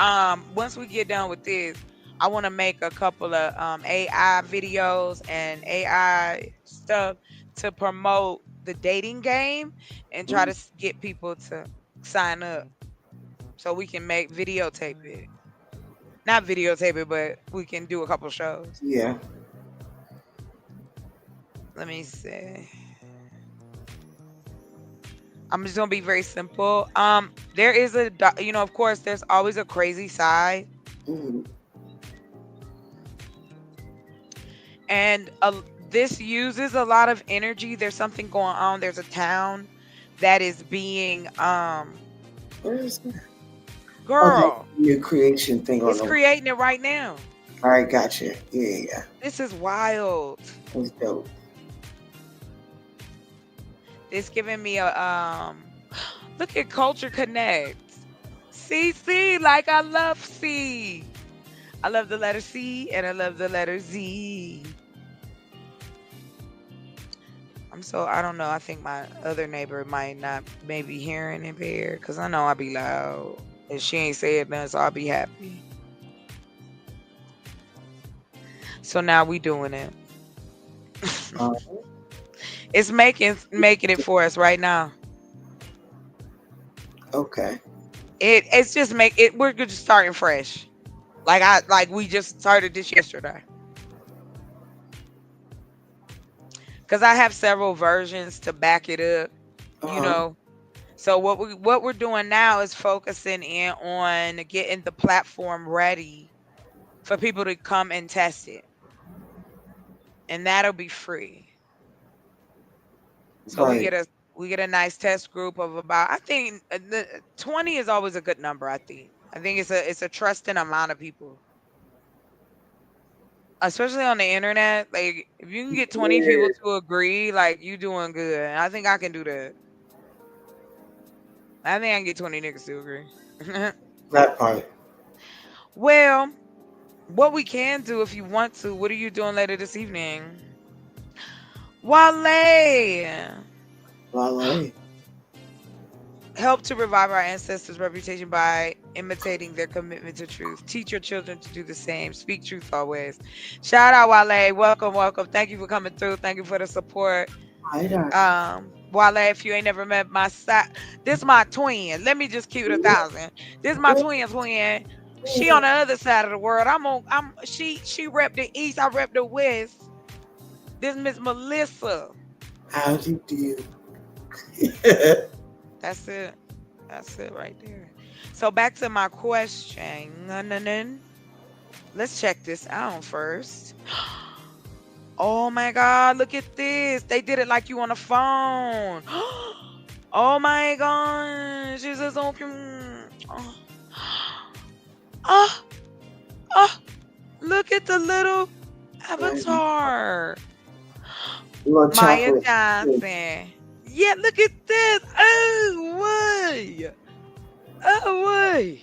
once we get done with this, I want to make a couple of AI videos and AI stuff to promote the dating game and try to get people to sign up so we can make videotape it. Not videotape it, but we can do a couple shows. Yeah. Let me see. I'm just gonna be very simple. There is of course, there's always a crazy side, Mhm. and this uses a lot of energy. There's something going on. There's a town that is being Where is that? Oh, that's girl. the new creation thing on It's the. creating it right now. All right, gotcha. Yeah, yeah. This is wild. That's dope. It's giving me a look at Culture Connect. CC, like I love C. I love the letter C and I love the letter Z. I don't know. I think my other neighbor might not maybe hearing it there because I know I be loud. And she ain't said nothing, so I'll be happy. So now we doing it. It's making it for us right now. Okay. It's just make it we're just starting fresh. Like we just started this yesterday. Cause I have several versions to back it up, you Uh-huh. know. So what we're doing now is focusing in on getting the platform ready for people to come and test it. And that'll be free. So Right. we get a nice test group of about I think the 20 is always a good number, I think. I think it's a trusting amount of people. Especially on the internet, like if you can get 20 people Yeah, to agree, like you doing good. I think I can do that. I think I can get 20 niggas to agree. that part. Well, what we can do if you want to, what are you doing later this evening? Wale. Wale. Help to revive our ancestors' reputation by imitating their commitment to truth. Teach your children to do the same. Speak truth always. Shout out Wale. Welcome, welcome. Thank you for coming through. Thank you for the support. Hi there. Wale, if you ain't never met my side, this my twin. Let me just keep it 1,000. This my twin. She on the other side of the world. She rep the east. I rep the west. This Miss Melissa. How do you do? That's it. That's it right there. So back to my question. Let's check this out first. Oh my God, look at this. They did it like you on the phone. Oh my gosh. This is so cute. Oh, oh, oh, look at the little avatar. Little Maya chocolate. Johnson. Yeah, look at this. Oh, way. Oh, way.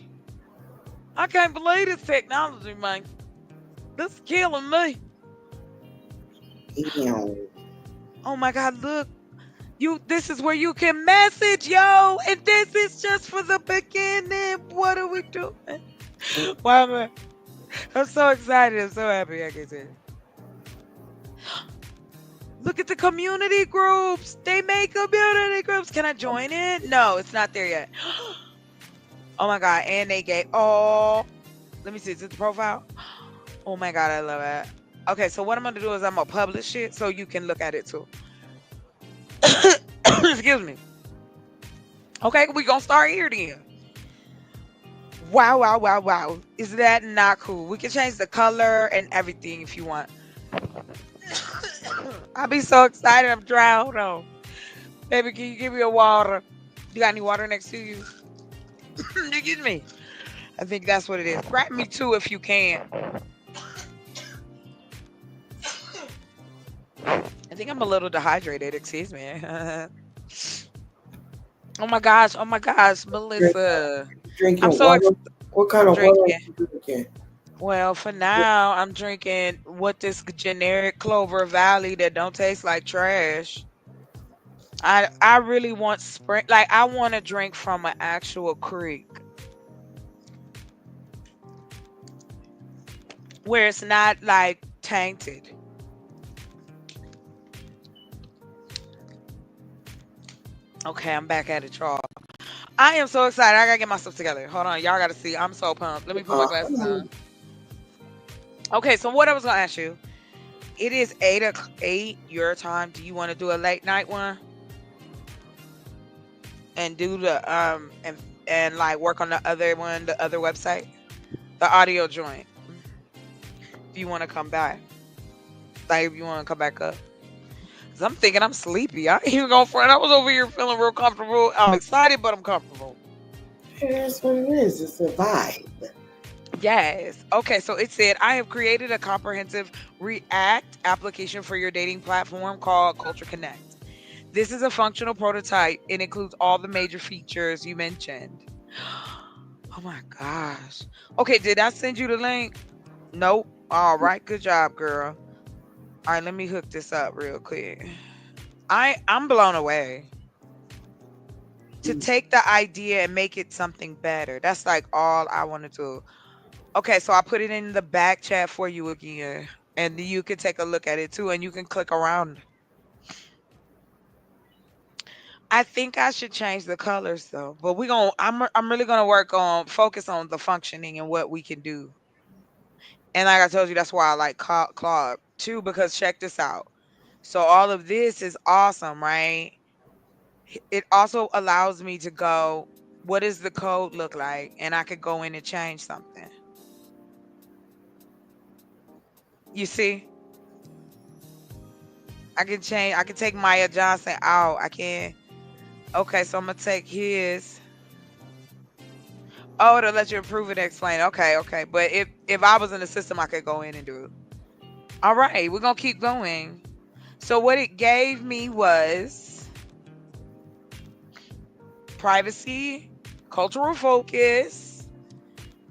I can't believe this technology, man. This is killing me. Ew. Oh my God, look. This is where you can message, yo. And this is just for the beginning. What are we doing? Why am I'm so excited. I'm so happy I can say it. Look at the community groups. They make community groups. Can I join it? No, it's not there yet. Oh my God. And they gave let me see. Is it the profile? Oh my God, I love it. Okay, so what I'm gonna do is I'm gonna publish it so you can look at it too. Excuse me. Okay, we gonna start here then. Wow, wow, wow, wow. Is that not cool? We can change the color and everything if you want. I'll be so excited. I'm dry. Hold on. Baby, can you give me a water? You got any water next to you? Excuse me. I think that's what it is. Grab me two if you can. I think I'm a little dehydrated. Excuse me. Oh my gosh. Oh my gosh, Melissa. Drinking I'm so water. What kind I'm of water are drinking. you drinking? Well, for now, I'm drinking what this generic Clover Valley that don't taste like trash. I really want spring. Like I want to drink from an actual creek. where it's not like tainted. Okay, I'm back at it, y'all. I am so excited. I gotta get myself together. Hold on, y'all gotta see. I'm so pumped. Let me put my glasses on. Okay, so what I was gonna ask you, it is 8 your time. Do you want to do a late night one and do the and like work on the other one, the other website, the audio joint? If you want to come back, like if you want to come back up. 'Cause I'm thinking I'm sleepy. I ain't even going front. I was over here feeling real comfortable. I'm excited, but I'm comfortable. Yeah, that's what it is. It's a vibe. Yes. Okay. So it said, I have created a comprehensive React application for your dating platform called Culture Connect. This is a functional prototype. It includes all the major features you mentioned. Oh my gosh. Okay. Did I send you the link? Nope. All right. Good job, girl. All right. Let me hook this up real quick. I'm blown away. To take the idea and make it something better. That's like all I want to do. Okay, so I put it in the back chat for you again, and you can take a look at it too, and you can click around. I think I should change the colors though, but we going I'm really gonna work on focus on the functioning and what we can do. And like I told you, that's why I like Claude too, because check this out. So all of this is awesome, right? It also allows me to go, what does the code look like? And I could go in and change something. You see? I can take Maya Johnson out. I can Okay, so I'm gonna take his. Oh, to let you improve and explain. Okay, okay. But if I was in the system, I could go in and do it. All right, we're gonna keep going. So what it gave me was privacy, cultural focus,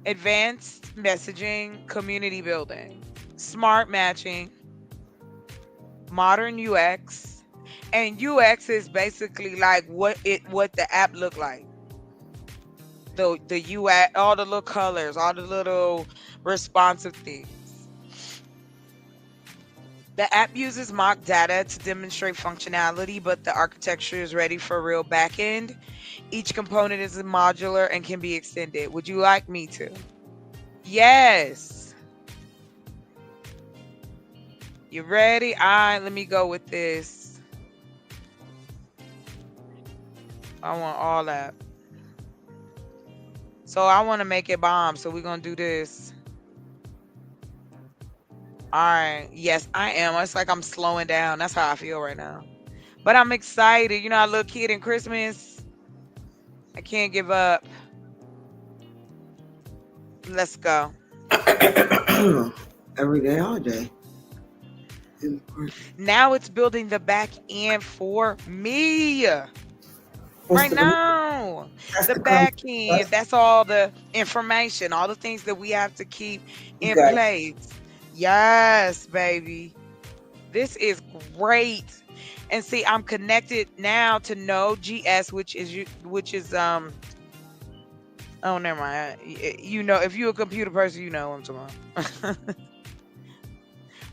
advanced messaging, community building, smart matching, modern UX. And UX is basically like what the app look like. The UI, all the little colors, all the little responsive things. The app uses mock data to demonstrate functionality, but the architecture is ready for real backend. Each component is modular and can be extended. Would you like me to? Yes. You ready? All right, let me go with this. I want all that. So I want to make it bomb. So we're going to do this. All right. Yes, I am. It's like I'm slowing down. That's how I feel right now. But I'm excited. You know, a little kid in Christmas. I can't give up. Let's go. Every day, all day. Now it's building the back end for me. Right now, the back end, that's all the information, all the things that we have to keep in place. Yes, baby. This is great. And see, I'm connected now to Node.js, which is oh, never mind. You know, if you're a computer person, you know what I'm talking about.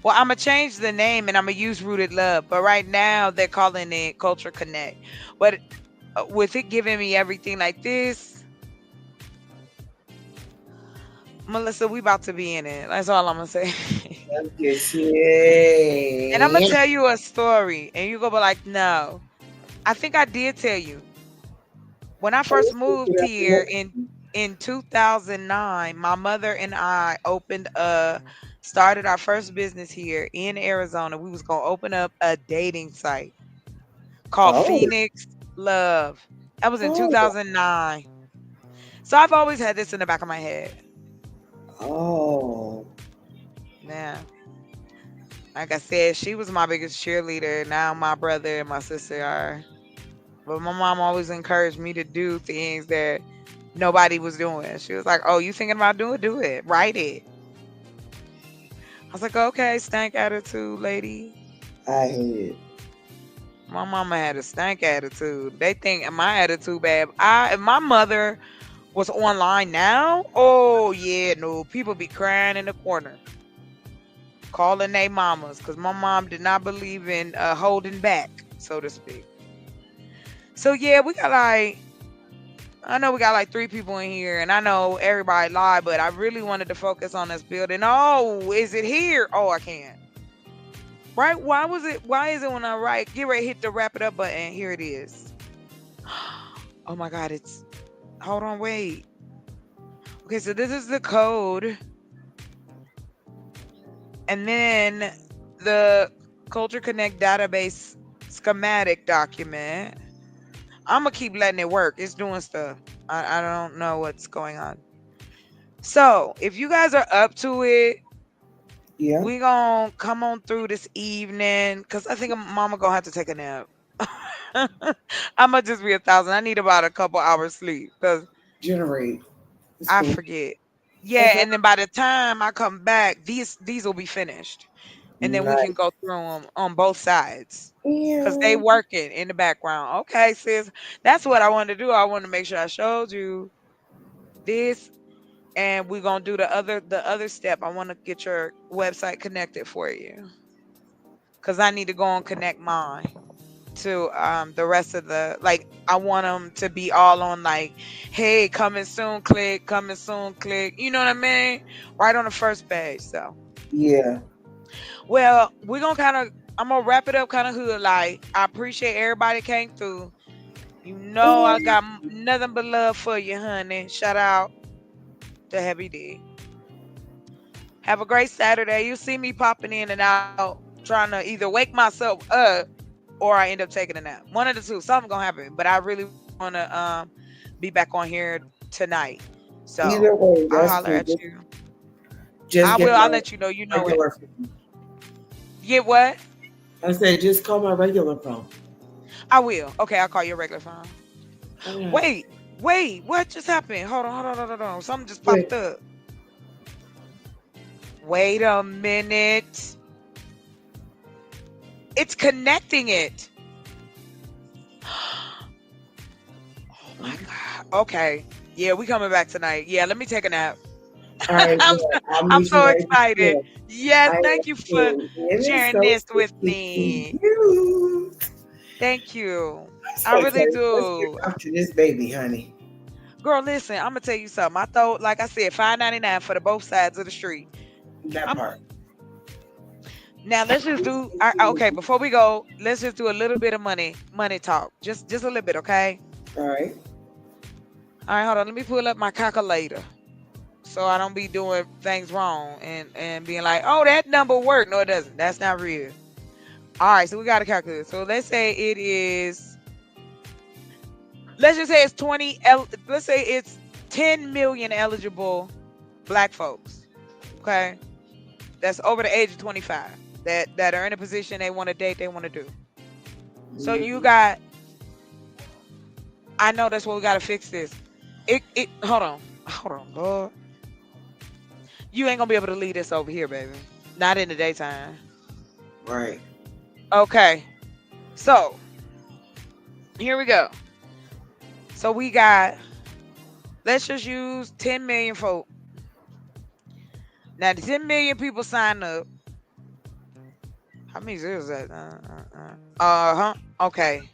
Well, I'm gonna change the name and I'm gonna use Rooted Love, but right now they're calling it Culture Connect. But with it giving me everything like this, Melissa, we about to be in it. That's all I'm gonna say. And I'm gonna tell you a story, and you go be like, "No, I think I did tell you." When I first moved here in 2009, my mother and I started our first business here in Arizona. We was gonna open up a dating site called Phoenix Love. That was in 2009. So I've always had this in the back of my head. Oh. Yeah. Like I said, she was my biggest cheerleader. Now my brother and my sister are. But my mom always encouraged me to do things that nobody was doing. She was like, "Oh, you thinking about doing it? Do it. Write it." I was like, "Okay, stank attitude, lady." I hate it. My mama had a stank attitude. They think my attitude bad. If my mother was online now, oh yeah, no, people be crying in the corner. calling they mamas, because my mom did not believe in holding back, so to speak. So yeah, we got like, I know we got like 3 people in here, and I know everybody lied, but I really wanted to focus on this building. Oh, is it here? Oh, I can't. Right? Why was it? Why is it when I write, get ready, hit the wrap it up button? Here it is. Oh my God, it's, hold on, wait. Okay, so this is the code. And then the Culture Connect database schematic document. I'm gonna keep letting it work. It's doing stuff. I don't know what's going on. So if you guys are up to it, Yeah. we gonna come on through this evening because I think mama gonna have to take a nap. I'm gonna just be 1,000. I need about a couple hours sleep because Generate. It's I cool. forget. Yeah, Okay. and then by the time I come back, these will be finished, and then we Nice. can go through them on both sides because they Yeah. working in the background. Okay, sis, that's what I wanted to do. I wanted to make sure I showed you this, and we're gonna do the other step. I want to get your website connected for you because I need to go and connect mine to the rest of the, like, I want them to be all on like, hey, coming soon click, you know what I mean, right on the first page. So Yeah. well, we're gonna kind of, I'm gonna wrap it up kind of hood, like I appreciate everybody came through. You know I got nothing but love for you, honey. Shout out to Heavy D. Have a great Saturday. You see me popping in and out trying to either wake myself up or I end up taking a nap. One of the two. Something gonna happen. But I really wanna be back on here tonight. So Either way, I'll that's holler cool. at you. Just I get will. I'll my let you know. You know it. regular. Get what? I said, just call my regular phone. I will. Okay, I'll call your regular phone. All right. Wait. What just happened? Hold on. Something just Wait. popped up. Wait a minute. It's connecting it. Oh my God. Okay. Yeah, we coming back tonight. Yeah, let me take a nap. All right. I'm Well, so, I'll I'm meet you so right excited. there. Yes, I am thank you for too. It is sharing so this with good to see me. you. Thank you. I'm I so really excited. Let's get do. back to this baby, honey. Girl, listen, I'm gonna tell you something. I thought, like I said, $5.99 for the both sides of the street. That I'm part. now let's just do okay, before we go, let's just do a little bit of money talk. Just a little bit, okay? All right. All right, hold on. Let me pull up my calculator so I don't be doing things wrong and being like, oh, that number worked. No, it doesn't. That's not real. All right, so we got to calculate. So let's say it is, let's just say it's let's say it's 10 million eligible black folks. Okay. That's over the age of 25 that are in a position they want to date, they want to do. So you got, I know that's what we got to fix this. Hold on, Lord. You ain't gonna be able to leave this over here, baby. Not in the daytime. Right. Okay. So here we go. So we got, let's just use 10 million folk. Now the 10 million people sign up. How many zeros is that? Uh-huh. Okay.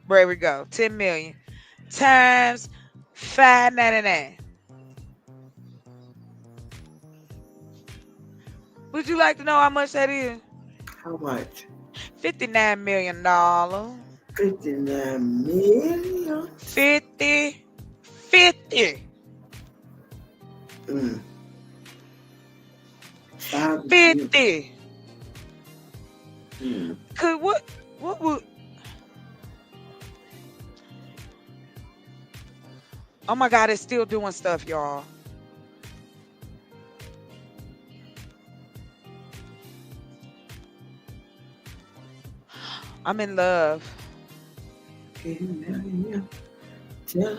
There we go. 10 million times 5.99. Would you like to know how much that is? How much? $59 million. 59 million. 50. Mm. 50. Mm. Could what would, oh my God, it's still doing stuff, y'all. I'm in love.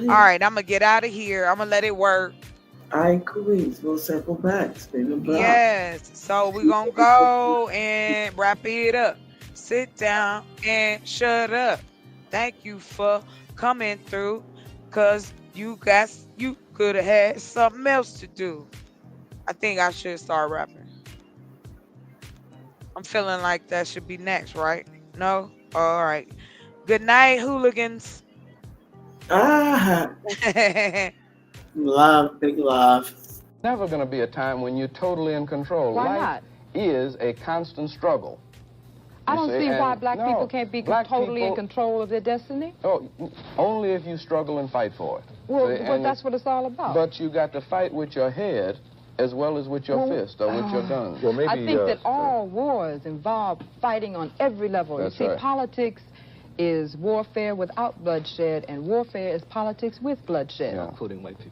All right, I'm gonna get out of here. I'm gonna let it work. I agree. We'll circle back. Spin the block. Yes. So we're gonna go and wrap it up. Sit down and shut up. Thank you for coming through. Cause you could have had something else to do. I think I should start rapping. I'm feeling like that should be next, right? No? All right. Good night, hooligans. Ah, love, big love. Never going to be a time when you're totally in control. Why Life not? is a constant struggle. I You don't see why and black no, people can't be black totally in people- control of their destiny. Oh, only if you struggle and fight for it. Well, See, but and that's what it's all about. But you got to fight with your head as well as with your fist or with your gun. I think that all wars involve fighting on every level. That's you see, right. politics is warfare without bloodshed, and warfare is politics with bloodshed. Including white people.